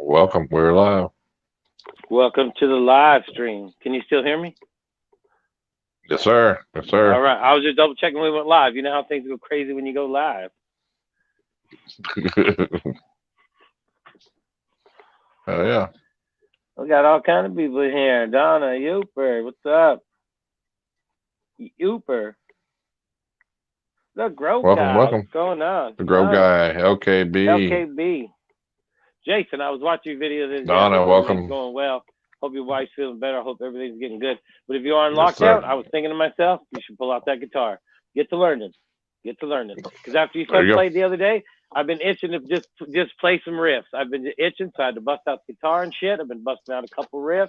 Welcome. We're live. Welcome to the live stream. Can you still hear me? Yes, sir. Yes, All sir. right. I was just double checking we went live. You know how things go crazy when you go live. Oh yeah. We got all kind of people here. Donna, Youper, what's up? Youper. The Grove Welcome, guy, what's welcome. going on? The Grove guy, LKB. LKB. Jason, I was watching your video the other day. I Donna, hope everything's welcome. going well. Hope your wife's feeling better. I hope everything's getting good. But if you are on Yes, sir. lockdown, I was thinking to myself, you should pull out that guitar. Get to learning. Get to learning. Because after you There you go. played the other day, I've been itching to just play some riffs. I've been itching, so I had to bust out the guitar and shit. I've been busting out a couple riffs.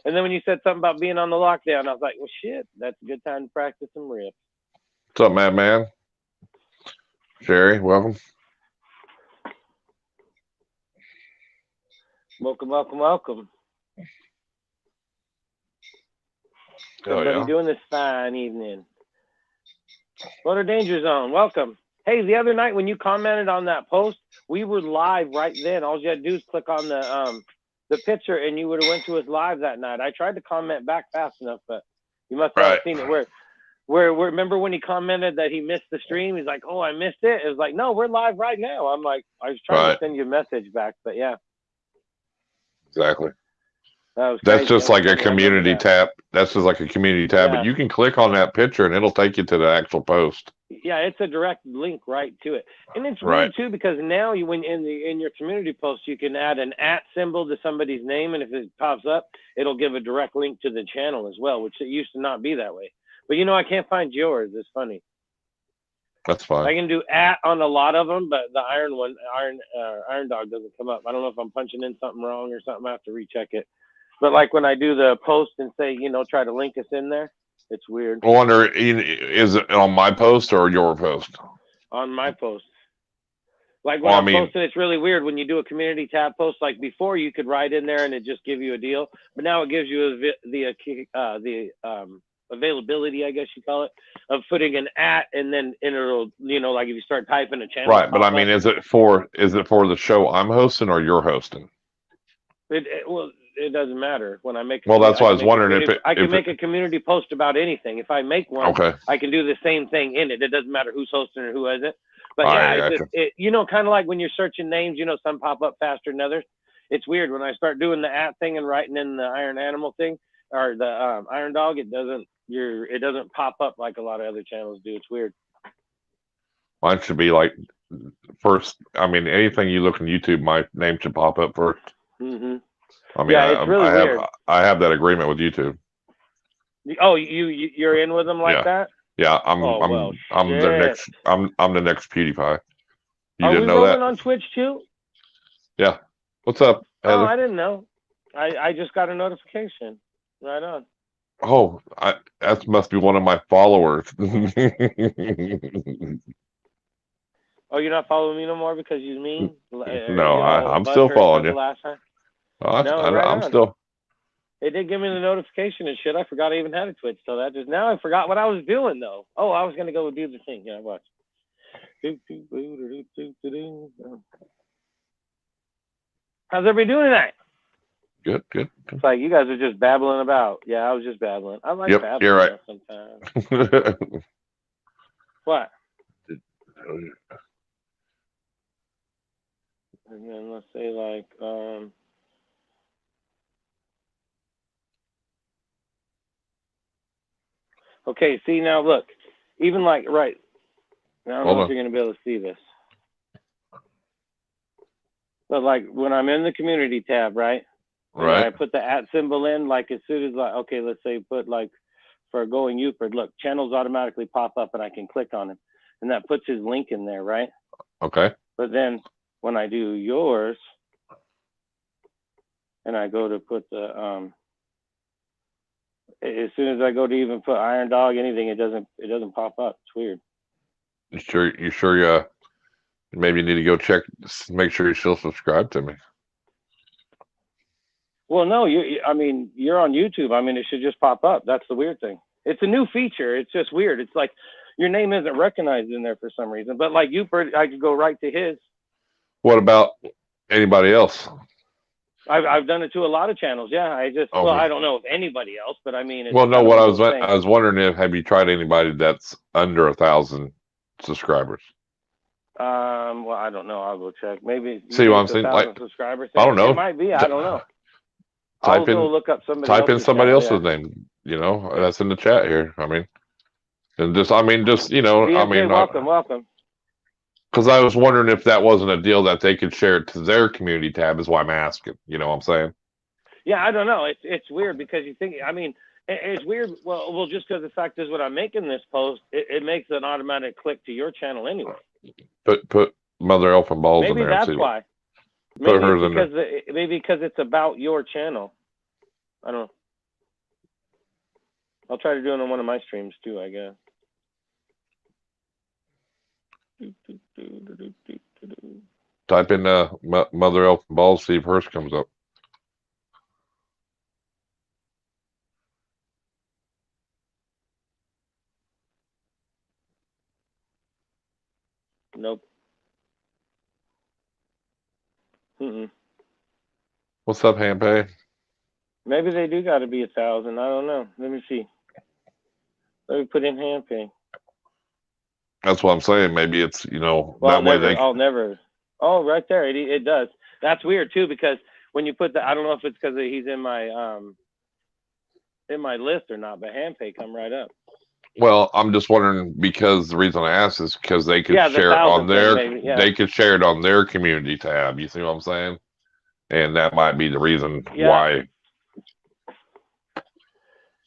And then when you said something about being on the lockdown, I was like, well, shit, that's a good time to practice some riffs. What's up, Madman? Sherry, welcome. Welcome, welcome, welcome. Oh, Everybody yeah. doing this fine evening. Motor Danger Zone, welcome. Hey, the other night when you commented on that post, we were live right then. All you had to do is click on the picture, and you would have went to us live that night. I tried to comment back fast enough, but you must not have seen it. Where remember when he commented that he missed the stream? He's like, "Oh, I missed it." It was like, "No, we're live right now." I'm like, I was trying to send you a message back, but yeah, exactly. That was That's crazy. just like a community tab. That's just like a community tab, but you can click on that picture and it'll take you to the actual post. Yeah, it's a direct link right to it, and it's weird too because now you when in your community post you can add an @ symbol to somebody's name, and if it pops up, it'll give a direct link to the channel as well, which it used to not be that way. But you know, I can't find yours. It's funny. That's fine. I can do @ on a lot of them, but the Irondogg doesn't come up. I don't know if I'm punching in something wrong or something. I have to recheck it. But like when I do the post and say, try to link us in there, it's weird. I wonder, is it on my post or your post? On my post. Like when I'm posting, it's really weird when you do a community tab post. Like before, you could write in there and it just give you a deal, but now it gives you the availability, I guess you call it, of putting an @ and then it'll, like if you start typing a channel. Right, but I mean, is it for the show I'm hosting or you're hosting? It doesn't matter when I make. Well, that's why I was wondering I can make a community post about anything. If I make one, I can do the same thing in it. It doesn't matter who's hosting or who isn't. But yeah, kind of like when you're searching names, some pop up faster than others. It's weird when I start doing the @ thing and writing in the Iron Animal thing or the Irondogg. It doesn't pop up like a lot of other channels do. It's weird. Mine should be like first. I mean, anything you look on YouTube, my name should pop up first. Mm-hmm. I mean, it's really weird. I have that agreement with YouTube. Oh, you're in with them like that? Yeah, I'm the next PewDiePie. You Are didn't we know that? on Twitch too? Yeah. What's up, Heather? Oh, I didn't know. I just got a notification. Right on. Oh, that must be one of my followers. Oh, you're not following me no more because you're mean? No, I'm still following you. Last time? I'm still. It did give me the notification and shit. I forgot I even had a Twitch till that. Just now I forgot what I was doing though. Oh, I was gonna go do the thing. Yeah, watch. How's everybody doing tonight? Good. It's like you guys are just babbling about. Yeah, I was just babbling. I like babbling you're right. Sometimes. What? And then let's say like okay, see now look. Even like right. Now, I don't know if you're gonna be able to see this. But like when I'm in the community tab, right? Right. I put the @ symbol in, like as soon as like okay, let's say put like for going Upert, look, channels automatically pop up and I can click on it. And that puts his link in there, right? Okay. But then when I do yours and I go to put the as soon as I go to even put Irondogg anything, it doesn't pop up. It's weird. You sure maybe you need to go check, make sure you're still subscribed to me. Well, no, I mean, you're on YouTube. I mean, it should just pop up. That's the weird thing. It's a new feature. It's just weird. It's like your name isn't recognized in there for some reason. But like Upert, I could go right to his. What about anybody else? I've done it to a lot of channels. Yeah, Okay. well, I don't know if anybody else, but I mean, it's Well, no. kind of What a I little thing. was wondering if have you tried anybody that's under 1,000 subscribers? Well, I don't know. I'll go check. Maybe you See what think I'm it's a saying? Like 1,000 subscribers I thing? don't It know. might be. I don't know. I'll Type go in look up somebody else's somebody channel. Yeah. else's name. You know, that's in the chat here. I mean, and just you know, I DMJ, mean, welcome. because I was wondering if that wasn't a deal that they could share it to their community tab. Is why I'm asking. You know what I'm saying? Yeah, I don't know. It's weird because you think. I mean, it's weird. Well, just because the fact is, when I'm making this post, it makes an automatic click to your channel anyway. Put Mother Elf and Balls in Maybe there. that's why. Put Maybe hers it's in there. because it's about your channel. I don't know. I'll try to do it on one of my streams too, I guess. Type in Mother Elf and Balls. See if hers comes up. Nope. Mm-mm. What's up, Handpay? Maybe they do got to be 1,000. I don't know. Let me see. Let me put in hand pay. That's what I'm saying. Maybe it's Well, that way they. I'll never. Oh, right there. It does. That's weird too because when you put the, I don't know if it's because he's in my list or not, but hand pay come right up. Well, I'm just wondering because the reason I asked is because they could Yeah, share it on 1,000 thing, their maybe. Yeah. they could share it on their community tab. You see what I'm saying? And that might be the reason Yeah. why.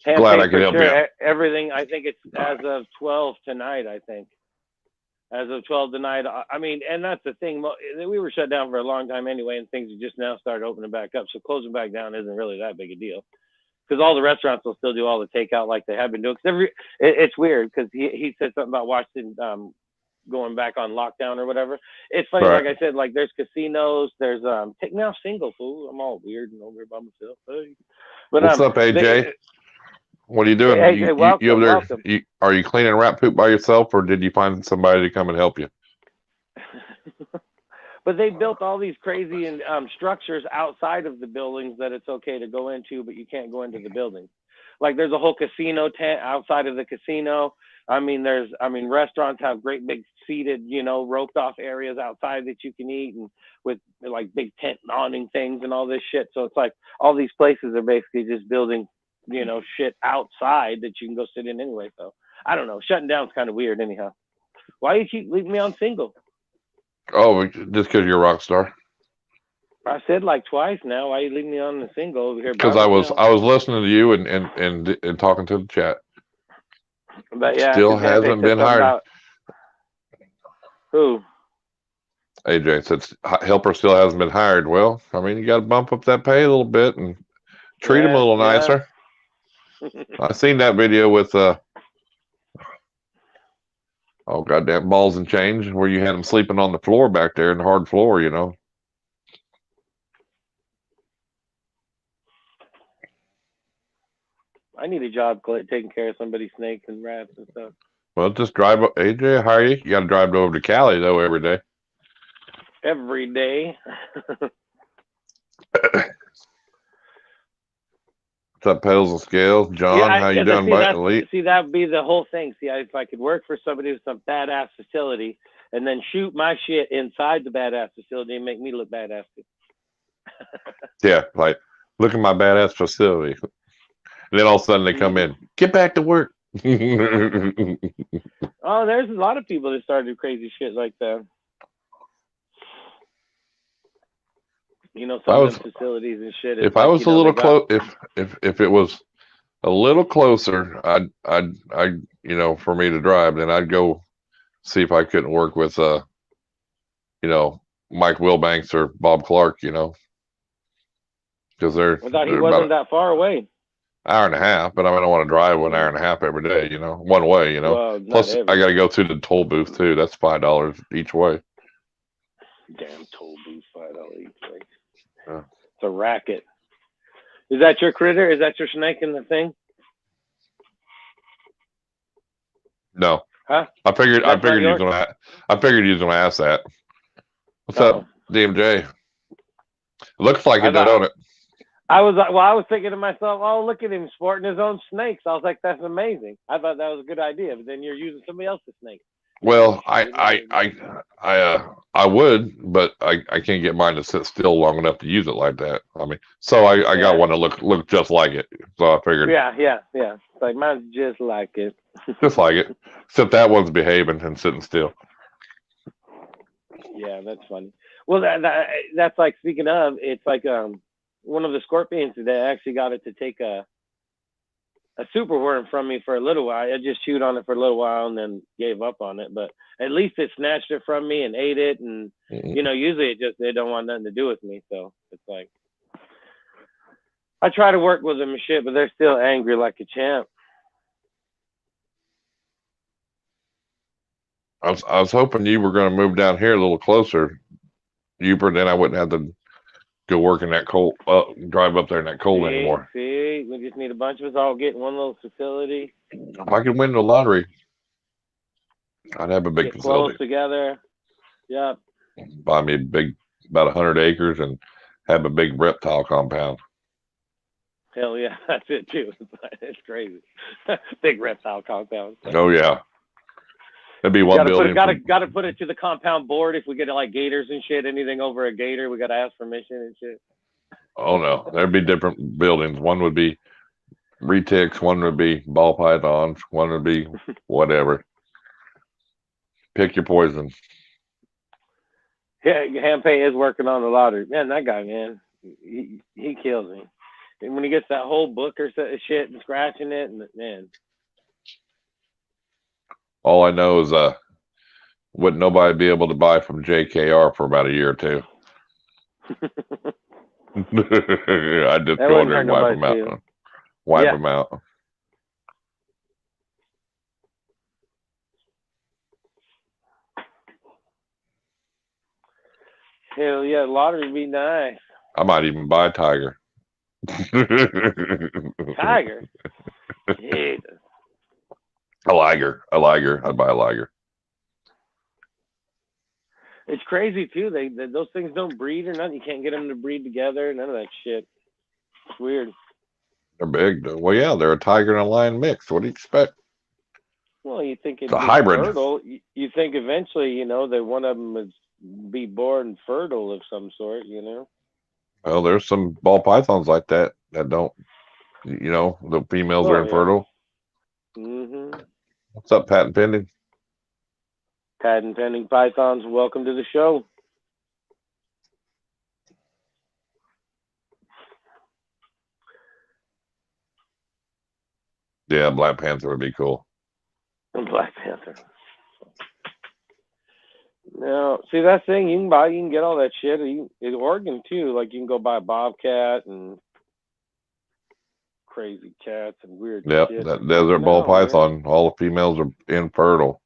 Hand Glad pay I could for help sure. you. Everything. I think it's as of 12 tonight. I think as of 12 tonight. I mean, and that's the thing. We were shut down for a long time anyway, and things just now started opening back up. So closing back down isn't really that big a deal because all the restaurants will still do all the takeout like they have been doing. Cause it's weird because he said something about Washington going back on lockdown or whatever. It's funny, Right. like I said, like there's casinos, there's take now single fool. I'm all weird and over by myself. But What's up, AJ? What are you doing? Hey, welcome, you over there? welcome. Are you cleaning rat poop by yourself, or did you find somebody to come and help you? But they built all these crazy structures outside of the buildings that it's okay to go into, but you can't go into the building. Like there's a whole casino tent outside of the casino. I mean, restaurants have great big seated, roped off areas outside that you can eat, and with like big tent awning things and all this shit. So it's like all these places are basically just building, shit outside that you can go sit in anyway. So I don't know. Shutting down is kind of weird, anyhow. Why you keep leaving me on single? Oh, just because you're a rock star. I said like twice now. Why you leaving me on the single over here? Because I was listening to you and talking to the chat. But yeah, still hasn't been hired. Who? AJ said helper still hasn't been hired. Well, I mean, you got to bump up that pay a little bit and treat them a little nicer. I seen that video with oh goddamn balls and change where you had them sleeping on the floor back there in the hard floor. I need a job taking care of somebody's snakes and rats and stuff. Well, just drive up. AJ, hire you. You got to drive over to Cali though every day. Every day. What's up, Pedals and Scales? John, how you doing, buddy? Elite? See, that'd be the whole thing. See, if I could work for somebody with some badass facility and then shoot my shit inside the badass facility and make me look badass too. Yeah, like, look at my badass facility. And then all of a sudden they come in, get back to work. Oh, there's a lot of people that started doing crazy shit like that. Some of them facilities and shit. If I was a little close, if it was a little closer, I'd for me to drive, then I'd go see if I couldn't work with Mike Wilbanks or Bob Clark, because they're. I thought he wasn't that far away. Hour and a half, but I don't want to drive 1 hour and a half every day, one way, Well, plus I got to go through the toll booth too. That's $5 each way. Damn toll booth, $5 each way. It's a racket. Is that your critter? Is that your snake in the thing? No. Huh? I figured you was gonna ask that. What's up, DMJ? Looks like it, don't it? I was thinking to myself, oh, look at him sporting his own snakes. I was like, that's amazing. I thought that was a good idea, but then you're using somebody else's snake. Well, I would, but I can't get mine to sit still long enough to use it like that. I mean, so I got one to look just like it. So I figured. Yeah. It's like mine's just like it. Just like it. Except that one's behaving and sitting still. Yeah, that's funny. Well, that's like, speaking of, it's like one of the scorpions that actually got it to take a superworm from me for a little while. I just chewed on it for a little while and then gave up on it. But at least it snatched it from me and ate it. And usually they don't want nothing to do with me. So it's like I try to work with them and shit, but they're still angry like a champ. I was hoping you were going to move down here a little closer, Hubert, then I wouldn't have to go work in that cold, drive up there in that cold anymore. See, we just need a bunch of us all get in one little facility. If I could win the lottery, I'd have a big facility. Close together. Yep. Buy me about 100 acres and have a big reptile compound. Hell yeah, that's it too. It's crazy. Big reptile compound. Oh yeah. That'd be one building. Got to put it to the compound board. If we get like gators and shit, anything over a gator, we got to ask permission and shit. Oh no, there'd be different buildings. One would be retics, one would be ball pythons, one would be whatever. Pick your poison. Yeah, Hampay is working on the lottery. Man, that guy, man, he kills me. And when he gets that whole book or shit and scratching it, and man. All I know is wouldn't nobody be able to buy from JKR for about a year or two. I'd just go in there and wipe them out. Wipe them out. Hell yeah, lottery would be nice. I might even buy a tiger. Tiger? Jesus. A liger. I'd buy a liger. It's crazy too. Those things don't breed or nothing. You can't get them to breed together. None of that shit. It's weird. They're big. Well, yeah, they're a tiger and a lion mix. What do you expect? Well, you think it's a hybrid. Fertile. You think eventually, that one of them would be born fertile of some sort. Well, there's some ball pythons like that don't. The females are infertile. Mm-hmm. What's up, patent pending? Patent pending pythons, welcome to the show. Yeah, Black Panther would be cool. Black Panther. Now, see that thing you can get all that shit. In Oregon too, like you can go buy a bobcat and crazy cats and weird shit. Yep, that desert ball python, all the females are infertile.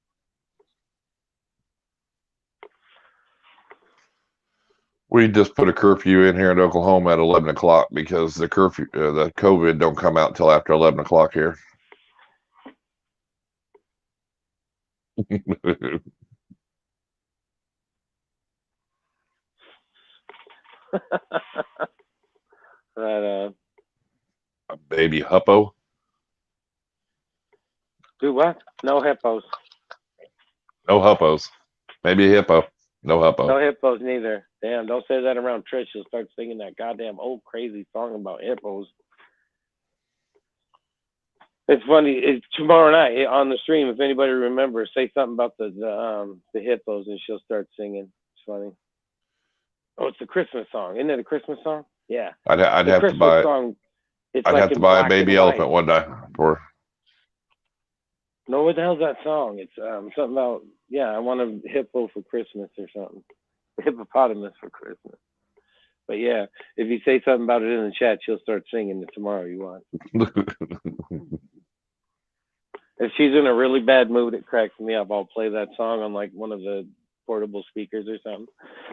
We just put a curfew in here in Oklahoma at 11 o'clock because the COVID don't come out until after 11 o'clock here. Right. A baby hippo. Do what? No hippos. No hippos. Maybe a hippo. No hippo. No hippos neither. Damn, don't say that around Trish. She'll start singing that goddamn old crazy song about hippos. It's funny. It's tomorrow night on the stream. If anybody remembers, say something about the hippos, and she'll start singing. It's funny. Oh, it's a Christmas song. Isn't it a Christmas song? Yeah. I'd have to buy. Song, I'd have to buy a baby elephant one day for. No, what the hell's that song? It's something about I want a hippo for Christmas or something. Hippopotamus for Christmas. But yeah, if you say something about it in the chat, she'll start singing it tomorrow. You want? If she's in a really bad mood, it cracks me up. I'll play that song on like one of the portable speakers or something,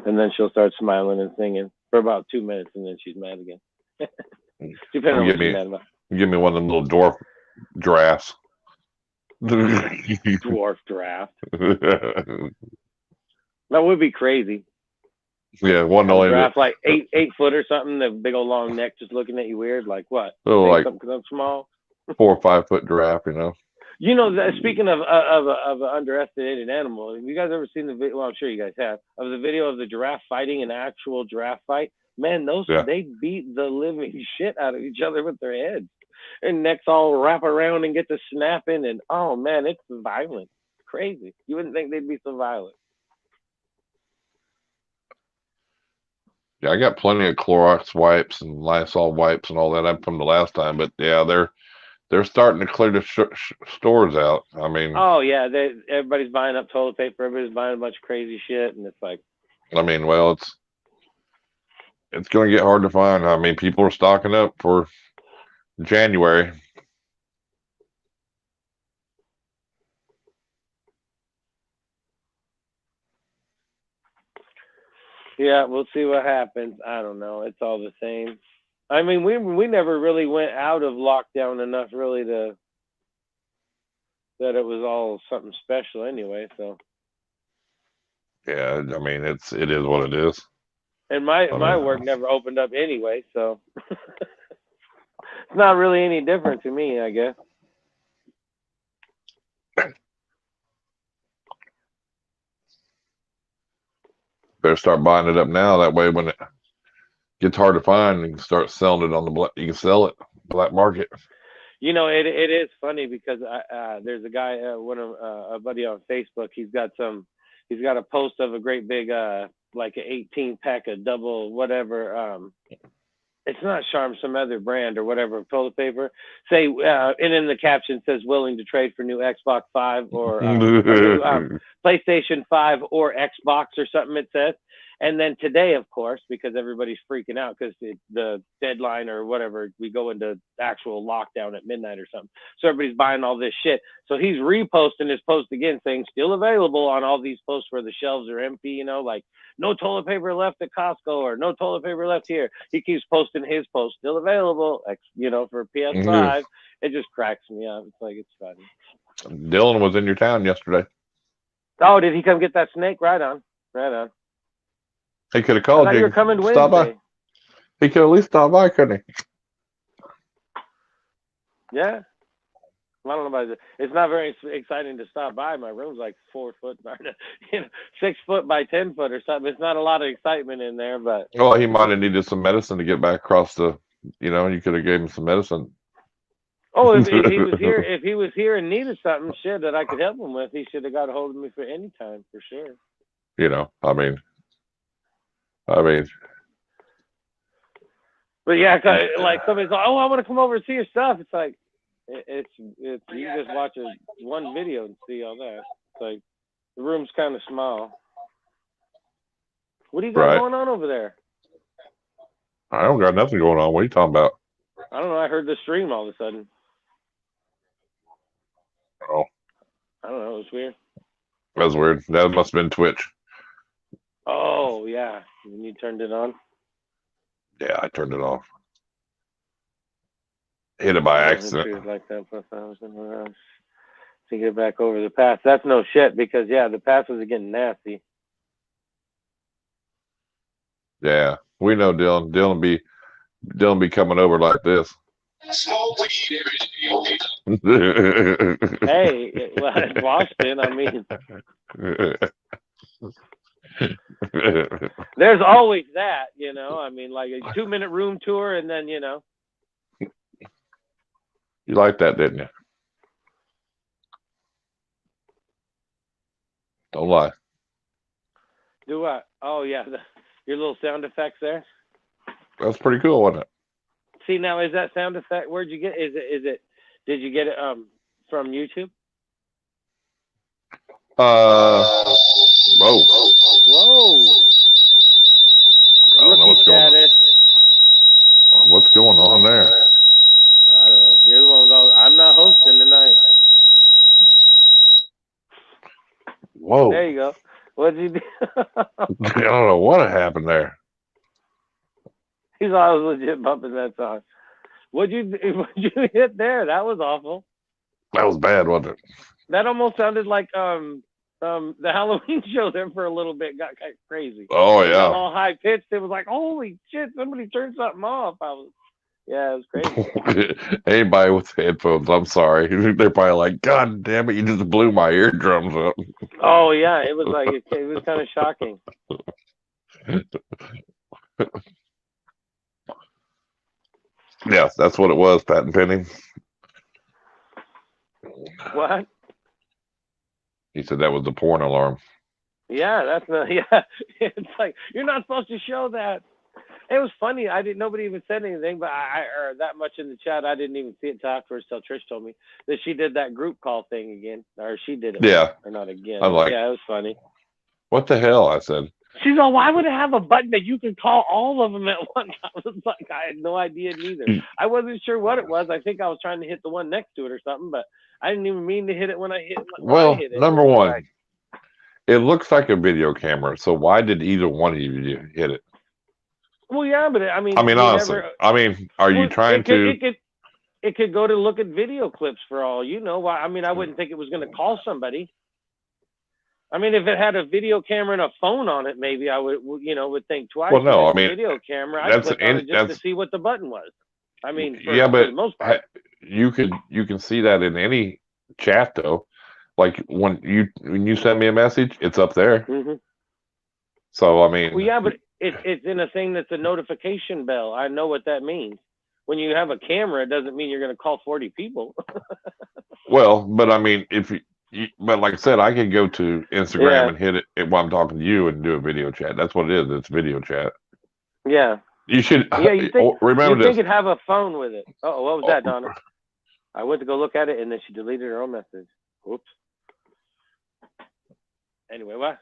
and then she'll start smiling and singing for about 2 minutes, and then she's mad again. Depending on what she's mad about. Give me one of them little dwarf giraffes. Dwarf giraffe. That would be crazy. Yeah, one Have a only giraffe like 8 foot or something, the big old long neck just looking at you weird, like what? little like Something 'cause I'm small. 4 or 5 foot giraffe, you know. You know, speaking of an underestimated animal, have you guys ever seen the video? Well, I'm sure you guys have, of the video of the giraffe fighting an actual giraffe fight. Man, Yeah. they beat the living shit out of each other with their heads. Their necks all wrap around and get to snapping, and oh man, it's violent, crazy. You wouldn't think they'd be so violent. Yeah, I got plenty of Clorox wipes and Lysol wipes and all that up from the last time, but yeah, they're starting to clear the stores out. I mean, oh yeah, everybody's buying up toilet paper, everybody's buying a bunch of crazy shit, and it's like, I mean, well, it's going to get hard to find. I mean, people are stocking up for January. yeah, we'll see what happens. I don't know. It's all the same. I mean, we never really went out of lockdown enough really to that it was all something special anyway. So Yeah, I mean, it is what it is. and my work never opened up anyway, so it's not really any different to me, I guess. Better start buying it up now. That way, when it gets hard to find, you can start selling it on the black. You can sell it black market. You know, it is funny because there's a guy, a buddy on Facebook. He's got a post of a great big like an 18 pack of double whatever. It's not Charm, some other brand or whatever of toilet paper. Say, and in the caption says willing to trade for new Xbox 5 or new PlayStation 5 or Xbox or something. It says. And then today, of course, because everybody's freaking out because the deadline or whatever, we go into actual lockdown at midnight or something. So everybody's buying all this shit. So he's reposting his post again saying still available on all these posts where the shelves are empty, you know, like no toilet paper left at Costco or no toilet paper left here. He keeps posting his post still available, you know, for PS5. It just cracks me up. It's like, it's funny. Dylan was in your town yesterday. Oh, did he come get that snake? Right on. Right on. He could have called you. You're coming stop Wednesday. by. He could at least stop by, couldn't he? Yeah. I don't know about it. It's not very exciting to stop by. My room's like 4 foot, 6 foot by 10 foot or something. It's not a lot of excitement in there, but. Well, he might have needed some medicine to get back across the. You know, you could have gave him some medicine. Oh, if he was here and needed something, shit, that I could help him with, he should have got a hold of me for any time, for sure. You know, I mean. But yeah, like somebody's like, oh, I want to come over and see your stuff. It's like, it's you just watch one video and see all that. It's like the room's kind of small. What do you got going on over there? I don't got nothing going on. What are you talking about? I don't know. I heard the stream all of a sudden. Oh. I don't know. It was weird. That was weird. That must have been Twitch. Oh, yeah. When you turned it on? Yeah, I turned it off. Hit it by accident. Like that, plus I was in the rush to get back over the pass. That's no shit because, yeah, the passes are getting nasty. Yeah, we know Dylan. Dylan be coming over like this. Hey, well, it's Boston. I mean, there's always that, you know. I mean, like a 2-minute room tour, and then, you know. You liked that, didn't you? Don't lie. Do what? Oh, yeah. Your little sound effects there. That's pretty cool, wasn't it? See, now, is that sound effect? Where'd you get? Is it? Did you get it from YouTube? Whoa. I don't know what's going on. What's going on there? I don't know. You're the one with all. I'm not hosting tonight. Whoa. There you go. What'd you do? I don't know what happened there. He's always legit bumping that song. What'd you hit there? That was awful. That was bad, wasn't it? That almost sounded like the Halloween show there for a little bit got kind of crazy. Oh It got yeah. all high pitched. It was like, holy shit, somebody turned something off. Yeah, it was crazy. Anybody with headphones, I'm sorry. They're probably like, God damn it, you just blew my eardrums up. Oh yeah, it was like it was kind of shocking. Yes, that's what it was, Pat and Penny. What? He said that was the porn alarm. Yeah, that's yeah. It's like you're not supposed to show that. It was funny. Nobody even said anything, but or that much in the chat. I didn't even see it till afterwards. Till Trish told me that she did that group call thing again, or she did it. Yeah. Or not again. I'm like, yeah, it was funny. What the hell? I said. She's like, why would it have a button that you can call all of them at one time? I was like, I had no idea neither. I wasn't sure what it was. I think I was trying to hit the one next to it or something, but I didn't even mean to hit it when I hit. Well, hit it. Number one, it looks like a video camera. So why did either one of you hit it? Well, yeah, but I mean, honestly, are you trying to? It could go to look at video clips for all you know. Why? I mean, I wouldn't think it was going to call somebody. I mean, if it had a video camera and a phone on it, maybe I would think twice. Well, no, I mean, video camera. I'd click on it just to see what the button was. I mean, for the most part, you can see that in any chat though. Like when you send me a message, it's up there. Mm-hmm. So I mean, well, yeah, but it's in a thing that's a notification bell. I know what that means. When you have a camera, it doesn't mean you're going to call 40 people. Well, but I mean, but like I said, I could go to Instagram and hit it while I'm talking to you and do a video chat. That's what it is. It's video chat. Yeah. You should. Yeah, you think, remember this. You think it'd have a phone with it. Oh, what was that, Donna? I went to go look at it, and then she deleted her own message. Whoops. Anyway, what?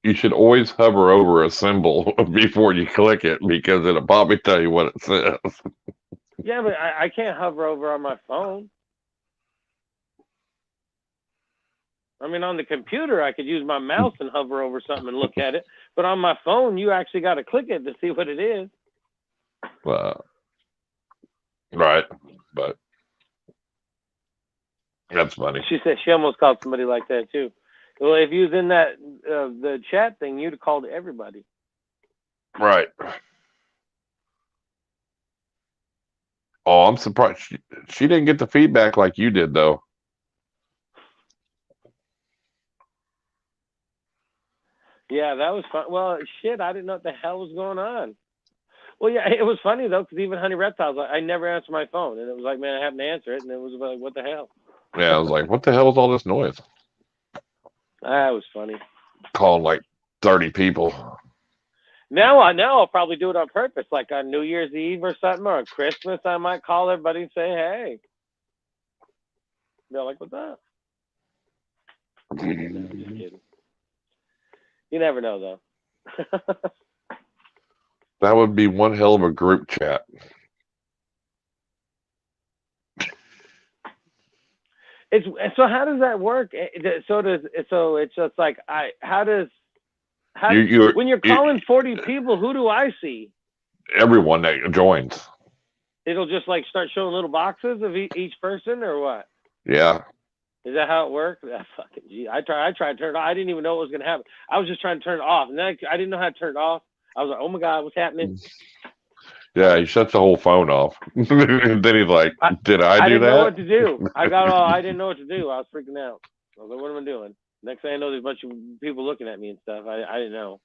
You should always hover over a symbol before you click it because it'll probably tell you what it says. Yeah, but I can't hover over on my phone. I mean, on the computer, I could use my mouse and hover over something and look at it. But on my phone, you actually got to click it to see what it is. Right, but that's funny. She said she almost called somebody like that too. Well, if you was in that the chat thing, you'd have called everybody. Right. Oh, I'm surprised she didn't get the feedback like you did, though. Yeah, that was fun. Well, shit, I didn't know what the hell was going on. Well, yeah, it was funny though, because even Honey Reptiles, I never answered my phone, and it was like, man, I happened to answer it, and it was like, what the hell? Yeah, I was like, what the hell is all this noise? That was funny. Calling like 30 people. Now I'll probably do it on purpose, like on New Year's Eve or something, or on Christmas. I might call everybody and say, "Hey." They're like, "What's up?" No, I'm just kidding. You never know, though. That would be one hell of a group chat. So how does that work? So it's just like when you're calling 40 people, who do I see? Everyone that joins. It'll just like start showing little boxes of each person, or what? Yeah. Is that how it works? Fucking gee, I tried to turn it off. I didn't even know what was gonna happen. I was just trying to turn it off, and then I didn't know how to turn it off. I was like, oh my god, what's happening? Yeah, he shuts the whole phone off. And then he's like, did I do that? I didn't know what to do. I didn't know what to do. I was freaking out. I was like, what am I doing? Next thing I know, there's a bunch of people looking at me and stuff. I didn't know.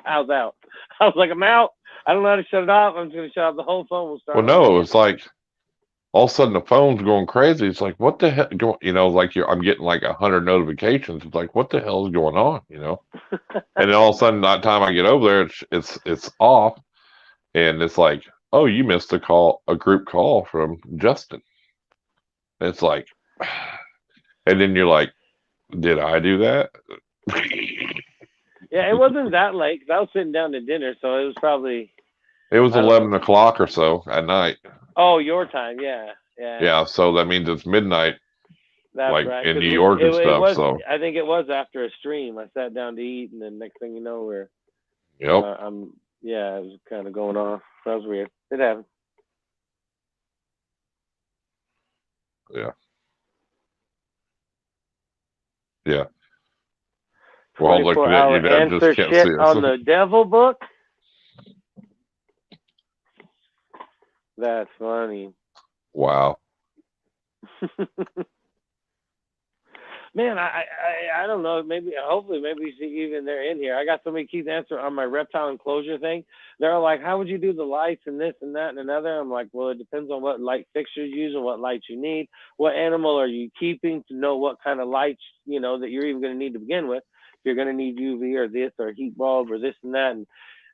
I was out. I was like, I'm out. I don't know how to shut it off. I'm just going to shut off the whole phone. Will start. Well, no, it's like all of a sudden the phone's going crazy. It's like, what the hell? Like I'm getting like 100 notifications. It's like, what the hell is going on? And then all of a sudden, that time I get over there, it's off. And it's like, oh, you missed a group call from Justin. It's like, and then you're like, did I do that? Yeah, it wasn't that late because I was sitting down to dinner, so it was probably. It was 11 o'clock or so at night. Oh, your time, yeah. Yeah, so that means it's midnight. That's like right. in New York and stuff. So I think it was after a stream. I sat down to eat, and then next thing you know, we're. Yep. Yeah, it was kind of going off. That was weird. It happened. Yeah. Yeah. We're all looking at you 24-hour now, just answer can't shit see us. on the devil book. That's funny. Wow. Man, I don't know. Maybe, hopefully, maybe even they're in here. I got somebody keeps answering on my reptile enclosure thing. They're like, "How would you do the lights and this and that and another?" I'm like, "Well, it depends on what light fixtures you use and what lights you need. What animal are you keeping to know what kind of lights that you're even going to need to begin with. If you're going to need UV or this or heat bulb or this and that."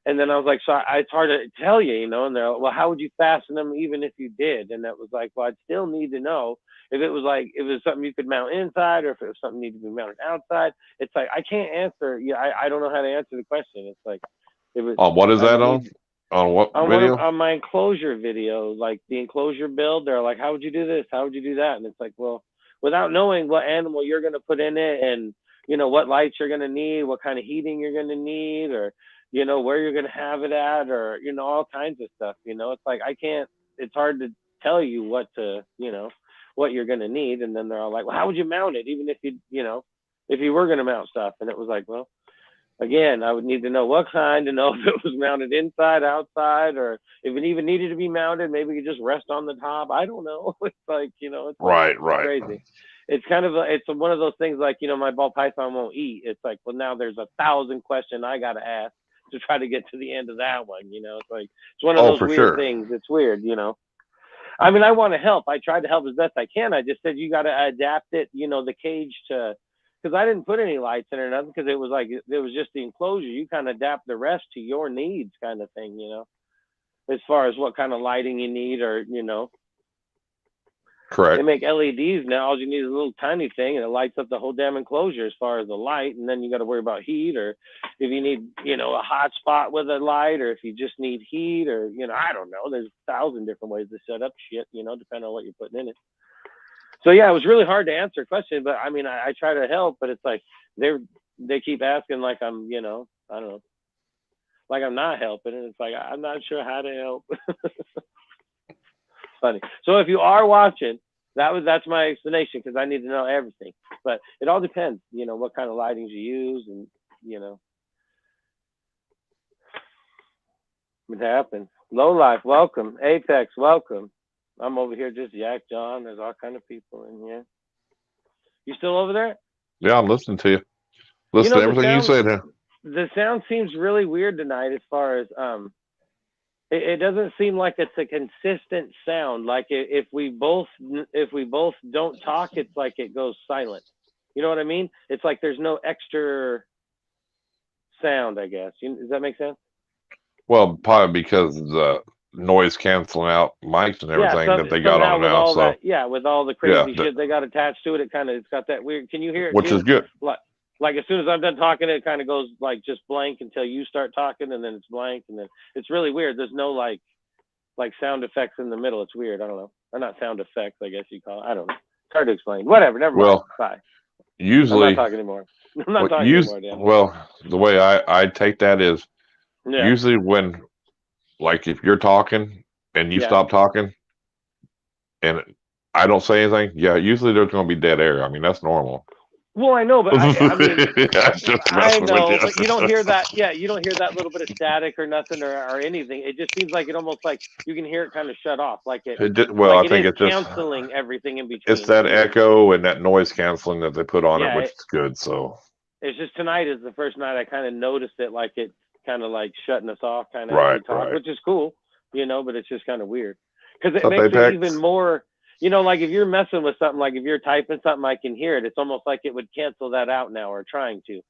And then I was like, it's hard to tell you, And they're like, "Well, how would you fasten them even if you did?" And that was like, well, I'd still need to know if it was something you could mount inside or if it was something needed to be mounted outside. It's like, I can't answer. Yeah, I don't know how to answer the question. It's like, What is that on? On what video? On my enclosure video, like the enclosure build, they're like, "How would you do this? How would you do that?" And it's like, well, without knowing what animal you're going to put in it and, what lights you're going to need, what kind of heating you're going to need, or, where you're going to have it at, or, all kinds of stuff, it's like, it's hard to tell you what you're going to need. And then they're all like, "Well, how would you mount it? Even if if you were going to mount stuff?" And it was like, well, again, I would need to know what kind to know if it was mounted inside, outside, or if it even needed to be mounted. Maybe you just rest on the top. I don't know. It's like, it's right. crazy. It's kind of it's one of those things like, my ball python won't eat. It's like, well, now there's 1,000 questions I got to ask to try to get to the end of that one. It's like, it's one of those weird things. It's weird, I mean, I want to help. I tried to help as best I can. I just said, you got to adapt it, the cage to, because I didn't put any lights in or nothing, because it was just the enclosure. You kind of adapt the rest to your needs, kind of thing, as far as what kind of lighting you need, or Correct. They make LEDs now. All you need is a little tiny thing, and it lights up the whole damn enclosure as far as the light. And then you got to worry about heat, or if you need a hot spot with a light, or if you just need heat, or I don't know. There's 1,000 different ways to set up shit, depending on what you're putting in it. So yeah, it was really hard to answer a question, but I mean, I try to help, but it's like they keep asking like I'm, I don't know, like I'm not helping, and it's like I'm not sure how to help. Funny. So if you are watching, that's my explanation, because I need to know everything. But it all depends, what kind of lightings you use, and it happens. Low Life, welcome. Apex, welcome. I'm over here just Yak John. There's all kind of people in here. You still over there? Yeah, I'm listening to you. Listen to everything you said here. The sound seems really weird tonight, as far as it doesn't seem like it's a consistent sound. Like if we both don't talk, it's like it goes silent. You know what I mean? It's like there's no extra sound, I guess. Does that make sense? Well, probably because the noise canceling out mics and everything that they got on now. So with all the crazy shit they got attached to it, it's got that weird. Can you hear it? Which is good. Like as soon as I'm done talking, it kind of goes like just blank until you start talking, and then it's blank, and then it's really weird. There's no like sound effects in the middle. It's weird. I don't know. Or not sound effects, I guess you call it. I don't know. It's hard to explain. Whatever. Never mind. Bye. Usually, I'm not talking anymore. I'm not talking anymore, Dan. Well, the way I take that is usually when, like, if you're talking and you stop talking and I don't say anything, usually there's going to be dead air. I mean, that's normal. Well, I know, but I mean, I know, but you don't hear that. Yeah, you don't hear that little bit of static or nothing or anything. It just seems like it almost like you can hear it kind of shut off, like it. I think it's just canceling everything in between. It's that echo and that noise canceling that they put on it, which is good. So it's just tonight is the first night I kind of noticed it, like it kind of like shutting us off, kind of right. Which is cool, but it's just kind of weird because it makes it even more. Like if you're messing with something, like if you're typing something, I can hear it. It's almost like it would cancel that out now, or trying to,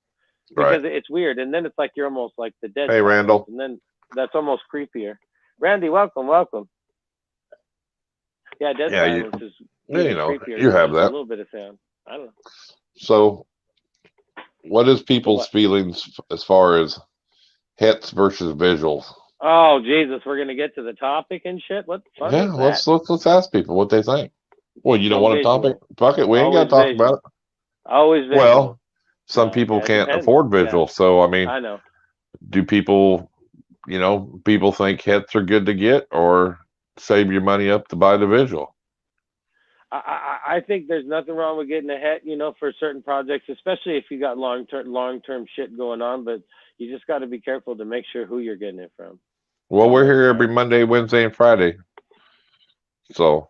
because it's weird. And then it's like you're almost like the dead. Hey, Randall. And then that's almost creepier. Randy, welcome. Yeah, dead silence is creepier. You have that. A little bit of sound. I don't know. So, what is people's feelings as far as Hets versus visuals? Oh Jesus, we're gonna get to the topic and shit. What? Let's ask people what they think. Well, you don't want a topic? Fuck it, we ain't got to talk about it. Always visual. Well, some people can't afford visual, so I mean, I know. Do people, people think Hets are good to get, or save your money up to buy the visual? I think there's nothing wrong with getting a het, for certain projects, especially if you got long term shit going on. But you just got to be careful to make sure who you're getting it from. Well, we're here every Monday, Wednesday, and Friday. So.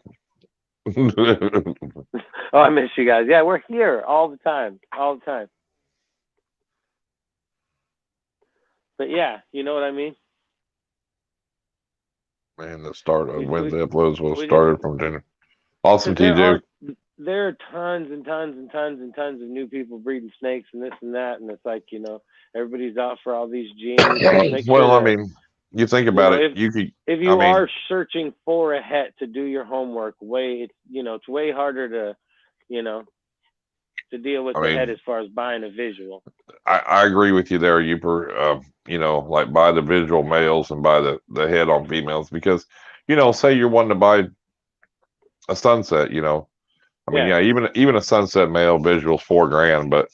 Oh, I miss you guys. Yeah, we're here all the time. But yeah, you know what I mean? Man, the start of Wednesday uploads was we started just, from dinner. Awesome Because TJ. there are tons and tons and tons and tons of new people breeding snakes and this and that, and it's like, everybody's out for all these genes. Make Well, sure I that, mean, you think about it. You could, if you are searching for a het to do your homework, it's way harder to, to deal with the het as far as buying a visual. I agree with you there, Youper. Like buy the visual males and buy the head on females because, say you're wanting to buy a sunset, even a sunset male visual's $4,000, but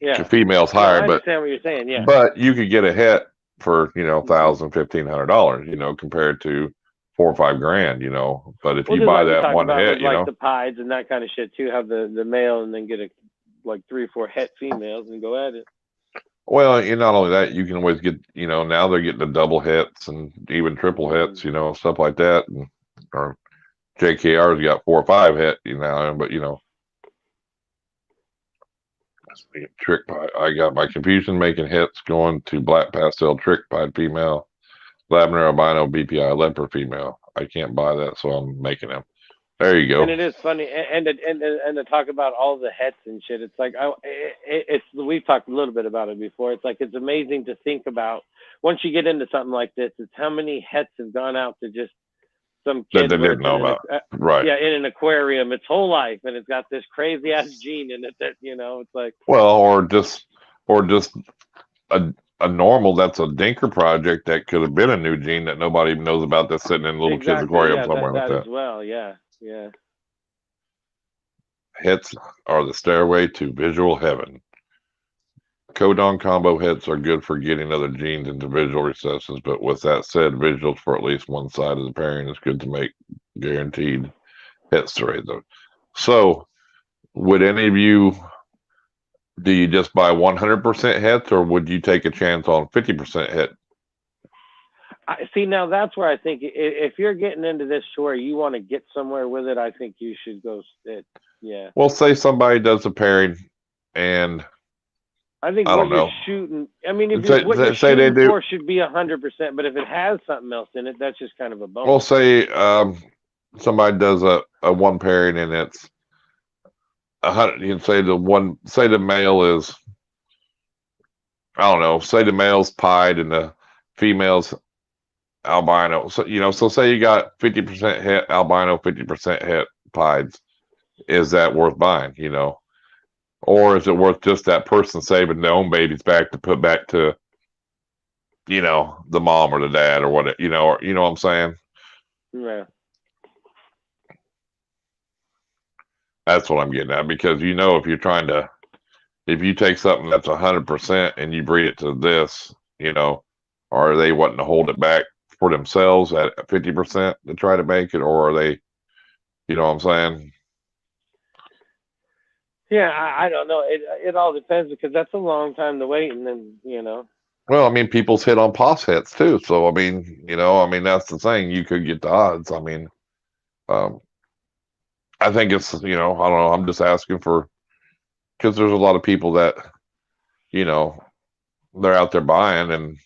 the female's higher. I understand what you're saying. Yeah, but you could get a het for $1,000, $1,500, compared to $4 or $5,000, But if you buy that one het, like the pieds and that kind of shit too, have the male and then get like 3 or 4 het females and go at it. Well, not only that, you can always get, now they're getting the double hets and even triple hets, stuff like that. Or JKR's got 4 or 5 het, but trick pied. I got my confusion making hets going to black pastel trick pied female, lavender albino BPI leopard female. I can't buy that, so I'm making them. There you go. And it is funny, and to talk about all the hets and shit. It's like we've talked a little bit about it before. It's like it's amazing to think about once you get into something like this. It's how many hets have gone out to just some kid that they didn't know about, right? Yeah, in an aquarium its whole life, and it's got this crazy ass gene in it that it's like. Well, or just a normal that's a dinker project that could have been a new gene that nobody even knows about that's sitting in a little kid's aquarium somewhere like that. As well, yeah. Hets are the stairway to visual heaven. Codon combo hets are good for getting other genes into visual recessions, but with that said, visuals for at least one side of the pairing is good to make guaranteed hets to raise them. So, would any of you, do you just buy 100% hets, or would you take a chance on 50% het? See, now that's where I think if you're getting into this to where you want to get somewhere with it, I think you should go. Yeah. Well, say somebody does a pairing, and I think what you're shooting. I mean, what you're shooting for should be 100%. But if it has something else in it, that's just kind of a bonus. Well, say somebody does a one pairing, and it's 100. You can say the male is, I don't know. Say the male's pied and the female's albino. So say you got 50% het albino, 50% het pieds. Is that worth buying? Or is it worth just that person saving their own babies back to put back to, the mom or the dad or what? You know what I'm saying? Yeah. That's what I'm getting at, because if you take something that's 100% and you breed it to this, are they wanting to hold it back for themselves at 50% to try to make it, or are they, what I'm saying? Yeah, I don't know. It all depends, because that's a long time to wait, and then Well, I mean, people's hit on POS hits too, so I mean, that's the thing. You could get the odds. I mean, I think it's, I don't know. I'm just asking because there's a lot of people that, they're out there buying, and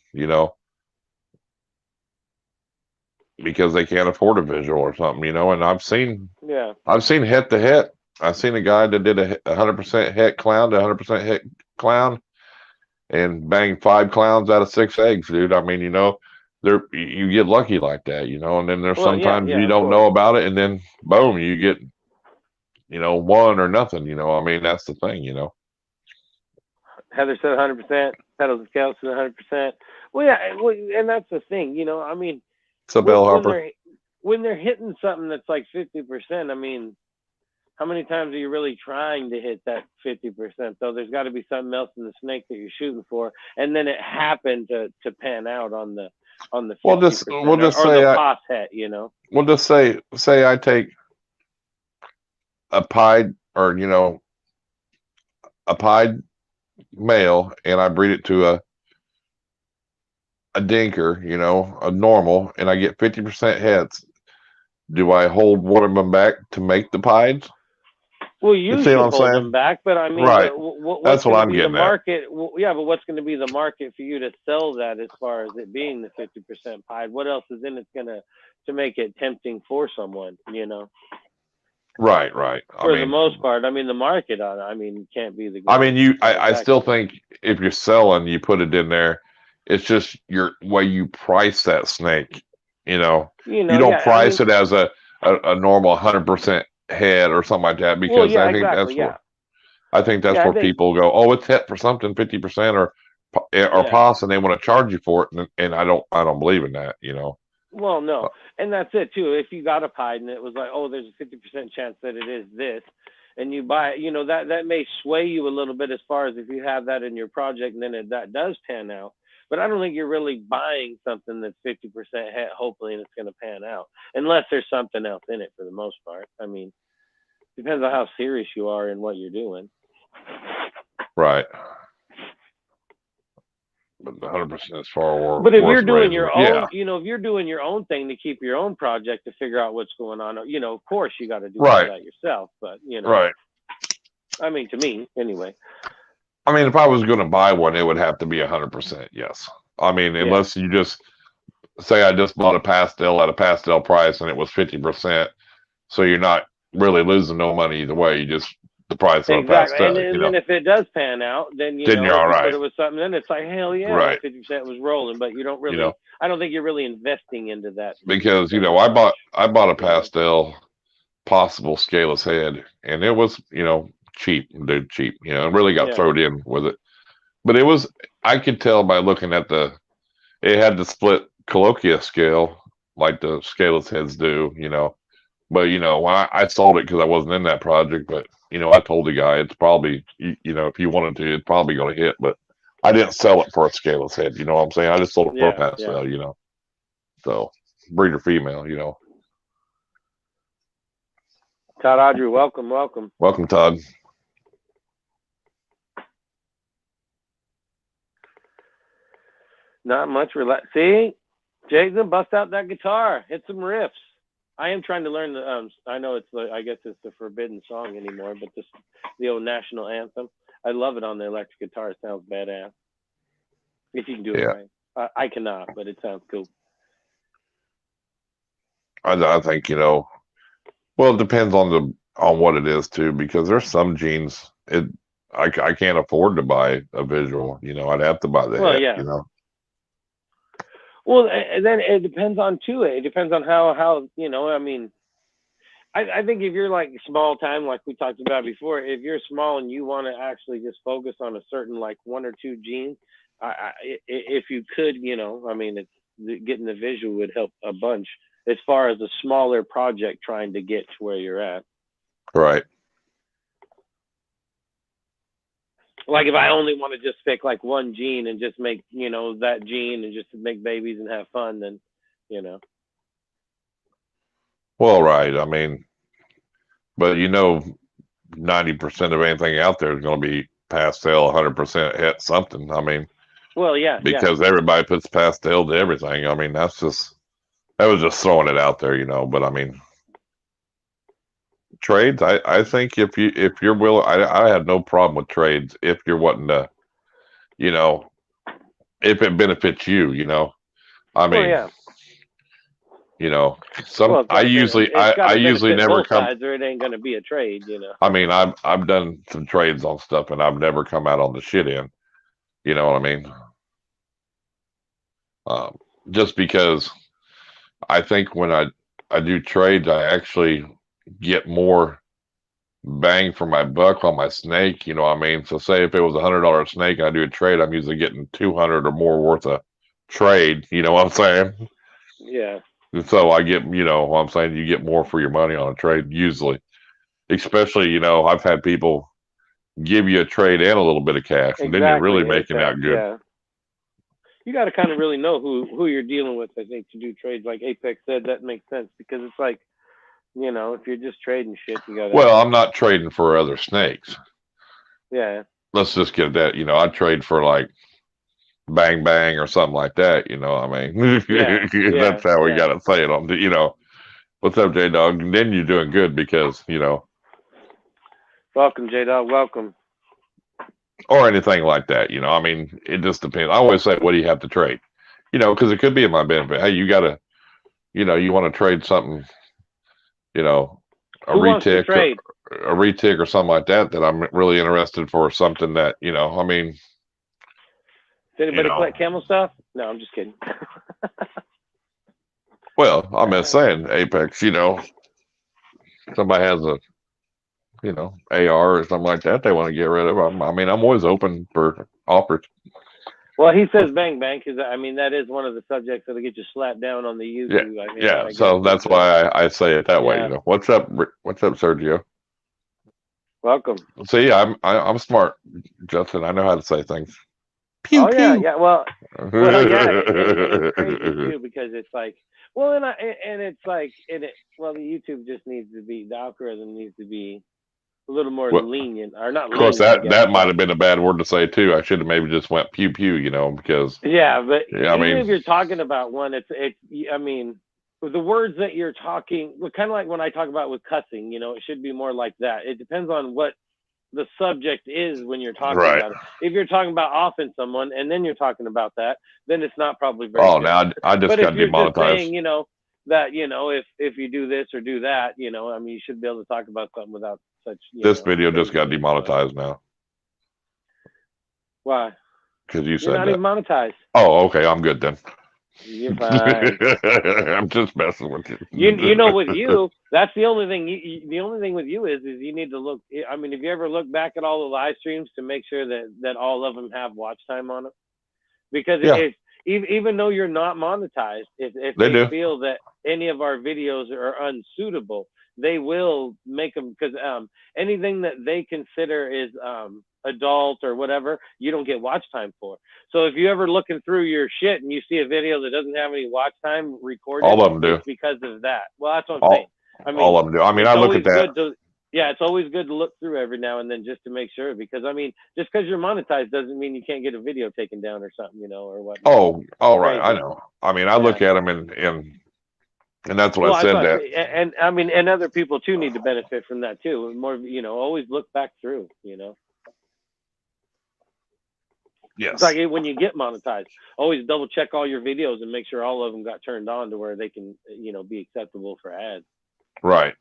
because they can't afford a visual or something, and I've seen het to het. I've seen a guy that did a 100% het clown to 100% het clown and banged 5 clowns out of 6 eggs, dude. I mean, you get lucky like that, and then there's sometimes you don't know about it, and then boom, you get, 1 or nothing, I mean, that's the thing, Heather said 100%, Petals and Scouts said 100%. Well, yeah, and that's the thing, I mean, when they're hitting something that's like 50%, I mean, how many times are you really trying to hit that 50%? So there's got to be something else in the snake that you're shooting for, and then it happened to pan out on the 50%. We'll just say the POS het, We'll just say I take a pied or a pied male and I breed it to a dinker, a normal, and I get 50% heads, do I hold one of them back to make the pieds? Well, You you see what should I'm hold saying? them back, but I mean, Right. but what's That's what going to I'm be the getting at. market? Yeah, but what's going to be the market for you to sell that as far as it being the 50% pied? What else is in it going to make it tempting for someone? Right, right. For the most part, I mean, the market on it, I mean, can't be the I mean, greatest. I Back still in it. think if you're selling, you put it in there. It's just your way you price that snake. You don't Yeah, I price mean, it as a normal 100% head or something like that well, because yeah, exactly, yeah, I think that's yeah, I where think, people go, oh, it's hit for something 50% or yeah. POS, and they want to charge you for it, and I don't believe in that. Well, no, Uh, and that's it too. If you got a pied and it was like, oh, there's a 50% chance that it is this, and you buy it, that may sway you a little bit as far as if you have that in your project and then that does pan out. But I don't think you're really buying something that's 50% hopefully and it's going to pan out, unless there's something else in it for the most part. I mean, depends on how serious you are in what you're doing. right. But 100% is far But if you're worth doing raising. your Yeah. own, if you're doing your own thing to keep your own project to figure out what's going on, of course you got to do all Right. that yourself. But Right. I mean, to me, anyway. I mean, if I was going to buy one, it would have to be 100%. Yes. I mean, Yeah, unless you just say I just bought a pastel at a pastel price and it was 50%, so you're not really losing no money either way. You just the price of a exactly. And, pastel. and then if it does pan out, then Then you're if all you put right. it with something, then it's like hell yeah, Right. that 50% was rolling. But you don't You know, really. I don't think you're really investing into that because 50% as I much. bought a You know. pastel possible scaleless head, and it was cheap, dude, cheap. It really got Yeah. thrown in with it, but it was I could tell by looking at it had the split colloquia scale like the scaleless heads do. But when I sold it because I wasn't in that project, but I told the guy it's probably if you wanted to, it's probably going to hit, but I didn't sell it for a scaleless head. You know what I'm saying? I just sold it for a Yeah. Yeah. pastel. So breeder female. Todd Audrey, welcome, welcome. Welcome, Todd. Not much. See, Jason, bust out that guitar, hit some riffs. I am trying to learn the. I know I guess it's the forbidden song anymore, but the old national anthem. I love it on the electric guitar. It sounds badass. If you can do it Yeah, right. I cannot, but it sounds cool. I think well, it depends on what it is too, because there's some jeans I can't afford to buy a visual. I'd have to buy the Well, head. yeah. Well, and then it depends on too. It depends on how I mean, I think if you're like small time, like we talked about before, if you're small and you want to actually just focus on a certain like one or two genes, if you could, I mean, getting the visual would help a bunch as far as a smaller project trying to get to where you're at. Right. Like if I only want to just pick like one gene and just make that gene and just make babies and have fun, then Well, right. I mean, but 90% of anything out there is going to be pastel, 100% hit something. I mean, well, yeah, because everybody puts pastel to everything. I mean, that was just throwing it out there. But I mean, trades. I think if you're willing, I have no problem with trades if you're wanting to, you know, if it benefits you. I well, mean, yeah. some Well, it's like it's got I to usually benefit never both come. sides, or it ain't going to be a trade. I mean, I've done some trades on stuff, and I've never come out on the shit end. You know what I mean? Um, just because I think when I do trades, I actually get more bang for my buck on my snake. You know what I mean? So say if it was $100 snake and I do a trade, I'm usually getting 200 or more worth of trade. You know what I'm saying? Yeah. And so I get, what I'm saying, you get more for your money on a trade usually. Especially, I've had people give you a trade and a little bit of cash, and then you're really Exactly. making out good. Yeah. You got to kind of really know who you're dealing with. I think to do trades, like Apex said, that makes sense because it's like You know, if you're just trading shit, you gotta. Well, I'm not trading for other snakes. Yeah. Let's just get that. I trade for like Bang Bang or something like that. I mean, Yeah. that's Yeah. how we Yeah. got to say it on. What's up, J Dog? And then you're doing good because Welcome, J Dog. Welcome. or anything like that. I mean, it just depends. I always say, what do you have to trade? Because it could be in my benefit. Hey, you gotta, you want to trade something, a Who wants to retic or trade? a retic or something like that I'm really interested for something that, I mean, Does anybody collect camel stuff? No, I'm just kidding. well, I'm just saying, Apex, somebody has a, AR or something like that they want to get rid of. I mean, I'm always open for offers. Well, he says bang bang because I mean that is one of the subjects that'll get you slapped down on the YouTube. Yeah, I mean, yeah. I So guess that's why I say it that way. Yeah. What's up? What's up, Sergio? Welcome. See, I'm smart, Justin. I know how to say things. Pew Oh yeah, pew. yeah. Well, yeah, and it's crazy too because it's like, well, and it's like, well, the YouTube just needs to be, the algorithm needs to be a little more Well, lenient, or not of course, lenient, I guess. that might But have been a bad word to say too. I should have maybe just went pew pew, because yeah, but yeah, I even mean, if you're talking about one, it's I mean, the words that you're talking, kind of like when I talk about with cussing, it should be more like that. It depends on what the subject is when you're talking right. about it. If you're talking about offing someone and then you're talking about that, then it's not probably very Oh, good. now I just But if got you're just demonetized. saying, that if you do this or do that, I mean, you should be able to talk about something without such. This video just got craziness, demonetized now. Why? Because you You're said not that. even monetized. Oh, okay. I'm good then. You're fine. I'm just messing with you. With you, that's the only thing. The only thing with you is you need to look. I mean, if you ever look back at all the live streams to make sure that all of them have watch time on it, because Yeah. Even though you're not monetized, if They feel that any of our videos are unsuitable, they will make them, because anything that they consider is adult or whatever, you don't get watch time for. So if you ever looking through your shit and you see a video that doesn't have any watch time recorded, all of them do. it's because of that. Well, that's what I'm saying. I mean, all of them do. I mean, I look at that. Yeah, it's always good to look through every now and then just to make sure, because I mean, just because you're monetized doesn't mean you can't get a video taken down or something, or what. Oh, all right. I know. I mean, I look at them and that's what I said that. And I mean, and other people too need to benefit from that too. More, always look back through, Yes. It's like when you get monetized, always double check all your videos and make sure all of them got turned on to where they can, be acceptable for ads. Right.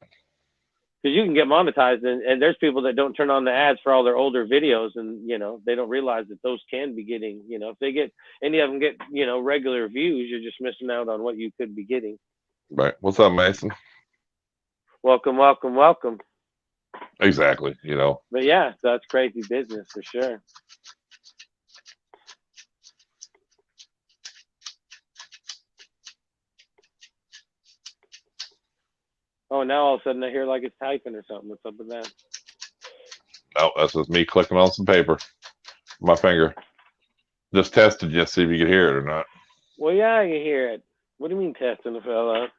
Because you can get monetized, and there's people that don't turn on the ads for all their older videos, and they don't realize that those can be getting, if they get any of them get regular views, you're just missing out on what you could be getting. Right. What's up, Mason? Welcome, welcome, welcome. Exactly. But yeah, that's crazy business for sure. Oh, now all of a sudden I hear like it's typing or something. What's up with that? No, that's just me clicking on some paper. My finger. Just tested just see if you could hear it or not. Well, yeah, you hear it. What do you mean testing the fella?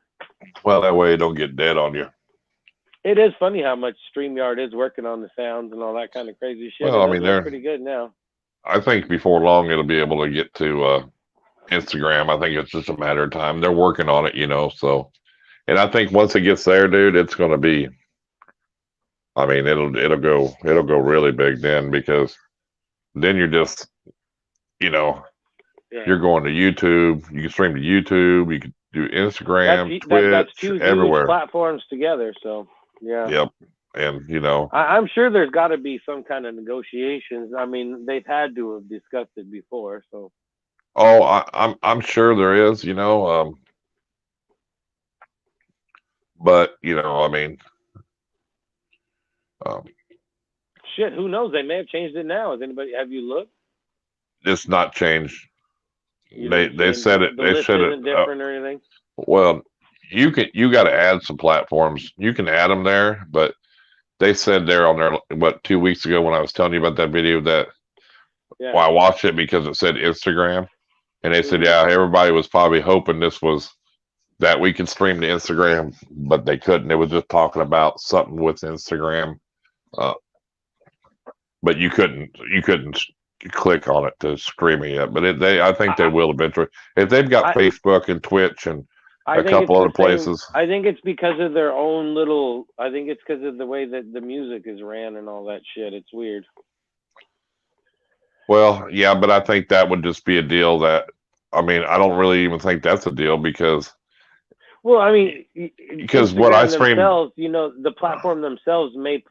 Well, that way it don't get dead on you. It is funny how much StreamYard is working on the sounds and all that kind of crazy shit. Well, I mean, they're pretty good now. I think before long it'll be able to get to Instagram. I think it's just a matter of time. They're working on it, so. And I think once it gets there, dude, it's going to be. I mean, it'll go really big then, because then you're just, you're going to YouTube. You can stream to YouTube. You can do Instagram, Twitch, that's two everywhere. Huge platforms together. So yeah. Yep. And I'm sure there's got to be some kind of negotiations. I mean, they've had to have discussed it before. So. Oh, I'm sure there is. But I mean, shit, who knows? They may have changed it now. Have you looked? It's not changed. They said it. They said it different or anything. Well, you got to add some platforms. You can add them there, but they said there on there 2 weeks ago when I was telling you about that video that. Yeah. Well, I watched it because it said Instagram, and they said, yeah, everybody was probably hoping this was that we could stream to Instagram, but they couldn't. It was just talking about something with Instagram, uh, but you couldn't click on it to stream it yet. But I think they I, will eventually. If they've got I, Facebook and Twitch and I a think it's couple the other same. places. I think it's because of their own little. I think it's because of the way that the music is ran and all that shit. It's weird. Well, yeah, but I think that would just be a deal that. I mean, I don't really even think that's a deal Well, I mean, because what I Instagram stream. themselves, the platform themselves may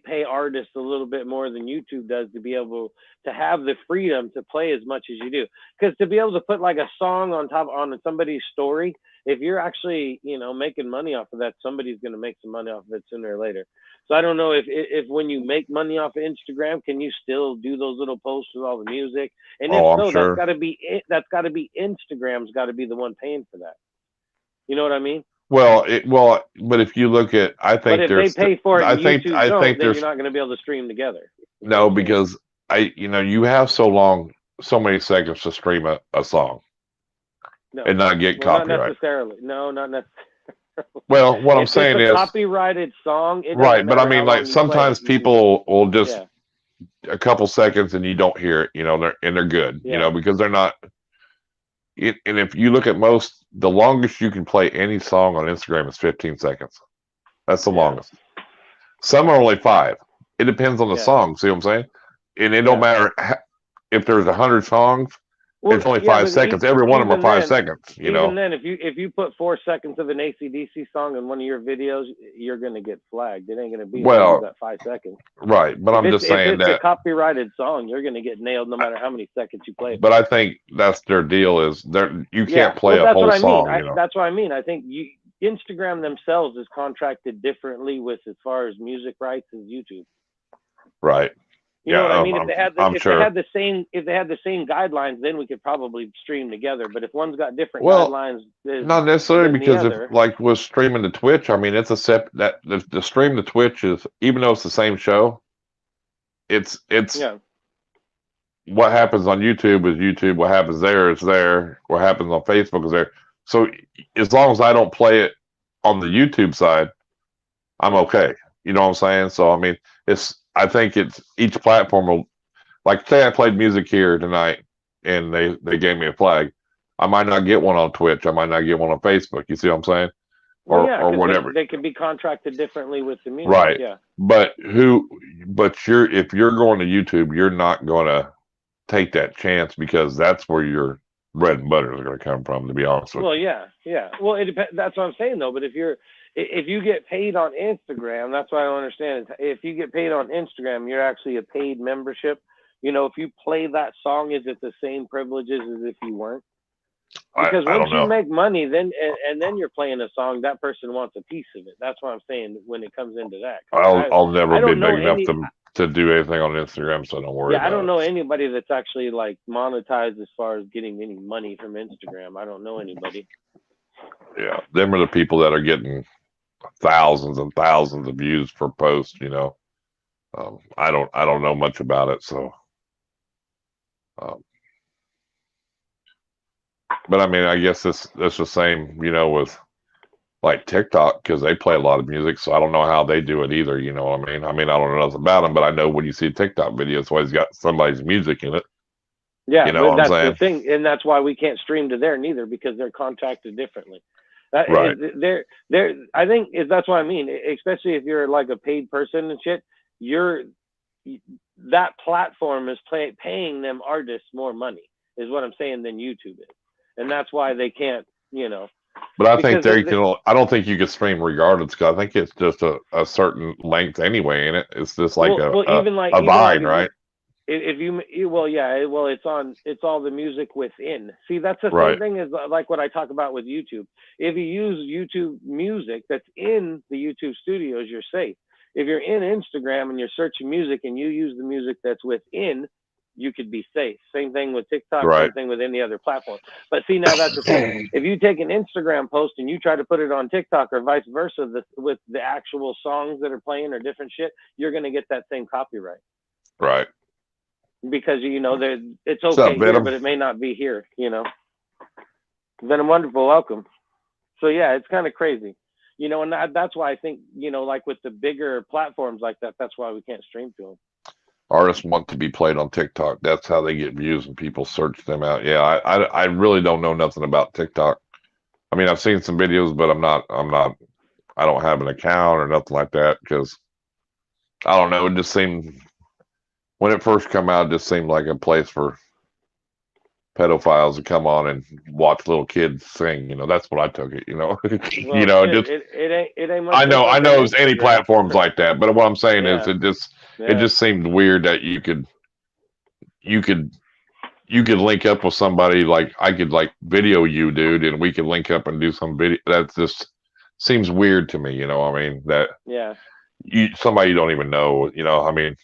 pay artists a little bit more than YouTube does to be able to have the freedom to play as much as you do. Because to be able to put like a song on somebody's story, if you're actually making money off of that, somebody's going to make some money off of it sooner or later. So I don't know if when you make money off of Instagram, can you still do those little posts with all the music? And if Oh, I'm so, that's sure. got to be Instagram's got to be the one paying for that. You know what I mean? But if you look at, I But think if they there's, pay for it I and think, YouTube I don't, think then you're there's not going to be able to stream together. Is what no I'm saying. because you have so many seconds to stream a song No, and not get well, not copyright. necessarily. No, not necessarily. Well, what I'm If it's saying a is copyrighted song, it doesn't right, but I matter mean, how like long you play it. sometimes You can, people will just yeah, a couple seconds and you don't hear it, they're good, yeah, because they're not. And if you look at the longest you can play any song on Instagram is 15 seconds. That's the yeah, longest. Some are only yeah, 5. It depends on the yeah, song. See what I'm saying? And it don't yeah. matter if there's 100 songs. Well, It's only yeah, 5 but seconds. Every one of them are even 5 then, seconds. if you put 4 seconds of an AC/DC song in one of your videos, you're going to get flagged. It ain't going to be until you Well, got 5 seconds. right. But If I'm it's just if saying it's a that. copyrighted song, you're going to get nailed no matter how many seconds you play it But for. I think that's their deal is you Yeah, can't play well, a that's what whole I mean. song. That's what I mean. I think Instagram themselves is contracted differently with as far as music rights as YouTube. Right. You know Yeah. what I mean? If I'm sure. they had the same guidelines, then we could probably stream together. But if one's got different Well, guidelines not necessarily than the because if other, like with streaming to Twitch, I mean it's a that the stream to Twitch is even though it's the same show, it's yeah, what happens on YouTube is YouTube. What happens there is there. What happens on Facebook is there. So as long as I don't play it on the YouTube side, I'm yeah, okay. You know what I'm saying? So I mean, I think it's each platform will like say I played music here tonight and they gave me a flag. I might not get one on Twitch. I might not get one on Facebook. You see what I'm saying? well, yeah, Or because whatever. they could be contracted differently with the music. Right. Yeah, But if you're going to YouTube, you're not going to take that chance because that's where your bread and butter is going to come from, to be honest with well, you. yeah, yeah. Well, it depends. That's what I'm saying though. But if you get paid on Instagram, that's what I don't understand. If you get paid on Instagram, you're actually a paid membership. If you play that song, is it the same privileges as if you weren't? Because I once don't you know. make money, then you're playing a song, that person wants a piece of it. That's what I'm saying when it comes into that. I'll never I be don't know big enough any. to do anything on Instagram, so don't worry Yeah, I about don't know it. anybody that's actually like monetized as far as getting any money from Instagram. I don't know anybody. Yeah, them are the people that are getting thousands and thousands of views per post. I don't know much about it, so. Um, but I mean, I guess that's the same, with like TikTok because they play a lot of music, so I don't know how they do it either. You know what I mean? I mean, I don't know nothing about them, but I know when you see a TikTok video, it's always got somebody's music in it. Yeah, You know but what I'm that's the saying? thing, and that's why we can't stream to there neither because they're contracted differently. Right. They're. I think that's what I mean. Especially if you're like a paid person and shit, that platform is paying them artists more money, is what I'm saying, than YouTube is, and that's why they can't. But I think Because there you can. I don't think you can stream regardless because I think it's just a certain length anyway in it. It's just like well, a vine, right? if well, yeah, well, it's all the music within. See, that's the same Right. thing as like what I talk about with YouTube. If you use YouTube music that's in the YouTube studios, you're safe. If you're in Instagram and you're searching music and you use the music that's within, you could be safe. Same thing with TikTok, Right. same thing with any other platform. But see, now that's the thing. If you take an Instagram post and you try to put it on TikTok or vice versa, with the actual songs that are playing or different shit, you're going to get that same copyright. Right. Because it's What's okay up, here, Venom? but it may not be here. Venom Wonderful, welcome. So yeah, it's kind of crazy, and that's why I think, like with the bigger platforms like that, that's why we can't stream to them. Artists want to be played on TikTok. That's how they get views and people search them out. Yeah, I really don't know nothing about TikTok. I mean, I've seen some videos, but I don't have an account or nothing like that because I don't know. It just seemed when it first come out, it just seemed like a place for pedophiles to come on and watch little kids sing. That's what I took it. Well, shit, just it ain't much I different know than there's any Instagram. platforms like that, but what I'm saying is Yeah, it yeah. just seemed weird that you could you could link up with somebody like I could like video you, dude, and we could link up and do some video. That just seems weird to me. I mean that Yeah. somebody you don't even know. I mean,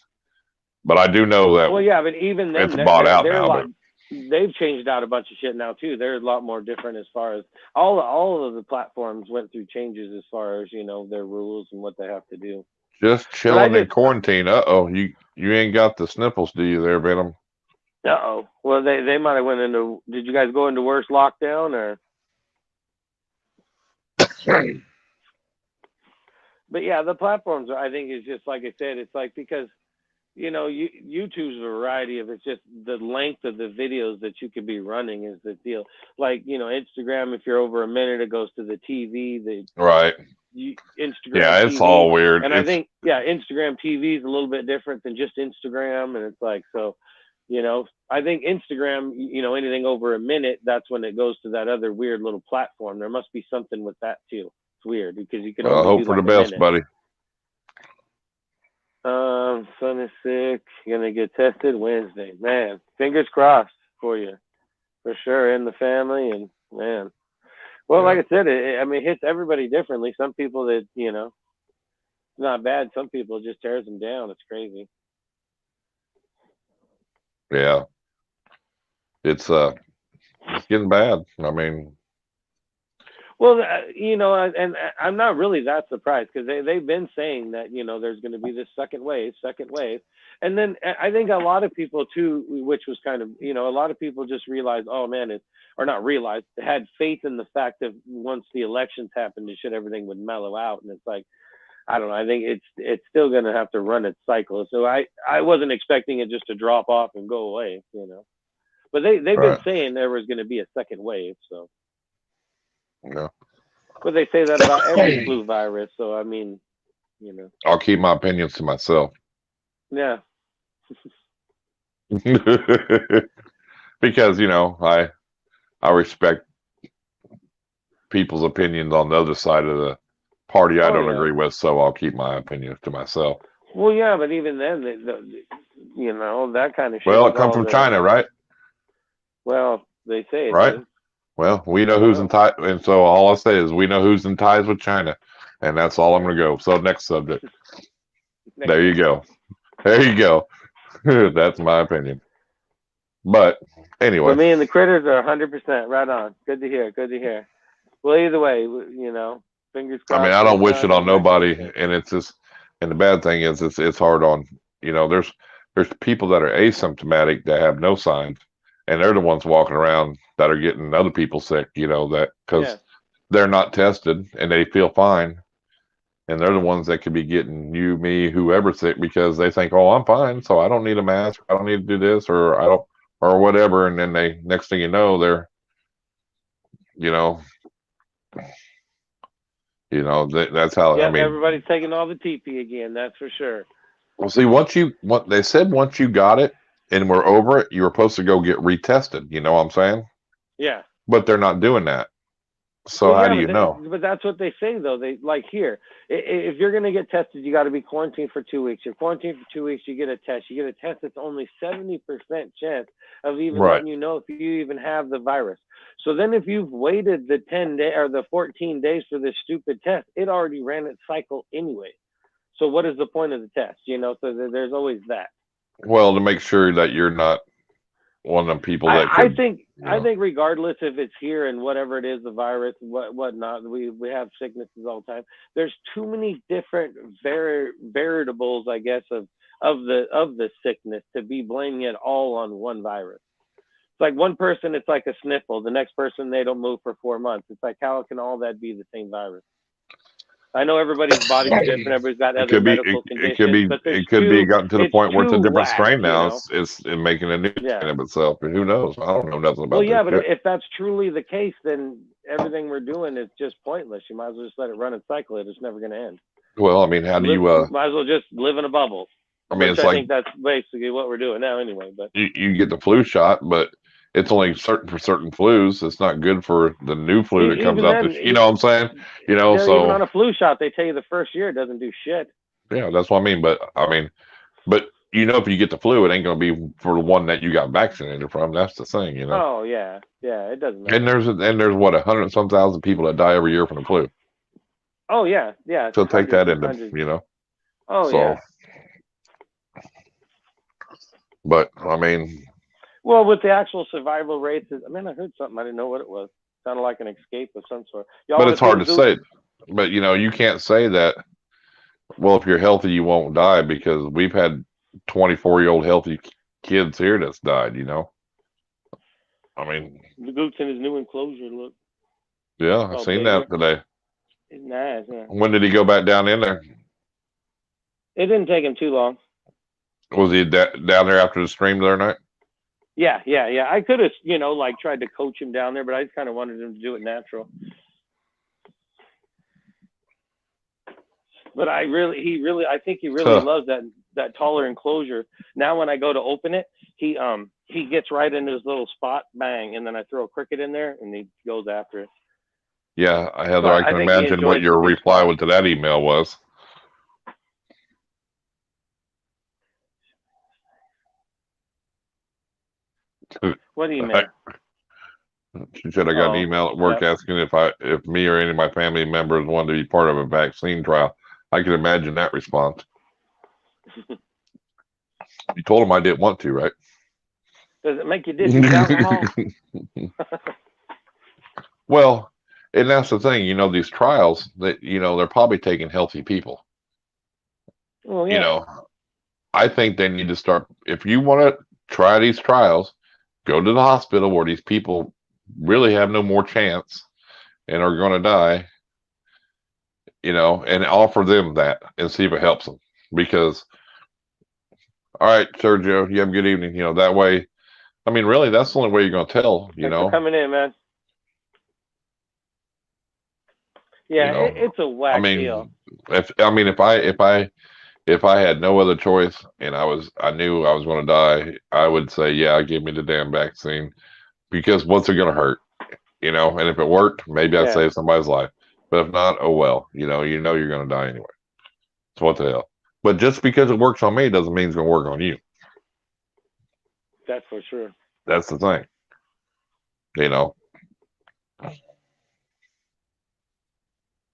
but I do know that Well, yeah, but even then, it's bought out they're a now. lot. But They've changed out a bunch of shit now too. They're a lot more different as far as all of the platforms went through changes as far as their rules and what they have to do. just But I chilling in just, quarantine. You ain't got the sniffles, do you, there, Venom? well, they might have went into. Did you guys go into worse lockdown or? But yeah, the platforms, I think, is just like I said. It's like because YouTube's variety of it's just the length of the videos that you could be running is the deal. Like Instagram, if you're over a minute, it goes to the TV. Right. Instagram Yeah, it's TV, all weird. and I think Instagram TV is a little bit different than just Instagram, and it's like so. I think Instagram, anything over a minute, that's when it goes to that other weird little platform. There must be something with that too. It's weird because you can I only hope do for the like a best, minute. buddy. Son is sick. Gonna get tested Wednesday. Man, fingers crossed for you, for sure, in the family. And man, well, Yeah. like I said, I mean, it hits everybody differently. Some people that it's not bad. Some people it just tears them down. It's crazy. Yeah. It's getting bad. I mean, Well, and I'm not really that surprised because they've been saying that there's going to be this second wave, and then I think a lot of people too, which was kind of a lot of people just realized, oh man, or not realized, had faith in the fact that once the elections happened and shit, everything would mellow out, and it's like I don't know, I think it's still going to have to run its cycle. So I wasn't expecting it just to drop off and go away, but they've been right. saying there was going to be a second wave, so. Yeah. But they say that about every flu virus. So I mean, I'll keep my opinions to myself. yeah. Because, I respect people's opinions on the other side of the party I Oh don't yeah. agree with, so I'll keep my opinions to myself. Well, yeah, but even then, that kind of shit Well, is it comes all from China, the. right? Well, they say it Right? does. Well, we I know don't who's in know. ties, and so all I say is we know who's in ties with China, and that's all I'm going to go. So next subject. Next There you subject. go. There you go. That's my opinion. But But anyway, me and the critters are 100% right on. Good to hear. Good to hear. Well, either way, fingers I mean, crossed I for don't you wish it guys on and that kind of nobody, shit. and it's just, and the bad thing is, it's hard on, there's people that are asymptomatic that have no signs, and they're the ones walking around that are getting other people sick, that Yeah. because they're not tested and they feel fine, and they're the ones that could be getting you, me, whoever sick because they think, oh, I'm fine, so I don't need a mask, I don't need to do this, or I don't, or whatever, and then they, next thing you know, they're, you know, that's how, I Yep. mean. Everybody's taking all the TP again. That's for sure. Well, see, what they said, once you got it and we're over it, you were supposed to go get retested. You know what I'm saying? Yeah. But they're not doing that. So Well, how yeah, do you know? but that's what they say though. They like here, if you're gonna get tested, you got to be quarantined for 2 weeks. You're quarantined for 2 weeks. You get a test. You get a test. It's only 70% chance of even Right. letting you know if you even have the virus. So then, if you've waited the 10 day or the 14 days for this stupid test, it already ran its cycle anyway. So what is the point of the test? So there's always that. Well, to make sure that you're not one of them people that I could, think you I know. think regardless if it's here and whatever it is, the virus, whatnot, we have sicknesses all the time. There's too many different variables, I guess, of the sickness to be blaming it all on one virus. It's like one person, it's like a sniffle. The next person, they don't move for 4 months. It's like, how can all that be the same virus? I know everybody's bodies are different. Everybody's got It other could be. medical It could conditions, be. but It could be gotten to the it's point where it's a too different whack, strain you now. know? It's making a new Yeah. strain of itself. But who knows? I don't know nothing about Well, yeah, this but shit. if that's truly the case, then everything we're doing is just pointless. You might as well just let it run and cycle it. It's never going to end. Well, I mean, how do you? Might as well just live in a bubble. I mean, Which it's I like think that's basically what we're doing now, anyway. But you get the flu shot, but it's only certain for certain flus. It's not good for the new flu that comes even up. then, You know what I'm saying? You know, even so on a flu shot, they tell you the first year it doesn't do shit. yeah, that's what I mean. But you know, if you get the flu, it ain't gonna be for the one that you got vaccinated from. That's the thing, you know. Oh yeah, it doesn't matter. And there's what 100 and some thousand people that die every year from the flu. Oh yeah. So take that into hundreds. you know. Oh So, yeah. but I mean, Well, with the actual survival rates, I mean, I heard something. I didn't know what it was. Sounded like an escape of some sort. Y'all but want it's to see hard the to goop? say. But you know, you can't say that. Well, if you're healthy, you won't die because we've had 24-year-old healthy kids here that's died. You know. I mean, The goop's in his new enclosure. Look. yeah, I've seen that today. It's nice. Yeah. When did he go back down in there? It didn't take him too long. Was he down there after the stream the other night? Yeah. I could have, like tried to coach him down there, but I just kind of wanted him to do it natural. But I think he really loves that taller enclosure. Now when I go to open it, he gets right into his little spot, bang, and then I throw a cricket in there, and he goes after it. Yeah, Heather, I can imagine what your reply to that email was. What email? She said I got an email at work asking if me or any of my family members wanted to be part of a vaccine trial. I can imagine that response. You told them I didn't want to, right? Does it make you dizzy with alcohol? Well, and that's the thing, these trials that, they're probably taking healthy people. Well, yeah. I think they need to start, if you want to try these trials, go to the hospital where these people really have no more chance and are going to die, and offer them that and see if it helps them. Because, all right, Sergio, you have a good evening. That way, I mean, really, that's the only way you're going to tell, Thanks for coming in, man. Yeah, it's a whack deal. If I had no other choice and I knew I was going to die, I would say, yeah, give me the damn vaccine, because what's it going to hurt? And if it worked, maybe I'd save somebody's life. But if not, oh well. You're going to die anyway. So what the hell? But just because it works on me doesn't mean it's going to work on you. That's for sure. That's the thing.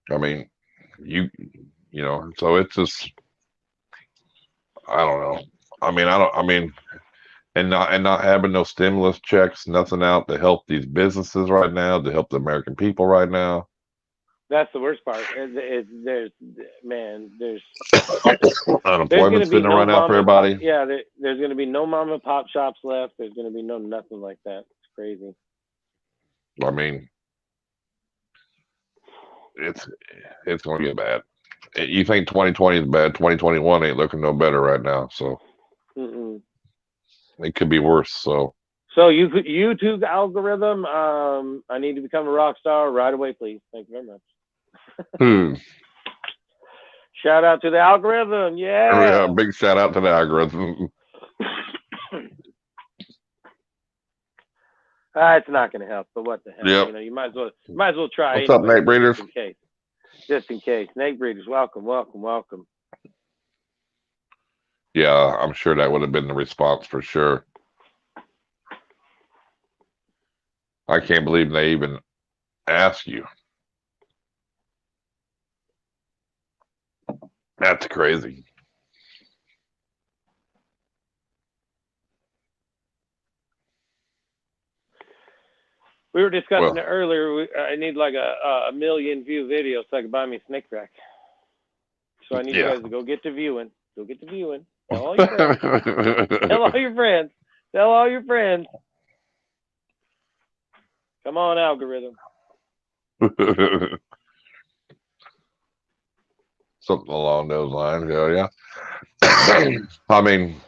I mean, so it's just, I don't know. And not having no stimulus checks, nothing out to help these businesses right now, to help the American people right now. That's the worst part. There's unemployment's going to run out for everybody. There's going to be no mom and pop shops left. There's going to be no nothing like that. It's crazy. I mean, it's going to get bad. You think 2020 is bad? 2021 ain't looking no better right now. So it could be worse. So YouTube algorithm. I need to become a rock star right away, please. Thank you very much. Shout out to the algorithm. Yeah. Big shout out to the algorithm. It's not going to help, but what the hell? Yep. You might as well try. What's up, Nate Breeders? Just in case. Nate Breeders, welcome. Yeah, I'm sure that would have been the response for sure. I can't believe they even asked you. That's crazy. We were discussing it earlier. I need like a million view video so I can buy me a snake rack. So I need you guys to go get to viewing. Tell all your friends. Tell all your friends. Come on, algorithm. Something along those lines. Yeah. I mean,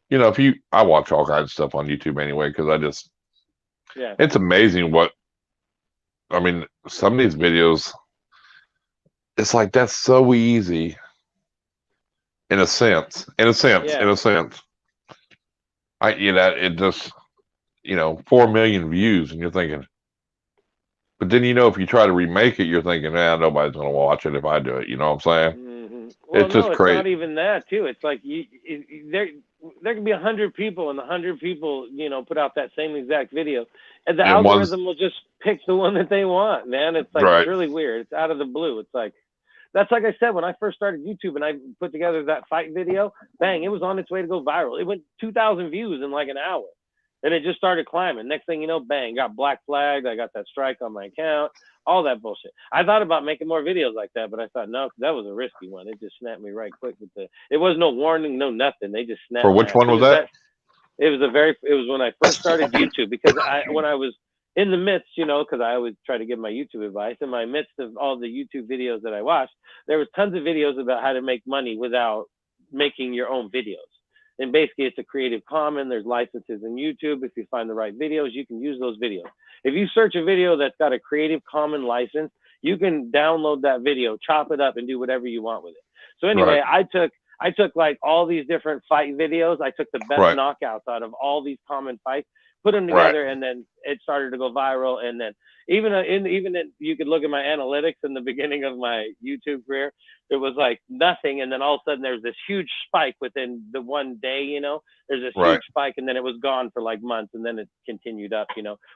you know, I watch all kinds of stuff on YouTube anyway, because Yeah. it's amazing I mean, some of these videos, it's like that's so easy in a sense. Yeah. It just, 4 million views, and you're thinking, but then, if you try to remake it, you're thinking, nobody's going to watch it if I do it. You know what I'm saying? Mm-hmm. Well, It's just no, it's crazy. not even that too. It's like there can be 100 people, and the 100 people, put out that same exact video, and the algorithm will just pick the one that they want. Man, it's like Right. It's really weird. It's out of the blue. It's like that's like I said when I first started YouTube and I put together that fight video. Bang! It was on its way to go viral. It went 2,000 views in like an hour. And it just started climbing. Next thing you know, bang, got black flagged. I got that strike on my account, all that bullshit. I thought about making more videos like that, but I thought, no, that was a risky one. It just snapped me right quick it was no warning, no nothing. They just snapped. For which one was that? It was when I first started YouTube, because when I was in the midst, because I always try to give my YouTube advice, in my midst of all the YouTube videos that I watched, there was tons of videos about how to make money without making your own videos. And basically, it's a Creative Commons. There's licenses in YouTube. If you find the right videos, you can use those videos. If you search a video that's got a Creative Commons license, you can download that video, chop it up, and do whatever you want with it. So anyway, right. I took like all these different fight videos. I took the best right. knockouts out of all these common fights, put them together, right. And then it started to go viral. And then even you could look at my analytics in the beginning of my YouTube career. It was like nothing, and then all of a sudden there's this huge spike within the one day. There's this right. huge spike, and then it was gone for like months, and then it continued up.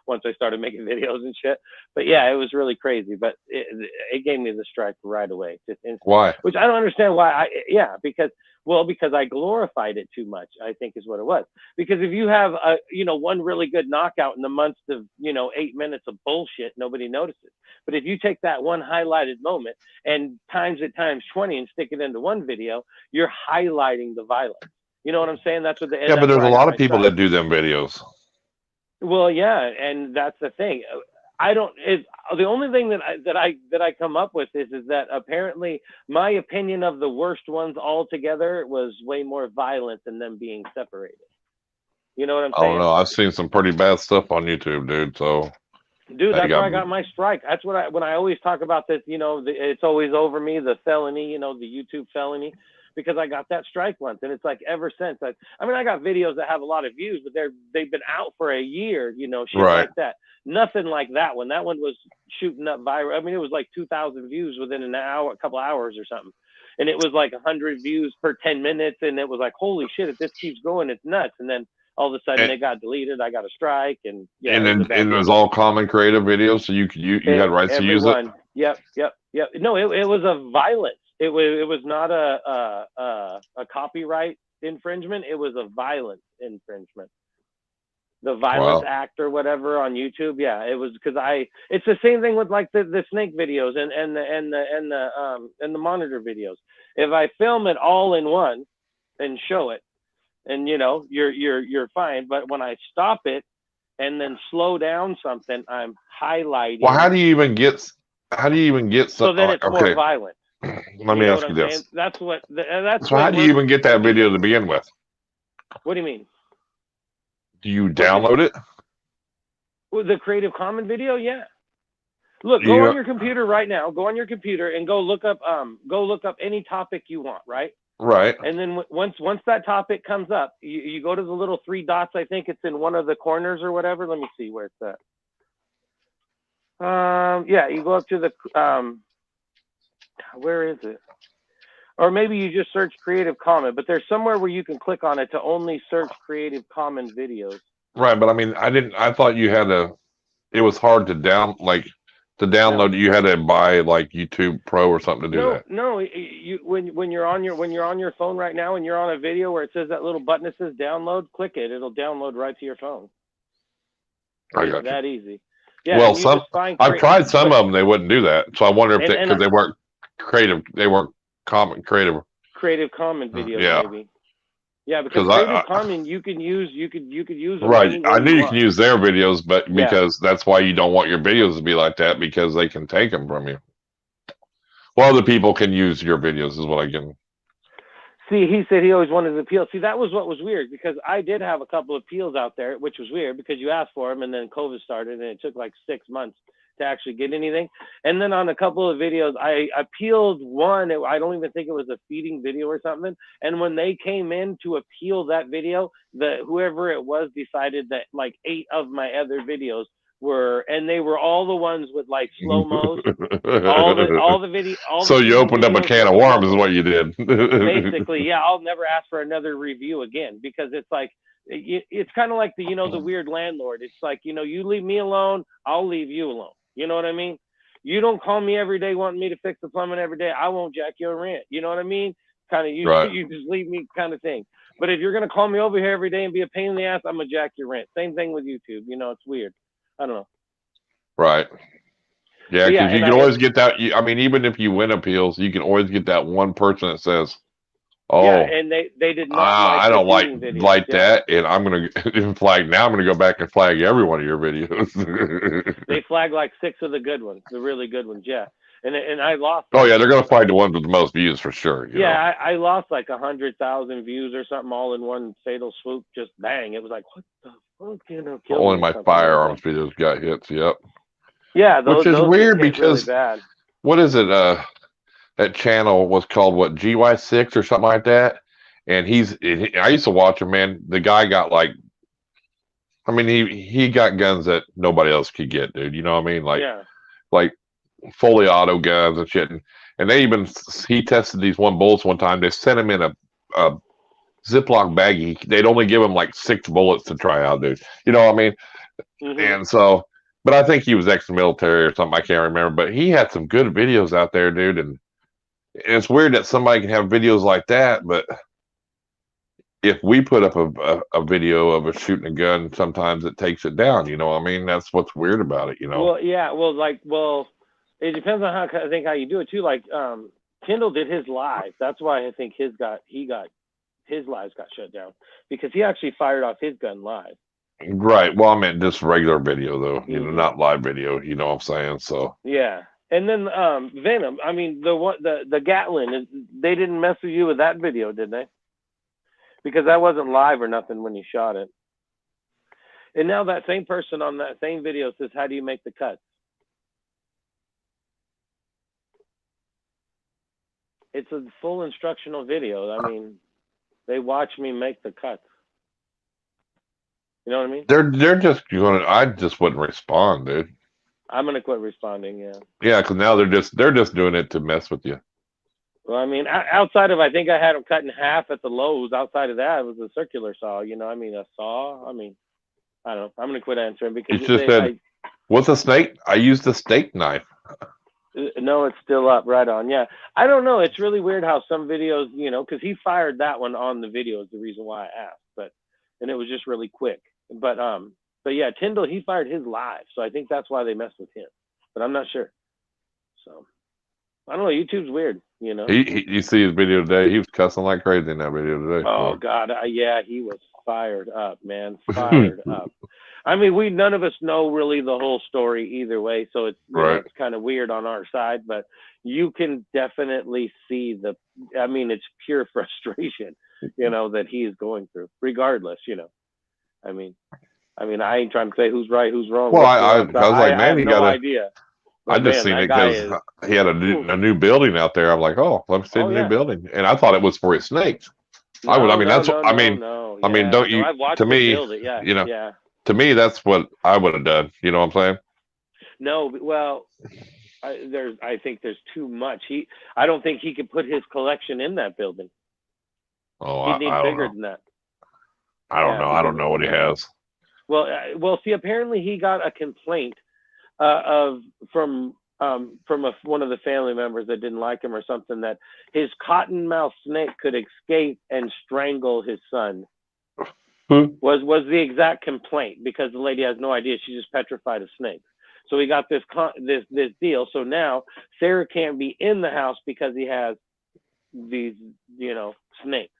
Once I started making videos and shit. But yeah, it was really crazy. But it gave me the strike right away, just instantly. Why? Which I don't understand why. Because I glorified it too much, I think is what it was. Because if you have one really good knockout in the midst of 8 minutes of bullshit, nobody notices. But if you take that one highlighted moment and times it times 20 and stick it into one video, you're highlighting the violence. You know what I'm saying? That's what but there's a lot of people that do them videos. Well, yeah, and that's the thing. The only thing that I come up with is that apparently my opinion of the worst ones altogether was way more violent than them being separated. You know what I'm saying? I don't know. I've seen some pretty bad stuff on YouTube, dude. So, dude, that's where I got my strike. That's what when I always talk about this. It's always over me, the felony. The YouTube felony. Because I got that strike once, and it's like ever since. I got videos that have a lot of views, but they've been out for a year, shit right. like that. Nothing like that one. That one was shooting up viral. It was like 2,000 views within an hour, a couple hours or something, and it was like 100 views per 10 minutes, and it was like, holy shit! If this keeps going, it's nuts. And then all of a sudden, it got deleted. I got a strike, and yeah. And it was all common creative videos, so you had rights to use it. Yep. No, it was a violence. It was not a copyright infringement. It was a violence infringement. The Violence Act or whatever on YouTube. Yeah, it was because it's the same thing with like the snake videos and the monitor videos. If I film it all in one and show it, and you're fine. But when I stop it and then slow down something, I'm highlighting. Well, how do you even get so that it's more violent? Let me ask you this. Saying? That's what. That's so. How do you even get that video to begin with? What do you mean? Do you download it? With the Creative Commons video, yeah. Look, go on your computer right now. Go on your computer and go look up any topic you want, right? Right. And then once that topic comes up, you go to the little 3 dots. I think it's in one of the corners or whatever. Let me see where it's at. Yeah, you go up to the where is it? Or maybe you just search Creative Commons, but there's somewhere where you can click on it to only search Creative Commons videos. Right, but I thought you had it was hard to download. No. You had to buy like YouTube Pro or something to do that. No, when you're on your phone right now and you're on a video where it says that little button that says download, click it. It'll download right to your phone. I got that you. Easy. Yeah. Well, I've tried some of them. They wouldn't do that. So I wonder if because they weren't creative. They weren't Creative Commons videos, yeah. maybe. Yeah, because Creative Commons, you could use them right. any way I knew you you want. can use their videos, but Yeah. because that's why you don't want your videos to be like that, because they can take them from you. Well, other people can use your videos, is what I can. See, he said he always wanted an appeal. See, that was what was weird, because I did have a couple of appeals out there, which was weird because you asked for them and then COVID started and it took like 6 months to actually get anything. And then on a couple of videos, I appealed one. I don't even think it was a feeding video or something. And when they came in to appeal that video, whoever it was decided that like 8 of my other videos were, and they were all the ones with like slow mos. All So the you feeding opened up a videos can were of slow worms, is mo. what you did. Basically, yeah, I'll never ask for another review again, because it's like it's kind of like the weird landlord. It's like, you leave me alone, I'll leave you alone. You know what I mean? You don't call me every day wanting me to fix the plumbing every day. I won't jack your rent. You know what I mean? Kind of Right. you just leave me, kind of thing. But if you're gonna call me over here every day and be a pain in the ass, I'm gonna jack your rent. Same thing with YouTube. It's weird. I don't know. Right. Yeah, But yeah, because you and can always get that. I mean, even if you win appeals, you can always get that one person that says, yeah, "Oh, and they did not like I the don't feeding videos. like Yeah. that," and I'm gonna flag. Now I'm gonna go back and flag every one of your videos. They flagged like 6 of the good ones, the really good ones. Yeah. And I lost. Oh yeah, they're gonna flag the ones with the most views for sure. You know. Yeah, I lost like 100,000 views or something all in one fatal swoop. Just bang! It was like, what the fuck? Kill me Only or my something. firearms videos got hits. Yep. Yeah, Which those is get weird hit really because bad. what is it? That channel was called what, GY6 or something like that. And I used to watch him, man. The guy got like, I mean, he got guns that nobody else could get, dude. You know what I mean? Yeah. Like fully auto guns and shit. And he tested these bullets one time. They sent him in a Ziploc baggie. They'd only give him like 6 bullets to try out, dude. You know what I mean? Mhm. And so, but I think he was ex-military or something. I can't remember. But he had some good videos out there, dude. And it's weird that somebody can have videos like that, but if we put up a video of us shooting a gun, sometimes it takes it down. You know what I mean? That's what's weird about it. You know? Well, yeah. Well, it depends on how you do it too. Like, Kindle did his live. That's why I think his lives got shut down, because he actually fired off his gun live. Right. Well, I meant just regular video though. You know, Mhm. not live video. You know what I'm saying? So. Yeah. And then Venom. I mean, the Gatlin. They didn't mess with you with that video, did they? Because that wasn't live or nothing when you shot it. And now that same person on that same video says, "How do you make the cuts?" It's a full instructional video. I mean, they watch me make the cuts. You know what I mean? They're just going. I just wouldn't respond, dude. I'm gonna quit responding. Yeah. Yeah, because now they're just doing it to mess with you. Well, I mean, outside of, I think I had them cut in half at the Lowe's. Outside of that, it was a circular saw. I mean, a saw. I mean, I don't know. I'm gonna quit answering because It's just said, "What's a snake?" I used a steak knife. no, it's still up. Right on. Yeah. I don't know. It's really weird how some videos, because he fired that one on the video is the reason why I asked, and it was just really quick. But yeah, Tyndall, he fired his live, so I think that's why they messed with him. But I'm not sure. So I don't know. YouTube's weird. You see his video today. He was cussing like crazy in that video today. Oh God, yeah, he was fired up, man, fired up. I mean, none of us know really the whole story either way, so it's Right. it's kind of weird on our side, but you can definitely see I mean, it's pure frustration, that he is going through, regardless. I mean, I ain't trying to say who's right, who's wrong. Well, What's going I on. was like, I man, have you no gotta. idea. I But just man, seen that it guy because is. he had a new building out there. I'm like, oh, let me see the new building, and I thought it was for his snakes. No, I mean, that's what I mean. no. I mean, Yeah, don't no, you? I've watched To him me, build it. Yeah, you know, yeah. to me, that's what I would have done. You know what I'm saying? No, well, I think there's too much. I don't think he could put his collection in that building. Oh, He'd need I don't bigger know. than that. I don't Yeah, know. I because don't know what he has. well, see, apparently he got a complaint from one of the family members that didn't like him or something, that his cottonmouth snake could escape and strangle his son. Was the exact complaint, because the lady has no idea. She just petrified of snakes. So he got this deal. So now Sarah can't be in the house because he has these snakes,